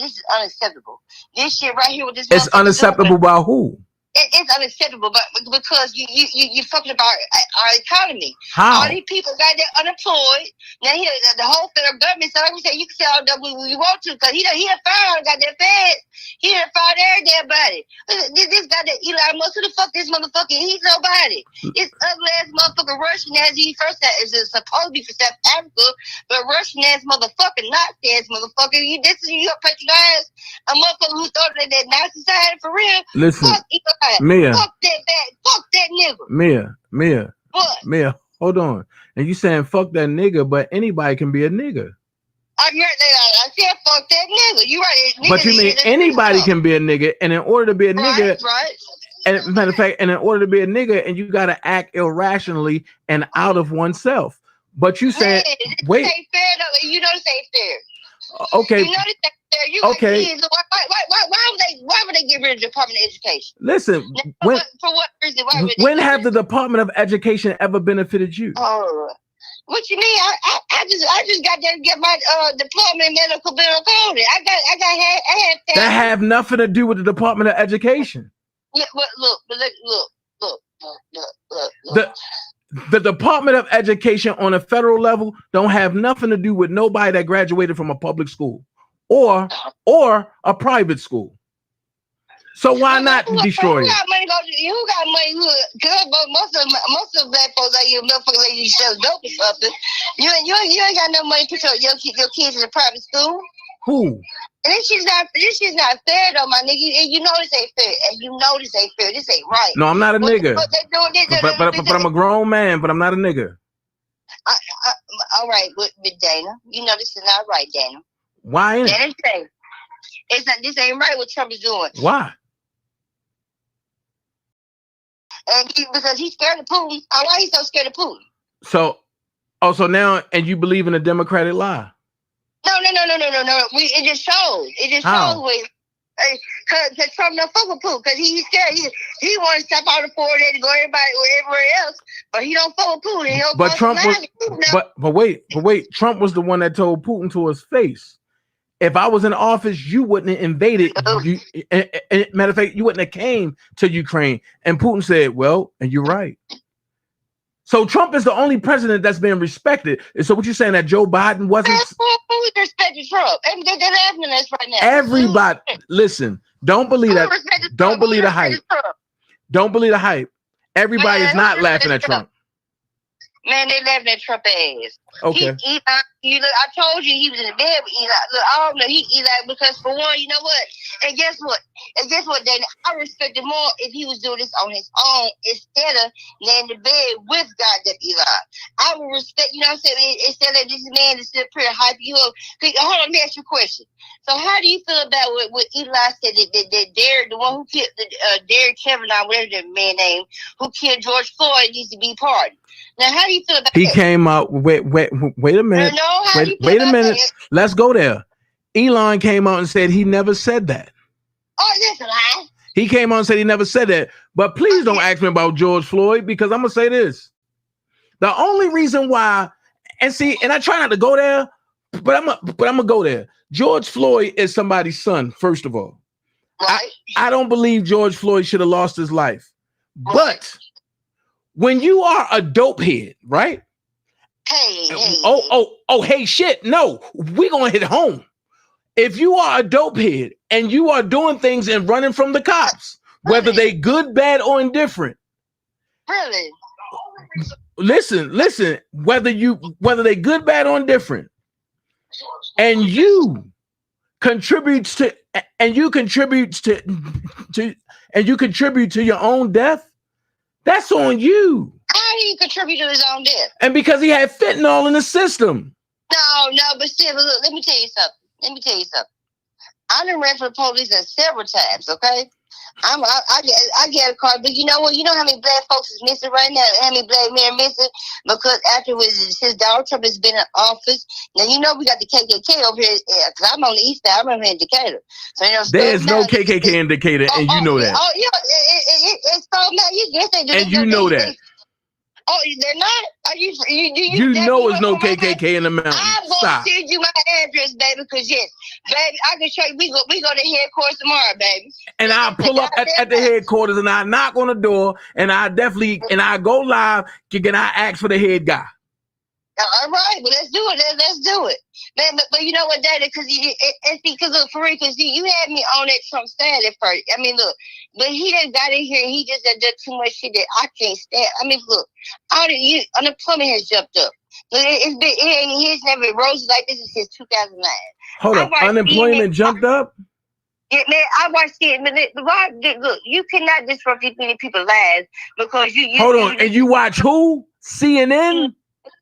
Speaker 2: is unacceptable. This shit right here with this,
Speaker 4: it's unacceptable by who?
Speaker 2: It's unacceptable, but because you're fucking about our economy.
Speaker 4: How?
Speaker 2: All these people got there unemployed. Now the whole federal government. So like we said, you can say all that we want to, because he done fired, got their feds. He done fired everybody. This guy that Elon Musk, who the fuck this motherfucker? He's nobody. This ugly ass motherfucker Russian ass. He first is supposed to be for South Africa, but Russian ass motherfucker, Nazi ass motherfucker. You patronize a motherfucker who thought that Nazi side for real.
Speaker 4: Listen.
Speaker 2: Fuck
Speaker 4: Mia,
Speaker 2: fuck that nigga.
Speaker 4: Mia,
Speaker 2: what?
Speaker 4: Mia, hold on. And you saying fuck that nigga, but anybody can be a nigga.
Speaker 2: I said fuck that nigga. You right. Nigga,
Speaker 4: but you mean anybody can be a nigga, and in order to be a nigga,
Speaker 2: right?
Speaker 4: And matter of fact, and in order to be a nigga, and you gotta act irrationally and out of oneself. But you saying, wait,
Speaker 2: ain't fair though. You know this ain't fair.
Speaker 4: Okay.
Speaker 2: You know this ain't fair. You
Speaker 4: okay.
Speaker 2: Kids, why would they get rid of the Department of Education?
Speaker 4: Listen,
Speaker 2: now, for what reason?
Speaker 4: When have the Department of Education ever benefited you?
Speaker 2: Oh, what you mean? I just got there to get my diploma in medical bill coding. I had
Speaker 4: that have nothing to do with the Department of Education.
Speaker 2: Yeah, but look.
Speaker 4: The Department of Education on a federal level don't have nothing to do with nobody that graduated from a public school or a private school. So why not destroy it?
Speaker 2: Who got money? Good, but most of black folks like you motherfuckers like you sell dope or something. You ain't got no money to put your kids in a private school.
Speaker 4: Who?
Speaker 2: And this shit's not fair though, my nigga. And you know this ain't fair. And you know this ain't fair. This ain't right.
Speaker 4: No, I'm not a nigga.
Speaker 2: But
Speaker 4: I'm a grown man, but I'm not a nigga.
Speaker 2: All right, but Dana, you know this is not right, Dana.
Speaker 4: Why ain't
Speaker 2: it? This ain't right what Trump is doing.
Speaker 4: Why?
Speaker 2: And because he's scared of Putin. Why he so scared of Putin?
Speaker 4: So now, and you believe in a Democratic lie? No.
Speaker 2: It just shows. Shows because Trump don't fuck with Putin because he's scared. He wants to stop out of foreign aid to go everywhere else, but he don't fuck with Putin.
Speaker 4: But Trump was, but wait. Trump was the one that told Putin to his face, if I was in office, you wouldn't have invaded. Matter of fact, you wouldn't have came to Ukraine. And Putin said, well, and you're right. So Trump is the only president that's being respected. So what you saying that Joe Biden wasn't?
Speaker 2: Who's respecting Trump? They're laughing at us right now.
Speaker 4: Everybody, listen, don't believe that. Don't believe the hype. Don't believe the hype. Everybody is not laughing at Trump.
Speaker 2: Man, they laughing at Trump ass.
Speaker 4: Okay.
Speaker 2: I told you he was in the bed with Eli. Look, I don't know. Eli, because for one, you know what? And guess what, Dana? I respect him more if he was doing this on his own instead of laying in the bed with goddamn Eli. I would respect, you know what I'm saying? Instead of this man is still pretty hype you up. Hold on, let me ask you a question. So how do you feel about what Eli said that Derek, the one who killed Derek Kavanaugh, whatever the man name, who killed George Floyd, needs to be pardoned? Now, how do you feel about
Speaker 4: He
Speaker 2: that?
Speaker 4: came out. Wait a minute. Wait a minute. Let's go there. Elon came out and said he never said that.
Speaker 2: Oh, that's a lie.
Speaker 4: He came on and said he never said that. But please don't ask me about George Floyd, because I'm gonna say this. The only reason why, and I try not to go there, but I'm gonna go there. George Floyd is somebody's son, first of all.
Speaker 2: Right.
Speaker 4: I don't believe George Floyd should have lost his life. Right. But when you are a dope head, right?
Speaker 2: Hey.
Speaker 4: Hey, shit. No, we're gonna hit home. If you are a dope head and you are doing things and running from the cops, whether they good, bad, or indifferent.
Speaker 2: Really?
Speaker 4: Listen, whether they good, bad, or indifferent, and you contribute to your own death, that's on you.
Speaker 2: How do you contribute to his own death?
Speaker 4: And because he had fentanyl in the system.
Speaker 2: No, but still, look, let me tell you something. I done ran for the police several times, okay? I get a card, but you know what? You know how many black folks is missing right now? How many black men are missing? Because afterwards, since Donald Trump has been in office, now you know we got the KKK over here, because I'm on the east side, I'm over here in Decatur. So, you know,
Speaker 4: there's no KKK in Decatur, and you know that.
Speaker 2: Oh, yeah, it's so mad. Yes, they do.
Speaker 4: And you know that.
Speaker 2: Oh, they're not? Are you
Speaker 4: know it's no KKK in the mountains.
Speaker 2: I'm going to send you my address, baby, because yes, baby, I can show you. We go to headquarters tomorrow, baby.
Speaker 4: And I'll pull up at the headquarters and I knock on the door and I go live. Can I ask for the head guy?
Speaker 2: All right, well, let's do it. Let's do it. Man, but you know what, Daddy? Because look, for real, because you had me on that Trump stand at first. I mean, look, but he done got in here and he just done too much shit that I can't stand. I mean, look, unemployment has jumped up. He's never rose like this since 2009.
Speaker 4: Hold up, unemployment jumped up?
Speaker 2: Yeah, man, I watched it. Look, you cannot disrupt these many people's lives because you.
Speaker 4: Hold on, and you watch who? CNN?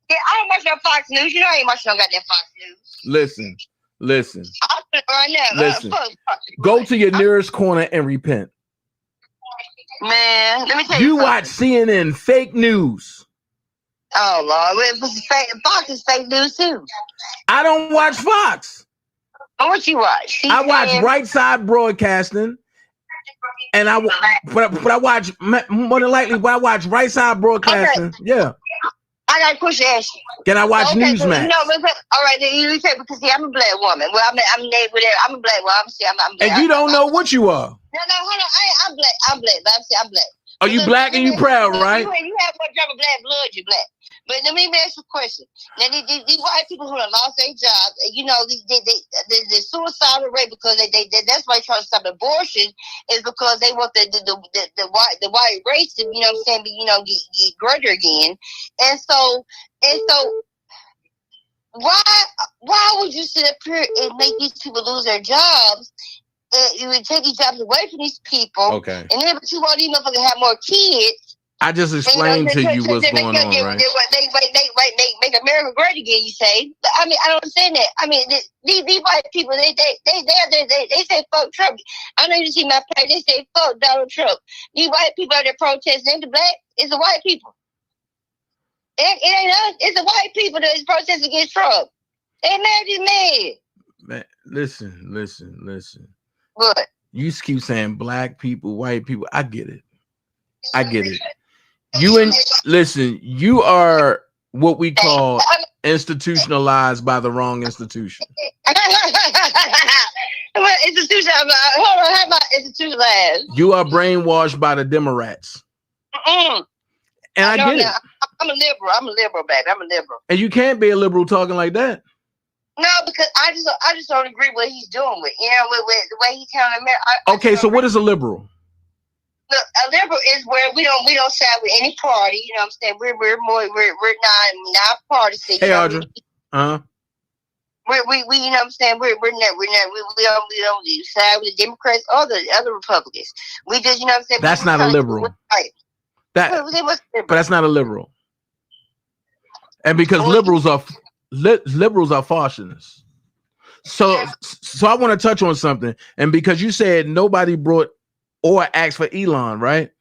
Speaker 2: Yeah, I don't watch no Fox News. You know I ain't watching no goddamn Fox News.
Speaker 4: Listen.
Speaker 2: Right now.
Speaker 4: Listen. Go to your nearest corner and repent.
Speaker 2: Man, let me tell you.
Speaker 4: You watch CNN, fake news.
Speaker 2: Oh Lord, Fox is fake news too.
Speaker 4: I don't watch Fox.
Speaker 2: What you watch?
Speaker 4: I watch Right Side Broadcasting, and I watch more than likely. But I watch Right Side Broadcasting. Okay. Yeah.
Speaker 2: I got a question to ask you.
Speaker 4: Can I watch Newsmax?
Speaker 2: No, all right, then you say because see, I'm a black woman. Well, I'm named with it. I'm a black woman. I'm black.
Speaker 4: And you don't know what you are.
Speaker 2: No, hold on. I'm black. I'm black.
Speaker 4: Are you black and you proud, right?
Speaker 2: You have one drop of black blood. You black. But let me ask you a question. Now, these white people who have lost their jobs, you know, the suicidal rate because that's why they try to stop abortion is because they want the white race to, you know what I'm saying, get greater again. And so why would you sit up here and make these people lose their jobs? You would take these jobs away from these people. Okay. And then, but you won't even fucking have more kids.
Speaker 4: I just explained to you what's going on, right?
Speaker 2: They make America great again, you say. But, I mean, I don't understand that. I mean, these white people, they say fuck Trump. I know you see my page. They say fuck Donald Trump. These white people out there protesting. Ain't the black? It's the white people. It ain't us. It's the white people that is protesting against Trump. They mad is mad.
Speaker 4: Man, listen.
Speaker 2: What?
Speaker 4: You keep saying black people, white people. I get it. You are what we call institutionalized by the wrong institution.
Speaker 2: Hold on, how about institutionalized?
Speaker 4: You are brainwashed by the Democrats. And I get it.
Speaker 2: I'm a liberal, baby. I'm a liberal.
Speaker 4: And you can't be a liberal talking like that.
Speaker 2: No, because I just don't agree with what he's doing with, with the way he's telling America.
Speaker 4: Okay, so what is a liberal?
Speaker 2: Look, a liberal is where we don't side with any party. You know what I'm saying? We're not partisan.
Speaker 4: Hey, Audra.
Speaker 2: We you know what I'm saying? We don't side with the Democrats or the other Republicans. We just, you know what I'm saying?
Speaker 4: That's not a liberal. But that's not a liberal. And because liberals are fascists. So I want to touch on something. And because you said nobody brought or asked for Elon, right?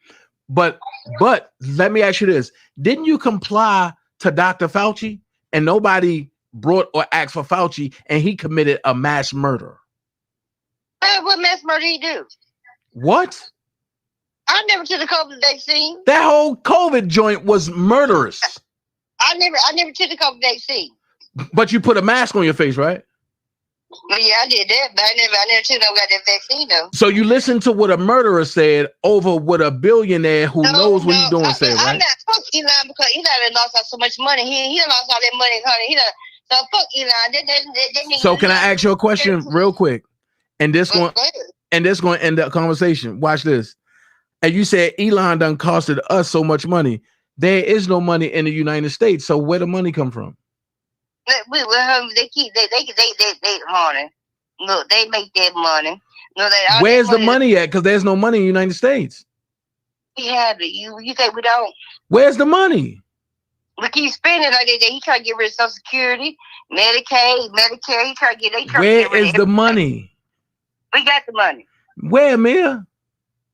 Speaker 4: But let me ask you this. Didn't you comply to Dr. Fauci and nobody brought or asked for Fauci, and he committed a mass murder.
Speaker 2: What mass murder he do?
Speaker 4: What?
Speaker 2: I never took the COVID vaccine.
Speaker 4: That whole COVID joint was murderous.
Speaker 2: I never took the COVID vaccine.
Speaker 4: But you put a mask on your face, right?
Speaker 2: Well, yeah, I did that, but I never took no goddamn vaccine though.
Speaker 4: So you listened to what a murderer said over what a billionaire who knows what he's doing said, right?
Speaker 2: I'm not fuck Elon because Elon done lost out so much money. He done lost all that money, honey. He done, so fuck Elon.
Speaker 4: So can I ask you a question real quick? And this one, and this going to end the conversation. Watch this. And you said Elon done costed us so much money. There is no money in the United States. So where the money come from?
Speaker 2: They keep they honey. Look, they make that money. No,
Speaker 4: Where's the money at? Because there's no money in the United States.
Speaker 2: We have it. You think we don't?
Speaker 4: Where's the money?
Speaker 2: We keep spending like that. He try to get rid of Social Security, Medicaid, Medicare. He try to get.
Speaker 4: Where is the money?
Speaker 2: We got the money.
Speaker 4: Where, Mia?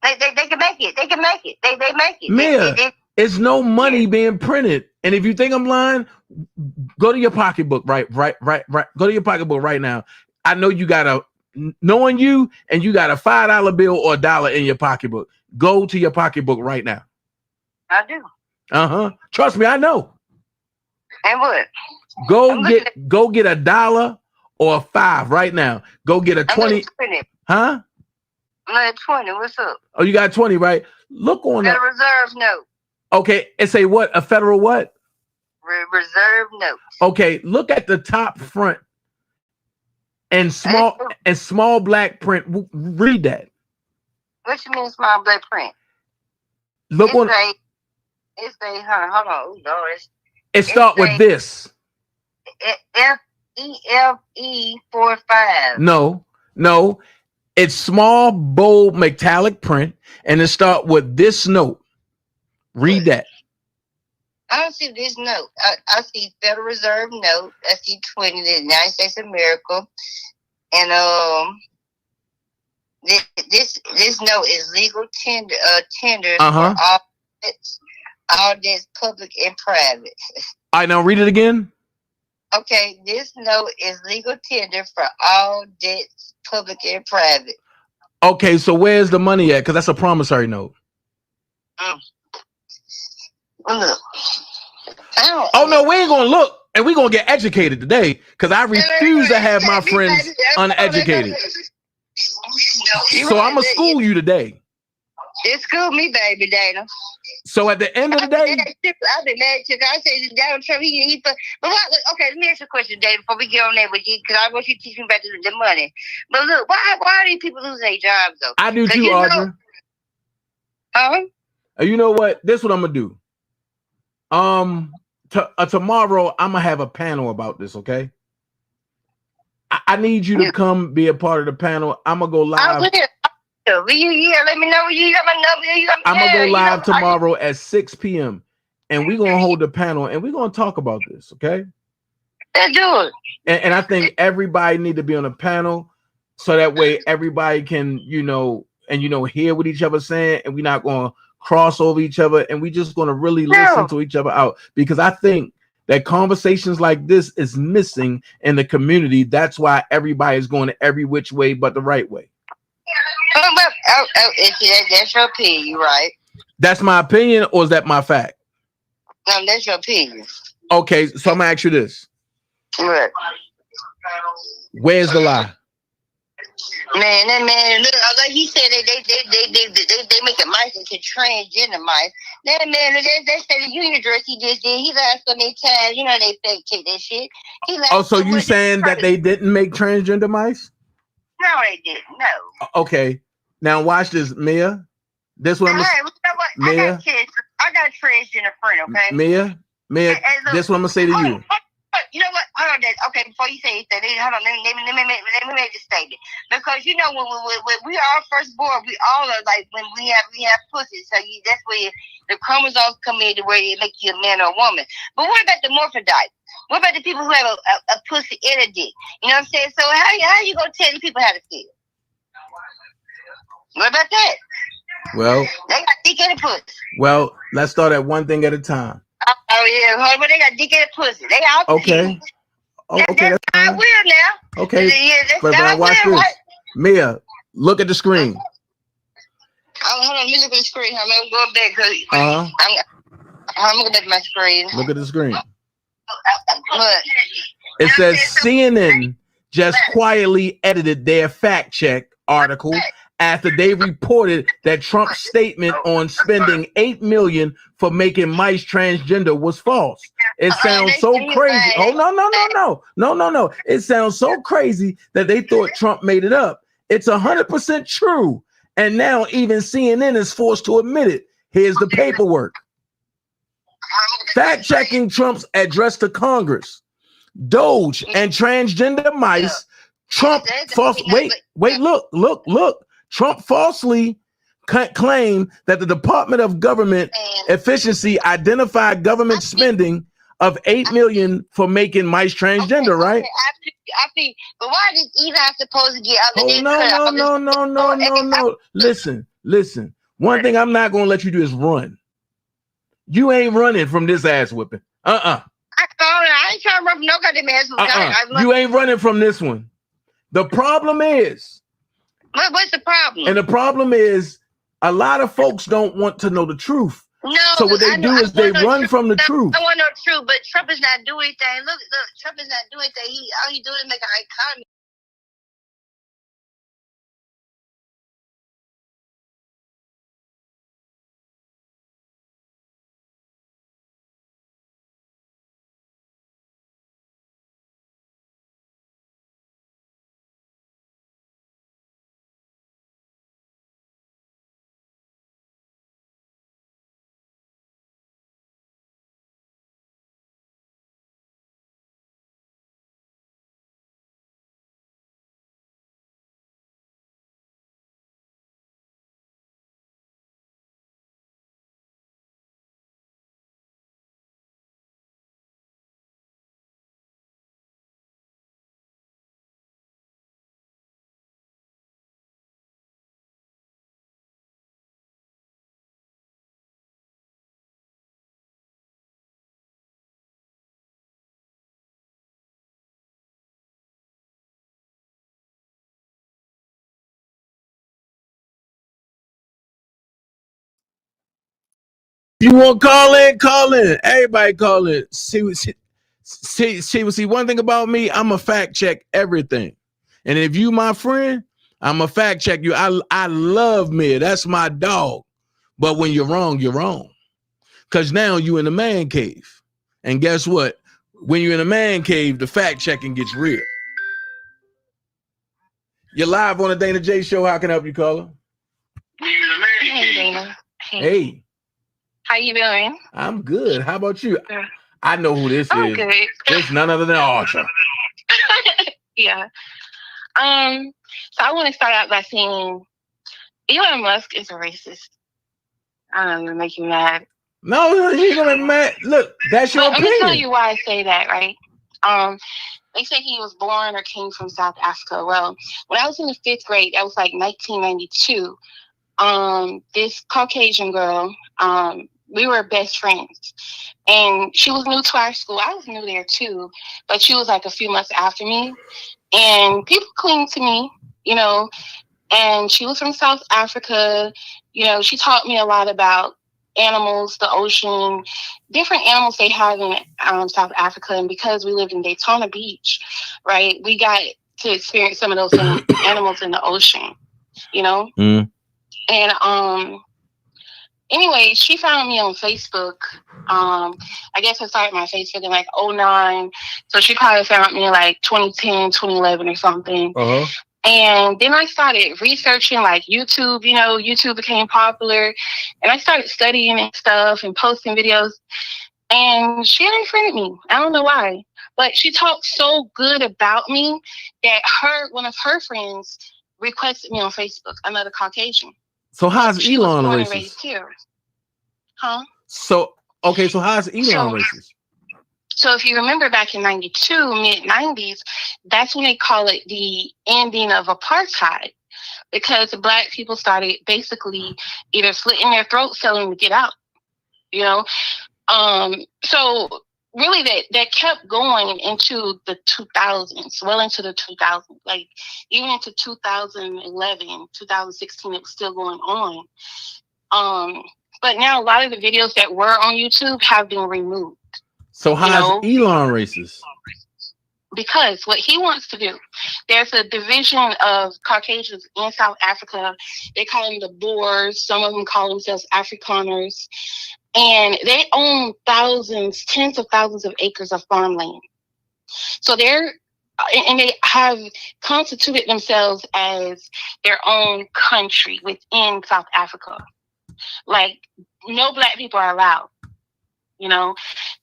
Speaker 2: They can make it. They can make it. They make it.
Speaker 4: Mia, it's no money being printed. And if you think I'm lying, go to your pocketbook, right. Go to your pocketbook right now. I know you got knowing you, and you got a $5 bill or $1 in your pocketbook. Go to your pocketbook right now.
Speaker 2: I do.
Speaker 4: Trust me, I know.
Speaker 2: And what?
Speaker 4: Go get $1 or $5 right now. Go get a 20. Huh?
Speaker 2: I'm at 20. What's up?
Speaker 4: Oh, you got 20, right? Look on that.
Speaker 2: A reserve note.
Speaker 4: Okay, it's a what? A federal what?
Speaker 2: Reserve note.
Speaker 4: Okay, look at the top front and small black print. Read that.
Speaker 2: What you mean small black print?
Speaker 4: Look on.
Speaker 2: Hold on. Oh, Lord.
Speaker 4: It start with this.
Speaker 2: FEFE45.
Speaker 4: No. It's small, bold, metallic print, and it start with this note. Read that.
Speaker 2: I don't see this note. I see Federal Reserve note. I see 20, the United States of America, and this note is legal tender for all debts, public and private.
Speaker 4: All right, now read it again.
Speaker 2: Okay, this note is legal tender for all debts, public and private.
Speaker 4: Okay, so where's the money at? Because that's a promissory note.
Speaker 2: Look.
Speaker 4: Oh no, we ain't gonna look, and we gonna get educated today. Because I refuse to have my friends uneducated. So I'm gonna school you today.
Speaker 2: It schooled me, baby, Dana.
Speaker 4: So at the end of the day,
Speaker 2: I've been mad too. I say Donald Trump, okay, let me ask you a question, Dana, before we get on there with you, because I want you to teach me about the money. But look, why are these people losing their jobs though?
Speaker 4: I do too, Audra. You know what? This is what I'm gonna do. Tomorrow I'm gonna have a panel about this. Okay. I need you to come be a part of the panel. I'm gonna go live.
Speaker 2: Let me know. You got my number.
Speaker 4: I'm gonna go live tomorrow at 6 p.m. and we're gonna hold the panel and we're gonna talk about this. Okay.
Speaker 2: Let's do it.
Speaker 4: And I think everybody need to be on a panel so that way everybody can, hear what each other's saying, and we're not gonna cross over each other, and we just gonna really listen to each other out, because I think that conversations like this is missing in the community. That's why everybody is going every which way but the right way.
Speaker 2: That's your opinion, right?
Speaker 4: That's my opinion, or is that my fact?
Speaker 2: No, that's your opinion.
Speaker 4: Okay, so I'm gonna ask you this.
Speaker 2: What?
Speaker 4: Where's the lie?
Speaker 2: Man, look, like he said, they make the mice into transgender mice. That man, they said the union dress he just did. He lied so many times. You know they fake check that shit.
Speaker 4: So you saying that they didn't make transgender mice?
Speaker 2: No, they didn't. No.
Speaker 4: Okay, now watch this, Mia. This one, Mia.
Speaker 2: I got a transgender friend. Okay,
Speaker 4: Mia. This what I'm gonna say to you.
Speaker 2: You know what? Hold on, okay. Before you say anything, hold on. Let me make this statement. Because when we are first born, we all are like when we have pussy. So that's where the chromosomes come in to where they make you a man or a woman. But what about the morphodite? What about the people who have a pussy and a dick? You know what I'm saying? So how you gonna tell the people how to feel? What about that?
Speaker 4: Well,
Speaker 2: they got dick and a pussy.
Speaker 4: Well, let's start at one thing at a time.
Speaker 2: Oh yeah, but they got dick and a pussy. They all
Speaker 4: okay. Okay, that's
Speaker 2: I
Speaker 4: fine.
Speaker 2: will now.
Speaker 4: Okay,
Speaker 2: Yeah,
Speaker 4: but
Speaker 2: I
Speaker 4: watch
Speaker 2: will,
Speaker 4: this.
Speaker 2: right?
Speaker 4: Mia, look at the screen.
Speaker 2: Oh, hold on, let me look at the screen. I'm gonna go back because I'm looking at my screen.
Speaker 4: Look at the screen.
Speaker 2: Look.
Speaker 4: It says CNN just quietly edited their fact check article after they reported that Trump's statement on spending $8 million for making mice transgender was false. It sounds so crazy. Oh, no. It sounds so crazy that they thought Trump made it up. It's 100% true. And now even CNN is forced to admit it. Here's the paperwork. Fact checking Trump's address to Congress. Doge and transgender mice. Trump look. Trump falsely claimed that the Department of Government Efficiency identified government spending of $8 million for making mice transgender, right?
Speaker 2: I think, but why is Elon supposed to get other
Speaker 4: No. Listen. One thing I'm not gonna let you do is run. You ain't running from this ass whipping.
Speaker 2: I ain't trying to run from no goddamn ass.
Speaker 4: You ain't running from this one. The problem is.
Speaker 2: What's the problem?
Speaker 4: And the problem is a lot of folks don't want to know the truth.
Speaker 2: No.
Speaker 4: So what they do is they run from the truth.
Speaker 2: I want to know the truth, but Trump is not doing anything. Look, Trump is not doing anything. All he doing is making our economy.
Speaker 4: You want to call in. Everybody call in. See, one thing about me, I'm a fact check everything. And if you my friend, I'm a fact check you. I love me. That's my dog. But when you're wrong, you're wrong. Because now you in the man cave. And guess what? When you're in a man cave, the fact checking gets real. You're live on the Dana J Show. How can I help you, caller?
Speaker 2: Hey, Dana.
Speaker 4: Hey.
Speaker 2: How you doing?
Speaker 4: I'm good. How about you? I know who this is.
Speaker 2: Good.
Speaker 4: It's none other than Archer.
Speaker 2: Yeah. So I want to start out by saying Elon Musk is a racist. I don't know, to make you mad.
Speaker 4: No, you ain't gonna be mad. Look, that's your opinion.
Speaker 2: I'm gonna tell you why I say that, right? They say he was born or came from South Africa. Well, when I was in the 5th grade, that was like 1992. This Caucasian girl, we were best friends, and she was new to our school. I was new there too, but she was like a few months after me, and people cling to me, and she was from South Africa. She taught me a lot about animals, the ocean, different animals they have in South Africa. And because we lived in Daytona Beach, right, we got to experience some of those animals in the ocean, And anyway, she found me on Facebook. I guess I started my Facebook in like 2009. So she probably found me in like 2010, 2011 or something.
Speaker 4: Uh-huh.
Speaker 2: And then I started researching like YouTube. YouTube became popular. And I started studying and stuff and posting videos. And she unfriended me. I don't know why. But she talked so good about me that one of her friends requested me on Facebook, another Caucasian.
Speaker 4: So how's Elon racist?
Speaker 2: Huh?
Speaker 4: So how's Elon racist?
Speaker 2: So if you remember back in 92, mid-90s, that's when they call it the ending of apartheid, because the Black people started basically either slitting their throats, telling them to get out, So really that kept going into the 2000s, well into the 2000s, like even into 2011, 2016, it was still going on. But now a lot of the videos that were on YouTube have been removed.
Speaker 4: So how is Elon racist?
Speaker 2: Because what he wants to do, there's a division of Caucasians in South Africa. They call them the Boers. Some of them call themselves Afrikaners. And they own thousands, tens of thousands of acres of farmland. So they have constituted themselves as their own country within South Africa. Like, no black people are allowed. You know,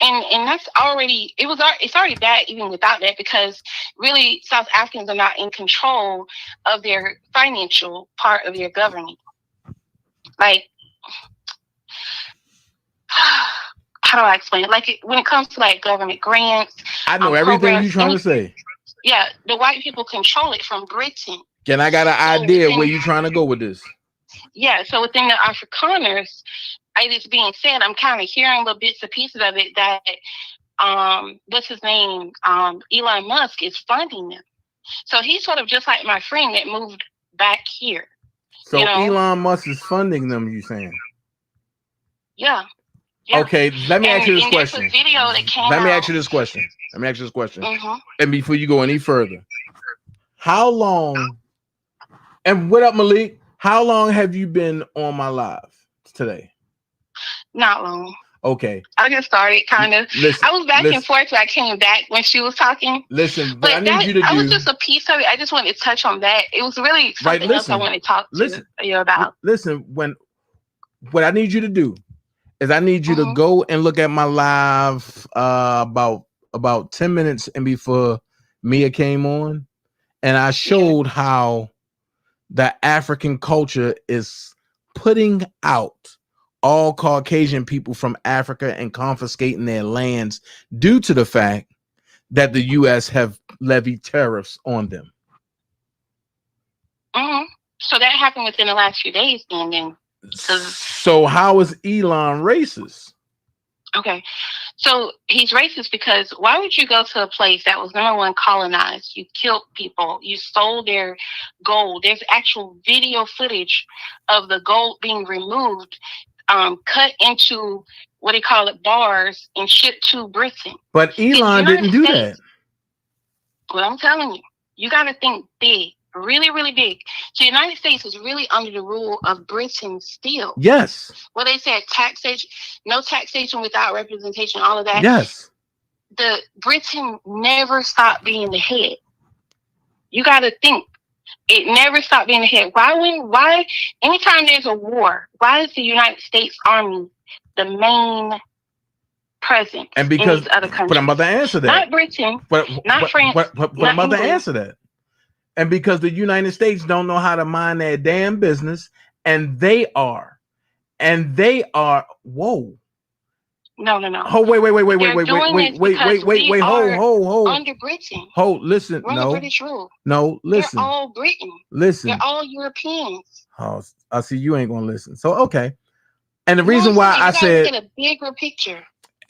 Speaker 2: and that's already, it's already bad even without that, because really South Africans are not in control of their financial part of their government. Like, how do I explain it? Like, when it comes to like government grants,
Speaker 4: I know everything you're trying to say.
Speaker 2: Yeah, the white people control it from Britain.
Speaker 4: And I got an idea where you're trying to go with this.
Speaker 2: Yeah, so within the Afrikaners, it's being said, I'm kind of hearing little bits and pieces of it that, what's his name? Elon Musk is funding them. So he's sort of just like my friend that moved back here.
Speaker 4: So
Speaker 2: you know?
Speaker 4: Elon Musk is funding them, you saying?
Speaker 2: Yeah.
Speaker 4: Okay, let me ask you this question.
Speaker 2: Let
Speaker 4: me ask you this question.
Speaker 2: Mm-hmm.
Speaker 4: And before you go any further, how long, and what up, Malik? How long have you been on my live today?
Speaker 2: Not long.
Speaker 4: Okay.
Speaker 2: I just started kind of. I was back and forth, so I came back when she was talking.
Speaker 4: Listen, but I need you to do.
Speaker 2: I was just a piece of it. I just wanted to touch on that. It was really something else I wanted to talk to you about.
Speaker 4: Listen, what I need you to do is I need you to go and look at my live about 10 minutes and before Mia came on, and I showed how the African culture is putting out all Caucasian people from Africa and confiscating their lands due to the fact that the U.S. have levied tariffs on them.
Speaker 2: So that happened within the last few days, then.
Speaker 4: So how is Elon racist?
Speaker 2: Okay, so he's racist because why would you go to a place that was #1 colonized? You killed people. You stole their gold. There's actual video footage of the gold being removed, cut into what they call it bars and shipped to Britain.
Speaker 4: But Elon didn't do that.
Speaker 2: Well, I'm telling you, you got to think big, really, really big. So the United States was really under the rule of Britain still.
Speaker 4: Yes.
Speaker 2: Well, they said taxation, no taxation without representation, all of that.
Speaker 4: Yes.
Speaker 2: The Britain never stopped being the head. You got to think. It never stopped being the head. Why, anytime there's a war, why is the United States Army the main presence
Speaker 4: and because,
Speaker 2: in these other countries?
Speaker 4: But I'm about to answer that.
Speaker 2: Not Britain, not France.
Speaker 4: But I'm about to answer that. And because the United States don't know how to mind their damn business, and they are. Whoa.
Speaker 2: No.
Speaker 4: Oh, wait. Hold.
Speaker 2: Under Britain.
Speaker 4: Hold, listen.
Speaker 2: We're under British rule.
Speaker 4: No, listen.
Speaker 2: They're all Britain.
Speaker 4: Listen.
Speaker 2: They're all Europeans.
Speaker 4: Oh, I see you ain't gonna listen. So okay. And the reason why I said
Speaker 2: get a bigger picture.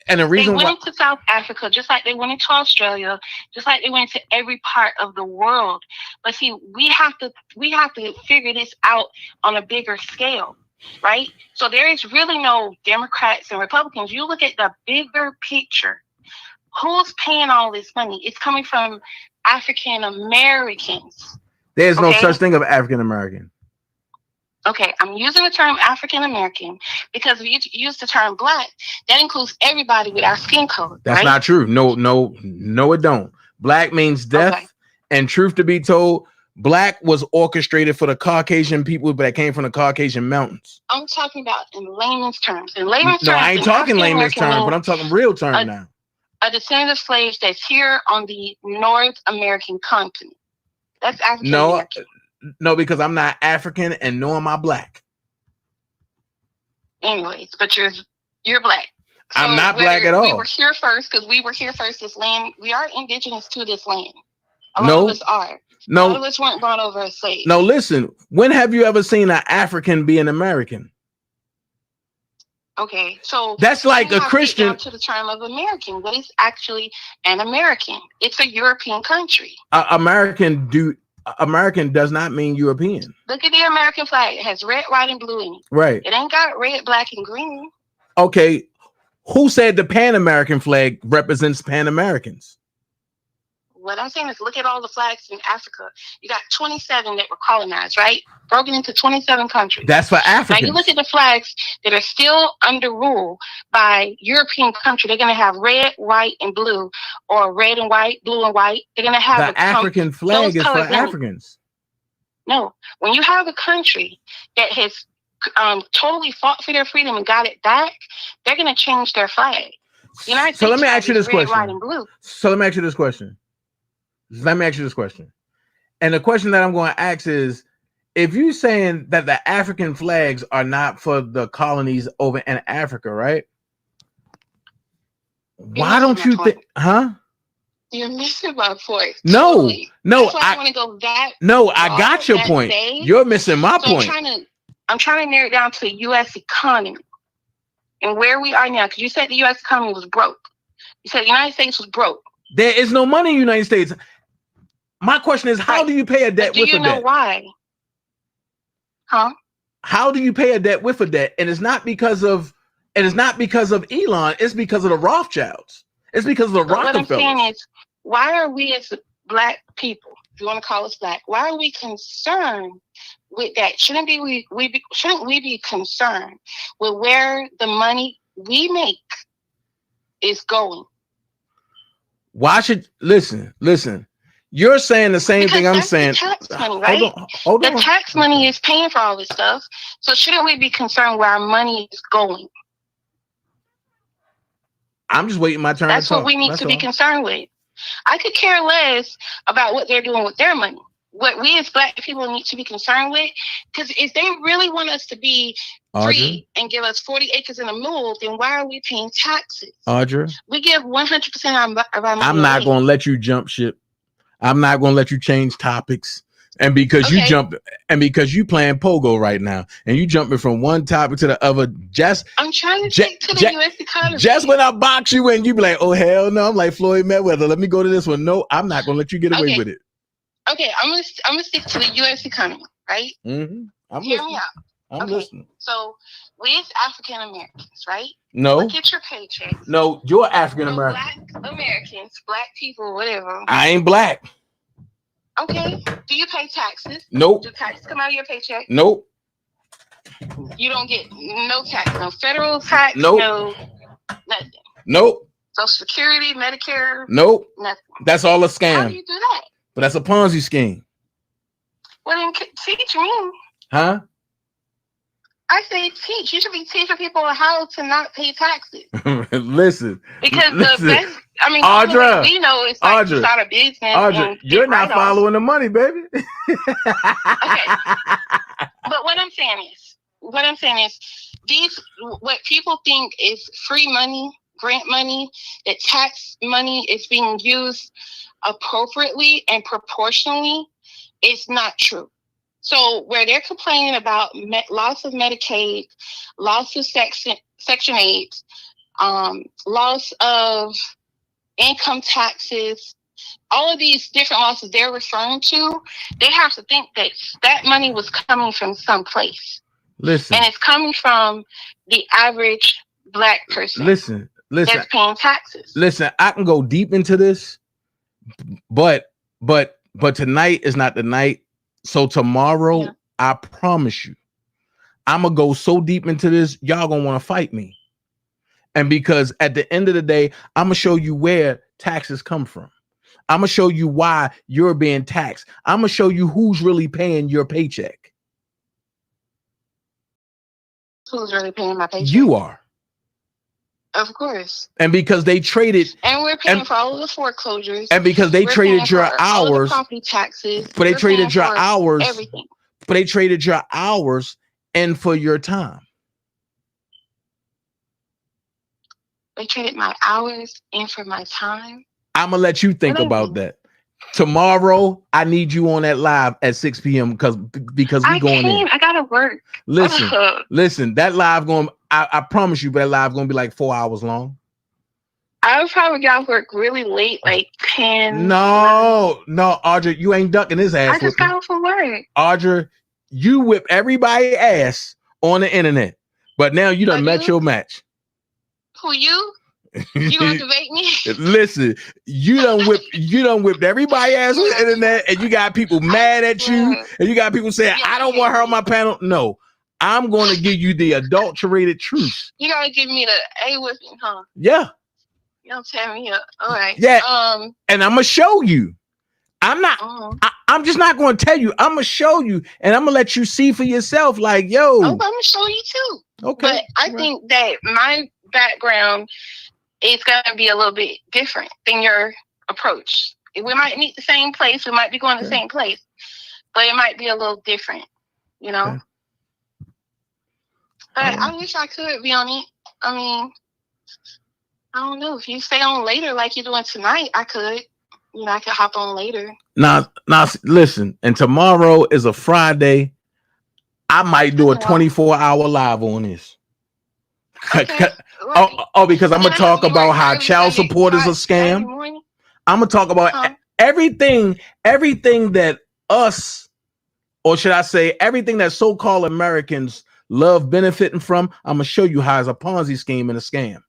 Speaker 4: And the reason
Speaker 2: they went into South Africa, just like they went into Australia, just like they went to every part of the world. But see, we have to figure this out on a bigger scale. Right? So there is really no Democrats and Republicans. You look at the bigger picture. Who's paying all this money? It's coming from African Americans.
Speaker 4: There's no such thing of African American.
Speaker 2: Okay, I'm using the term African American because if you use the term black, that includes everybody with our skin color.
Speaker 4: That's not true. No, it don't. Black means death, and truth to be told, black was orchestrated for the Caucasian people that came from the Caucasian mountains.
Speaker 2: I'm talking about in layman's terms.
Speaker 4: No, I ain't talking layman's terms, but I'm talking real terms now.
Speaker 2: A descendant of slaves that's here on the North American continent. That's African American.
Speaker 4: No, because I'm not African and nor am I black.
Speaker 2: Anyways, but you're black. So
Speaker 4: I'm not black at all.
Speaker 2: We were here first because we were here first. This land, we are indigenous to this land. A lot of us are. A lot of us weren't brought over as slaves.
Speaker 4: No, listen. When have you ever seen an African be an American?
Speaker 2: Okay, so
Speaker 4: That's like a Christian.
Speaker 2: Down to the term of American. What is actually an American? It's a European country.
Speaker 4: American does not mean European.
Speaker 2: Look at the American flag. It has red, white, and blue in it.
Speaker 4: Right.
Speaker 2: It ain't got red, black, and green.
Speaker 4: Okay. Who said the Pan-American flag represents Pan-Americans?
Speaker 2: What I'm saying is look at all the flags in Africa. You got 27 that were colonized, right? Broken into 27 countries.
Speaker 4: That's for Africans.
Speaker 2: Now you look at the flags that are still under rule by European country. They're going to have red, white, and blue, or red and white, blue and white. They're going to have
Speaker 4: the African flag is for Africans.
Speaker 2: No, when you have a country that has totally fought for their freedom and got it back, they're going to change their flag.
Speaker 4: So let me ask you this question.
Speaker 2: White, and blue.
Speaker 4: So let me ask you this question. And the question that I'm going to ask is, if you're saying that the African flags are not for the colonies over in Africa, right? Why don't you think, huh?
Speaker 2: You're missing my point.
Speaker 4: No,
Speaker 2: totally.
Speaker 4: no,
Speaker 2: I want to go that.
Speaker 4: No, I got your point. You're missing my point.
Speaker 2: I'm trying to narrow it down to the U.S. economy and where we are now. Because you said the U.S. economy was broke. You said the United States was broke.
Speaker 4: There is no money in the United States. My question is, how do you pay a debt with a debt?
Speaker 2: Do you know why? Huh?
Speaker 4: How do you pay a debt with a debt? And it's not because of Elon. It's because of the Rothschilds. It's because of the Rockefellers.
Speaker 2: What I'm saying is, why are we as black people, if you want to call us black, why are we concerned with that? Shouldn't we be concerned with where the money we make is going?
Speaker 4: Why should listen? You're saying the same thing I'm saying.
Speaker 2: Tax money, right?
Speaker 4: Hold on.
Speaker 2: The tax money is paying for all this stuff. So shouldn't we be concerned where our money is going?
Speaker 4: I'm just waiting my turn.
Speaker 2: That's what we need to be concerned with. I could care less about what they're doing with their money. What we as black people need to be concerned with, because if they really want us to be free and give us 40 acres and a mule, then why are we paying taxes?
Speaker 4: Audra,
Speaker 2: we give 100% of our money.
Speaker 4: I'm not going to let you jump ship. I'm not going to let you change topics. And because you jumped, and because you playing pogo right now, and you jumping from one topic to the other,
Speaker 2: I'm trying to take to the U.S. economy.
Speaker 4: Just when I box you in, you be like, "Oh hell no!" I'm like Floyd Mayweather. Let me go to this one. No, I'm not going to let you get away with it.
Speaker 2: Okay, I'm gonna stick to the U.S. economy, right?
Speaker 4: Mm-hmm.
Speaker 2: Hear me out.
Speaker 4: I'm listening.
Speaker 2: So we as African Americans, right?
Speaker 4: No.
Speaker 2: Look at your paycheck.
Speaker 4: No, you're African American.
Speaker 2: Black Americans, black people, whatever.
Speaker 4: I ain't black.
Speaker 2: Okay. Do you pay taxes?
Speaker 4: Nope.
Speaker 2: Do taxes come out of your paycheck?
Speaker 4: Nope.
Speaker 2: You don't get no tax, no federal tax,
Speaker 4: nope.
Speaker 2: No nothing.
Speaker 4: Nope.
Speaker 2: Social Security, Medicare.
Speaker 4: Nope.
Speaker 2: Nothing.
Speaker 4: That's all a scam.
Speaker 2: How do you do that?
Speaker 4: But that's a Ponzi scheme.
Speaker 2: Well, then teach me.
Speaker 4: Huh?
Speaker 2: I say teach. You should be teaching people how to not pay taxes.
Speaker 4: Listen.
Speaker 2: Because the best, I mean,
Speaker 4: Audra,
Speaker 2: we know it's like to start a business.
Speaker 4: Audra, you're not following the money, baby.
Speaker 2: Okay. But what I'm saying is, what people think is free money, grant money, that tax money is being used appropriately and proportionally, it's not true. So where they're complaining about loss of Medicaid, loss of Section 8, loss of income taxes, all of these different losses they're referring to, they have to think that that money was coming from someplace.
Speaker 4: Listen.
Speaker 2: And it's coming from the average black person.
Speaker 4: Listen.
Speaker 2: That's paying taxes.
Speaker 4: Listen, I can go deep into this, but tonight is not the night. So tomorrow, I promise you, I'm going to go so deep into this, y'all going to want to fight me. And because at the end of the day, I'm going to show you where taxes come from. I'm going to show you why you're being taxed. I'm going to show you who's really paying your paycheck.
Speaker 2: Who's really paying my paycheck?
Speaker 4: You are.
Speaker 2: Of course.
Speaker 4: And because they traded,
Speaker 2: and we're paying for all of the foreclosures,
Speaker 4: and because they traded your hours,
Speaker 2: property taxes,
Speaker 4: but they traded your hours,
Speaker 2: everything.
Speaker 4: But they traded your hours and for your time.
Speaker 2: They traded my hours and for my time.
Speaker 4: I'm gonna let you think about that. Tomorrow, I need you on that live at 6 p.m. because we going in.
Speaker 2: I gotta work.
Speaker 4: Listen, that live going. I promise you, that live gonna be like 4 hours long.
Speaker 2: I would probably get off work really late, like 10.
Speaker 4: No, Audrey, you ain't ducking his ass.
Speaker 2: I just got off from work.
Speaker 4: Audrey, you whip everybody's ass on the internet, but now you done met your match.
Speaker 2: Who you? You gonna debate me?
Speaker 4: Listen, you done whipped everybody's ass on the internet, and you got people mad at you, and you got people saying, I don't want her on my panel. No, I'm going to give you the adulterated truth.
Speaker 2: You gotta give me the A whipping, huh?
Speaker 4: Yeah.
Speaker 2: You don't tear me up. All right.
Speaker 4: Yeah. And I'm gonna show you. I'm not. I'm just not going to tell you. I'm gonna show you, and I'm gonna let you see for yourself. Like, yo.
Speaker 2: I'm gonna show you too.
Speaker 4: Okay.
Speaker 2: But I think that my background is gonna be a little bit different than your approach. We might meet the same place. We might be going to the same place, but it might be a little different. You know. Okay. But I wish I could be on it. I mean, I don't know. If you stay on later like you're doing tonight, I could. You know, I could hop on later.
Speaker 4: Now, listen. And tomorrow is a Friday. I might do a 24-hour live on this. Okay. Because I'm gonna talk about how child support is a scam. I'm gonna talk about everything that us, or should I say, everything that so-called Americans love benefiting from. I'm gonna show you how it's a Ponzi scheme and a scam.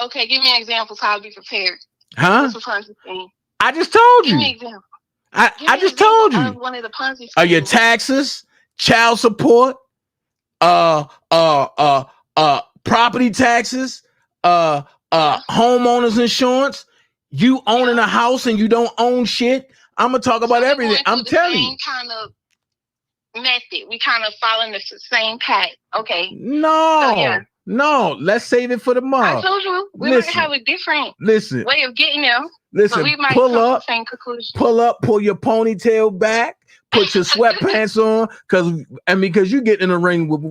Speaker 2: Okay, give me examples how to be prepared.
Speaker 4: Huh?
Speaker 2: What's a Ponzi scheme?
Speaker 4: I just told you.
Speaker 2: Give me examples.
Speaker 4: I just told you.
Speaker 2: One of the Ponzi schemes.
Speaker 4: Are your taxes, child support, property taxes, homeowners insurance, you owning a house and you don't own shit. I'm gonna talk about everything. I'm telling you.
Speaker 2: Kind of method. We kind of following the same path. Okay.
Speaker 4: No. So, yeah. No, let's save it for tomorrow.
Speaker 2: I told you we might have a different way of getting there.
Speaker 4: Listen,
Speaker 2: we might
Speaker 4: pull
Speaker 2: come
Speaker 4: up,
Speaker 2: to the same conclusion.
Speaker 4: Pull your ponytail back, put your sweatpants on, because you get in the ring with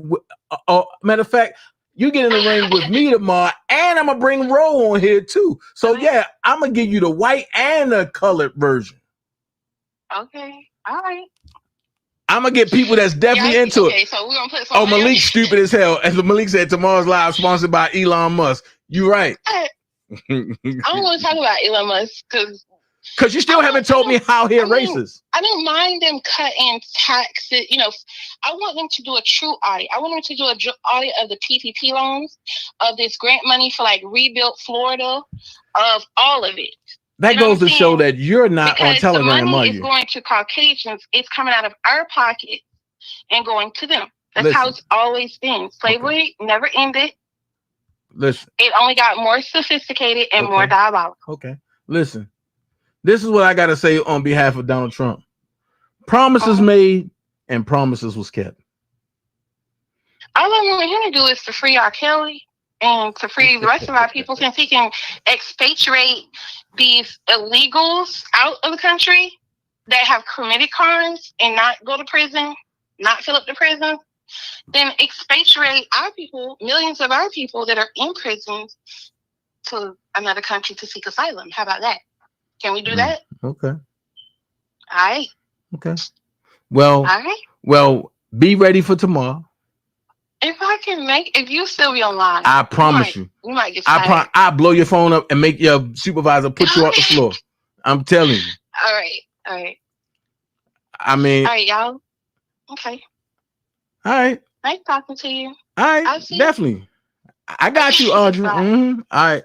Speaker 4: matter of fact, you get in the ring with me tomorrow, and I'm gonna bring Ro on here too. So yeah, I'm gonna give you the white and the colored version.
Speaker 2: Okay, all right.
Speaker 4: I'm gonna get people that's definitely into it.
Speaker 2: So we're gonna put
Speaker 4: Malik's stupid as hell. As Malik said, tomorrow's live sponsored by Elon Musk. You right.
Speaker 2: I don't want to talk about Elon Musk
Speaker 4: because you still haven't told me how he erases.
Speaker 2: I don't mind them cutting taxes. You know, I want them to do a true audit. I want them to do a audit of the PPP loans, of this grant money for like Rebuild Florida, of all of it.
Speaker 4: That goes to show that you're not
Speaker 2: because
Speaker 4: on Telegram,
Speaker 2: the money
Speaker 4: are you?
Speaker 2: is going to Caucasians. It's coming out of our pocket and going to them. That's how it's always been. Slavery never ended.
Speaker 4: Listen.
Speaker 2: It only got more sophisticated and more diabolical.
Speaker 4: Okay. Listen. This is what I got to say on behalf of Donald Trump. Promises made and promises was kept.
Speaker 2: All I want him to do is to free Rkelly and to free the rest of our people, since he can expatriate these illegals out of the country that have committed crimes and not go to prison, not fill up the prison, then expatriate our people, millions of our people that are in prisons, to another country to seek asylum. How about that? Can we do that?
Speaker 4: Okay.
Speaker 2: All right.
Speaker 4: Okay. Well, well, be ready for tomorrow.
Speaker 2: If you still be online,
Speaker 4: I promise you.
Speaker 2: You might get
Speaker 4: I'll blow your phone up and make your supervisor put you off the floor. I'm telling you.
Speaker 2: All right.
Speaker 4: I mean.
Speaker 2: All right, y'all. Okay.
Speaker 4: All right.
Speaker 2: Nice talking to you.
Speaker 4: All right. Definitely. I got you, Audrey. Mm-hmm. All right.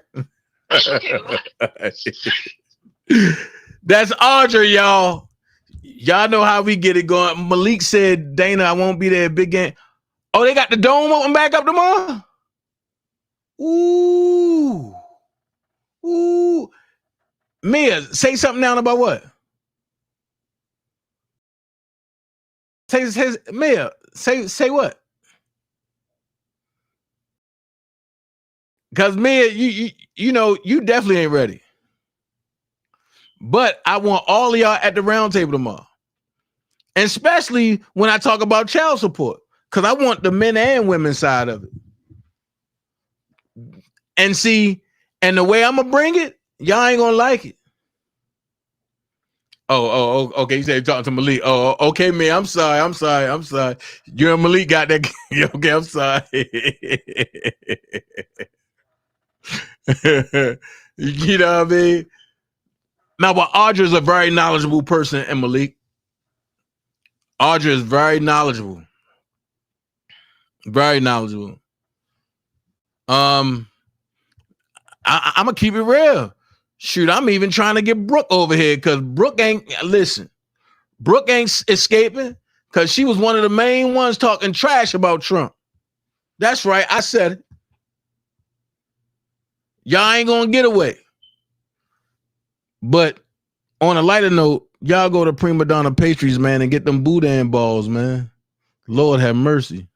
Speaker 4: That's Audrey, y'all. Y'all know how we get it going. Malik said, Dana, I won't be there. Big game. Oh, they got the dome open back up tomorrow? Ooh. Mia, say something now about what? Mia, say what? Because Mia, you know, you definitely ain't ready. But I want all of y'all at the round table tomorrow. And especially when I talk about child support. Because I want the men and women side of it. And see, and the way I'm going to bring it, y'all ain't going to like it. Okay. You said talking to Malik. Okay, man. I'm sorry. You and Malik got that. Okay, I'm sorry. You know what I mean? Now, but Audra's a very knowledgeable person, and Malik. Audra is very knowledgeable. Very knowledgeable. I'm gonna keep it real. Shoot, I'm even trying to get Brooke over here because Brooke ain't escaping because she was one of the main ones talking trash about Trump. That's right, I said it. Y'all ain't gonna get away. But on a lighter note, y'all go to Prima Donna Pastries, man, and get them boudin balls, man. Lord have mercy.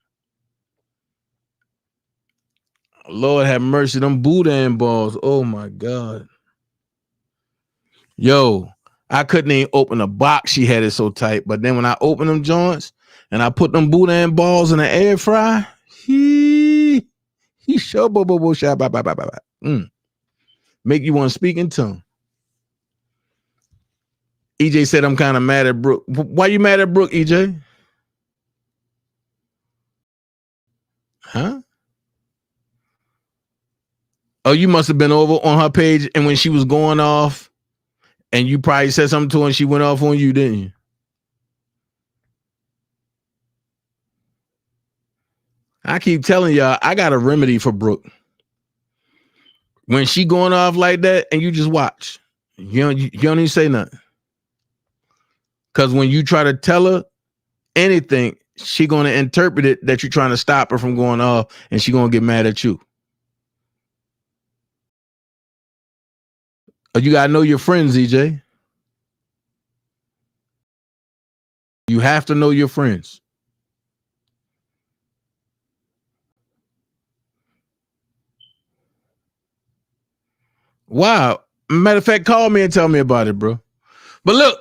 Speaker 4: Lord have mercy. Them boudin balls. Oh my God. Yo, I couldn't even open a box. She had it so tight. But then when I opened them joints and I put them boudin balls in the air fry, he sure make you want to speak in tongue. EJ said I'm kind of mad at Brooke. Why you mad at Brooke, EJ? Huh? Oh, you must have been over on her page, and when she was going off, and you probably said something to her, and she went off on you, didn't you? I keep telling y'all, I got a remedy for Brooke. When she going off like that, and you just watch, you don't even say nothing. Because when you try to tell her anything, she gonna interpret it that you're trying to stop her from going off, and she gonna get mad at you. You gotta know your friends, EJ. You have to know your friends. Wow. Matter of fact, call me and tell me about it, bro. But look,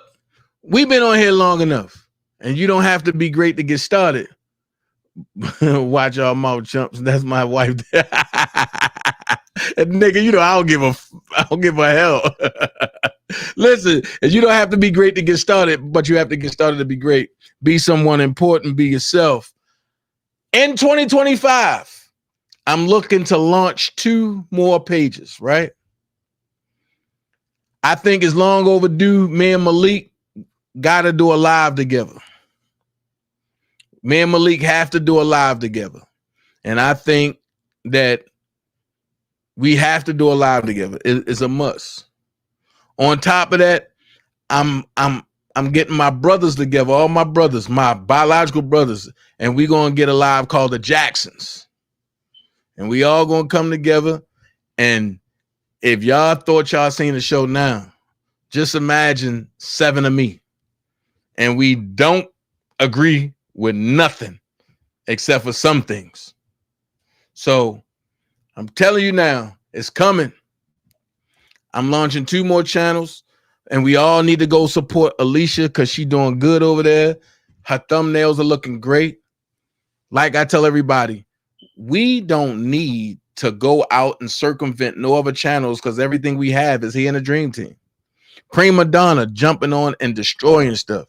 Speaker 4: we've been on here long enough, and you don't have to be great to get started. Watch y'all mouth chumps. That's my wife. Nigga, you know I don't give a hell. Listen, you don't have to be great to get started, but you have to get started to be great. Be someone important. Be yourself. In 2025, I'm looking to launch 2 more pages, right? I think it's long overdue. Me and Malik got to do a live together. Me and Malik have to do a live together. And I think that we have to do a live together. It's a must. On top of that, I'm getting my brothers together, all my brothers, my biological brothers, and we're going to get a live called the Jacksons. And we all going to come together. And if y'all thought y'all seen the show now, just imagine 7 of me. And we don't agree with nothing except for some things. So I'm telling you now, it's coming. I'm launching 2 more channels, and we all need to go support Alicia because she's doing good over there. Her thumbnails are looking great. Like I tell everybody, we don't need to go out and circumvent no other channels because everything we have is here in the Dream Team. Prima Donna jumping on and destroying stuff.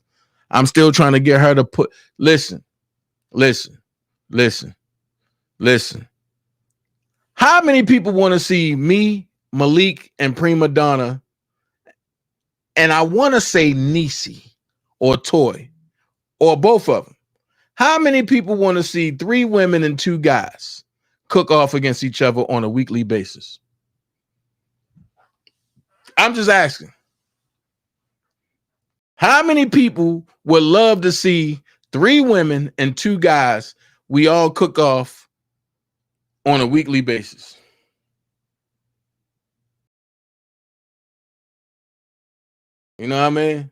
Speaker 4: I'm still trying to get her to put, listen. How many people want to see me, Malik, and Prima Donna, and I want to say Niecy or Toy or both of them? How many people want to see 3 women and 2 guys cook off against each other on a weekly basis? I'm just asking. How many people would love to see 3 women and 2 guys we all cook off on a weekly basis? You know what I mean?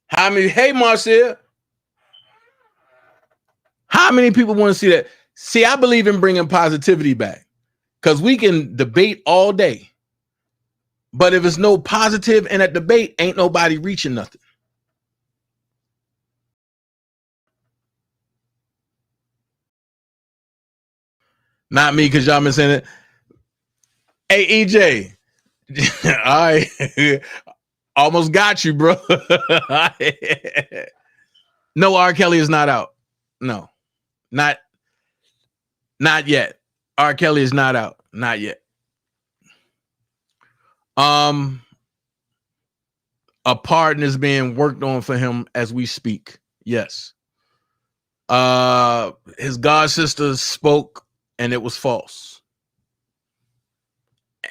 Speaker 4: How many? Hey, Marcia. How many people want to see that? See, I believe in bringing positivity back because we can debate all day. But if it's no positive in that debate, ain't nobody reaching nothing. Not me, because y'all been saying it. Hey, EJ, All right. Almost got you, bro. No, R. Kelly is not out. No, not yet. R. Kelly is not out. Not yet. A pardon is being worked on for him as we speak. Yes. His god sister spoke and it was false.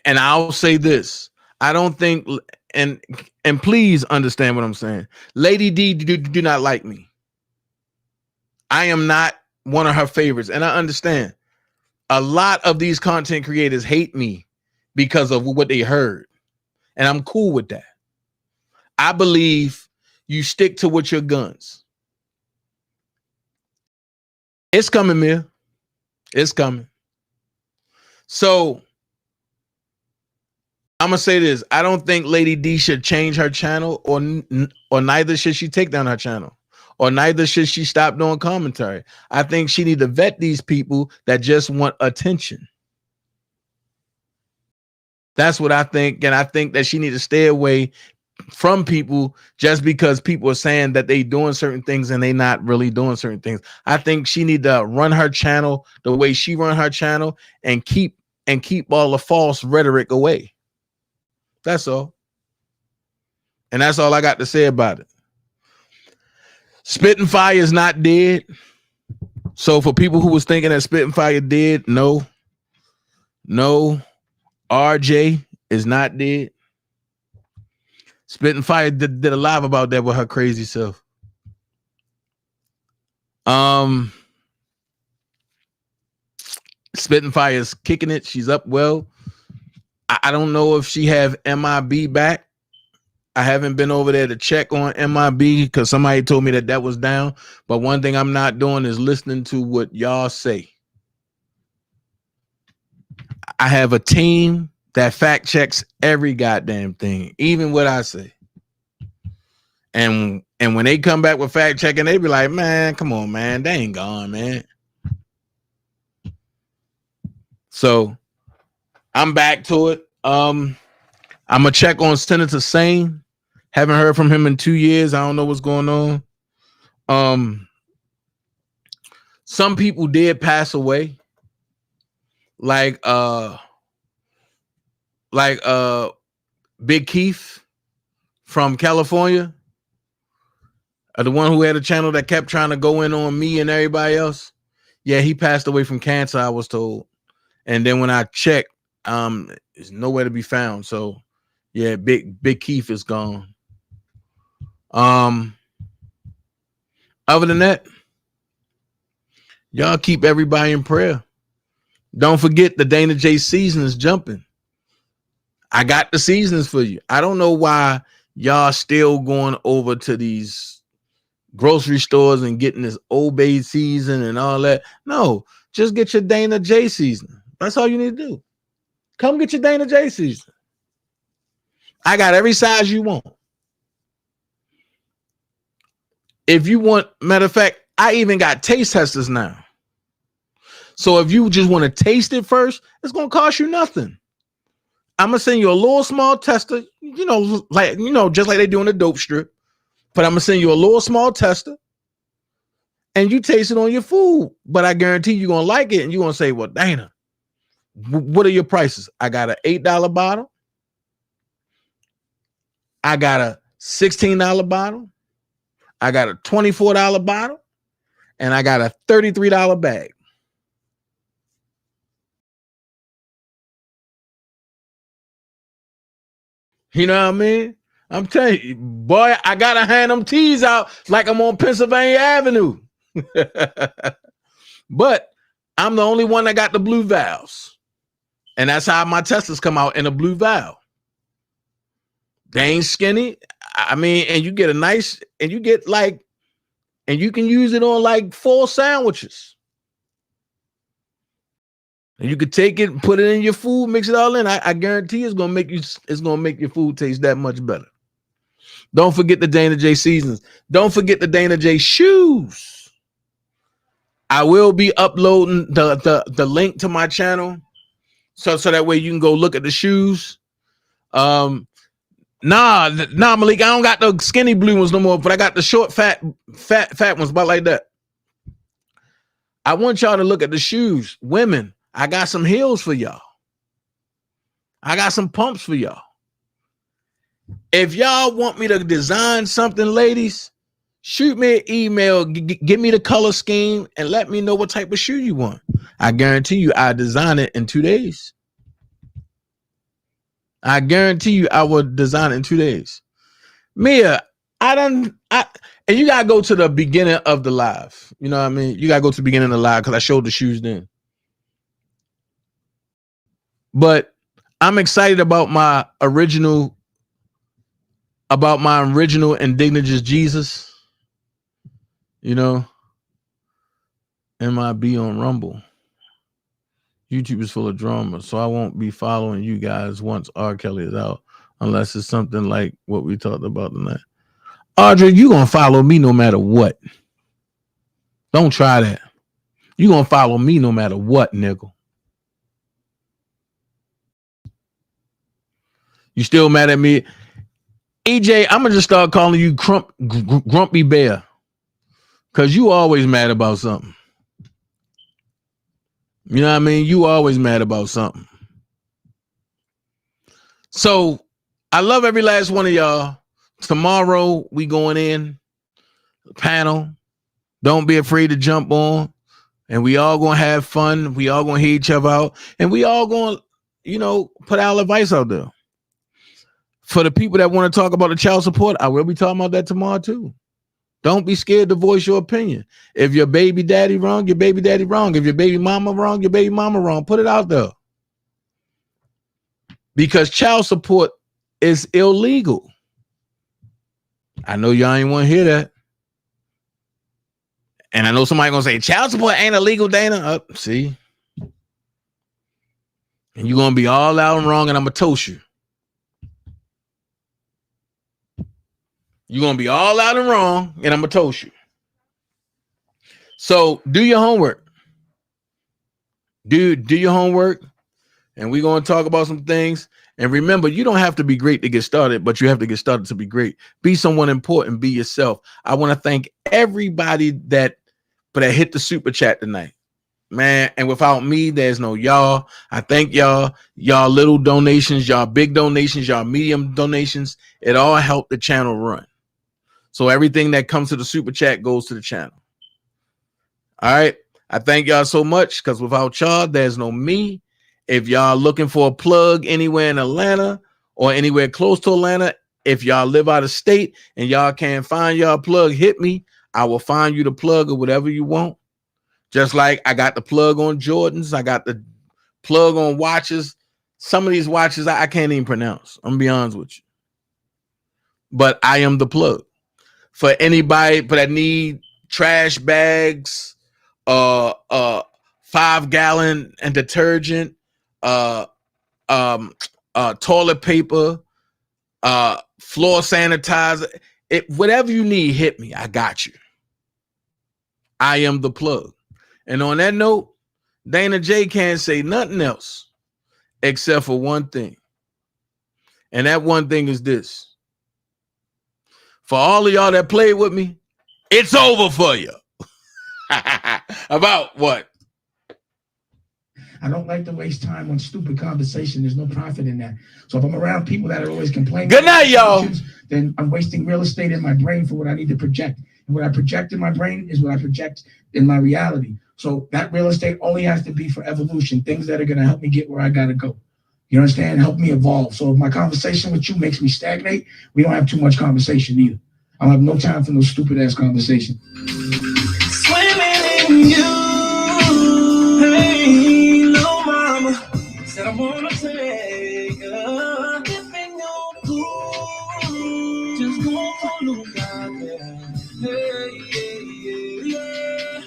Speaker 4: And I'll say this. I don't think, and please understand what I'm saying. Lady D do not like me. I am not one of her favorites. And I understand a lot of these content creators hate me because of what they heard. And I'm cool with that. I believe you stick to what your guns. It's coming, Mia. It's coming. So I'm gonna say this. I don't think Lady D should change her channel, or neither should she take down her channel, or neither should she stop doing commentary. I think she need to vet these people that just want attention. That's what I think, and I think that she need to stay away from people just because people are saying that they doing certain things and they not really doing certain things. I think she need to run her channel the way she run her channel and keep all the false rhetoric away. That's all. And that's all I got to say about it. Spitting Fire is not dead. So for people who was thinking that Spitting Fire dead, no. RJ is not dead. Spitting Fire did a live about that with her crazy self. Spitting Fire is kicking it. She's up well. I don't know if she have MIB back. I haven't been over there to check on MIB because somebody told me that was down. But one thing I'm not doing is listening to what y'all say. I have a team that fact checks every goddamn thing, even what I say. And when they come back with fact checking, they be like, man, come on, man. They ain't gone, man. So I'm back to it. I'm gonna check on Senator Sane. Haven't heard from him in 2 years. I don't know what's going on. Some people did pass away. Like Big Keith from California. The one who had a channel that kept trying to go in on me and everybody else. Yeah, he passed away from cancer, I was told. And then when I checked, it's nowhere to be found. So yeah, Big Keith is gone. Other than that, y'all keep everybody in prayer. Don't forget the Dana J season is jumping. I got the seasons for you. I don't know why y'all still going over to these grocery stores and getting this Obey season and all that. No, just get your Dana J season. That's all you need to do. Come get your Dana J season. I got every size you want. If you want, matter of fact, I even got taste testers now. So if you just want to taste it first, it's going to cost you nothing. I'm going to send you a little small tester, just like they do in the dope strip. But I'm going to send you a little small tester and you taste it on your food. But I guarantee you're going to like it and you're going to say, well, Dana, what are your prices? I got an $8 bottle. I got a $16 bottle. I got a $24 bottle. And I got a $33 bag. You know what I mean? I'm telling you, boy, I got to hand them teas out like I'm on Pennsylvania Avenue. But I'm the only one that got the blue valves. And that's how my testers come out in a blue valve. They ain't skinny. I mean, and you get a nice, and you get like, and you can use it on like 4 sandwiches. And you could take it, put it in your food, mix it all in. I guarantee it's gonna make your food taste that much better. Don't forget the Dana J seasons. Don't forget the Dana J shoes. I will be uploading the link to my channel, so that way you can go look at the shoes. Nah, Malik, I don't got the skinny blue ones no more, but I got the short, fat ones, about like that. I want y'all to look at the shoes. Women, I got some heels for y'all. I got some pumps for y'all. If y'all want me to design something, ladies, shoot me an email, give me the color scheme, and let me know what type of shoe you want. I guarantee you I design it in 2 days. I guarantee you I will design it in 2 days. Mia, and you gotta go to the beginning of the live. You know what I mean? You gotta go to the beginning of the live because I showed the shoes then. But I'm excited about my original Indignant Just Jesus. You know, MIB on Rumble. YouTube is full of drama, so I won't be following you guys once Rkelly is out, unless it's something like what we talked about tonight. Audrey, you gonna follow me no matter what. Don't try that. You gonna follow me no matter what, nigga. You still mad at me? EJ, I'm gonna just start calling you Grumpy Bear, because you always mad about something. You know what I mean? You always mad about something. So I love every last one of y'all. Tomorrow we going in panel. Don't be afraid to jump on. And we all gonna have fun. We all gonna hear each other out. And we all gonna, you know, put our advice out there. For the people that want to talk about the child support, I will be talking about that tomorrow too. Don't be scared to voice your opinion. If your baby daddy wrong, your baby daddy wrong. If your baby mama wrong, your baby mama wrong. Put it out there. Because child support is illegal. I know y'all ain't want to hear that. And I know somebody gonna say child support ain't illegal, Dana. See? And you're gonna be all out and wrong, and I'm gonna toast you. You're gonna be all out and wrong, and I'm gonna toast you. So do your homework. Do your homework, and we're gonna talk about some things. And remember, you don't have to be great to get started, but you have to get started to be great. Be someone important, be yourself. I want to thank everybody that hit the super chat tonight. Man, and without me, there's no y'all. I thank y'all. Y'all little donations, y'all big donations, y'all medium donations. It all helped the channel run. So everything that comes to the super chat goes to the channel. All right. I thank y'all so much, because without y'all, there's no me. If y'all looking for a plug anywhere in Atlanta or anywhere close to Atlanta, if y'all live out of state and y'all can't find y'all plug, hit me. I will find you the plug or whatever you want. Just like I got the plug on Jordans. I got the plug on watches. Some of these watches I can't even pronounce. I'm gonna be honest with you. But I am the plug. For anybody that need trash bags, 5-gallon and detergent, toilet paper, floor sanitizer, whatever you need, hit me. I got you. I am the plug. And on that note, Dana J can't say nothing else except for one thing. And that one thing is this. For all of y'all that played with me, it's over for you. About what?
Speaker 3: I don't like to waste time on stupid conversation. There's no profit in that. So if I'm around people that are always complaining,
Speaker 4: good night, y'all,
Speaker 3: then I'm wasting real estate in my brain for what I need to project. And what I project in my brain is what I project in my reality. So that real estate only has to be for evolution, things that are going to help me get where I got to go. You understand? Help me evolve. So if my conversation with you makes me stagnate, we don't have too much conversation either. I don't have no time for no stupid ass conversation.
Speaker 5: Swimming in you. Hey, little mama said I wanna take her. Dipping your pool. Just go look out there. Hey, yeah, yeah.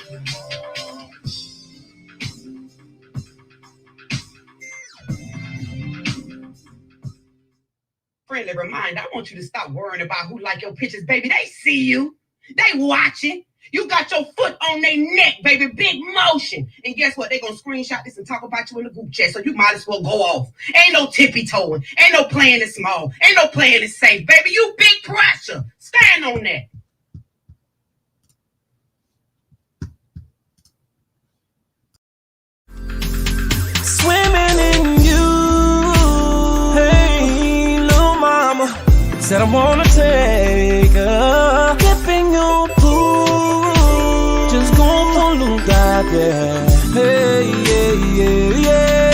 Speaker 6: Friendly reminder, I want you to stop worrying about who like your pictures, baby. They see you. They watching. You got your foot on their neck, baby. Big motion. And guess what? They gonna screenshot this and talk about you in the group chat. So you might as well go off. Ain't no tippy-toeing. Ain't no playing it small. Ain't no playing it safe, baby. You big pressure. Stand on that.
Speaker 5: Swimming in you. Hey, little mama. Said I wanna take a dip in your pool. Just go for a little dive, yeah. Hey, yeah, yeah, yeah.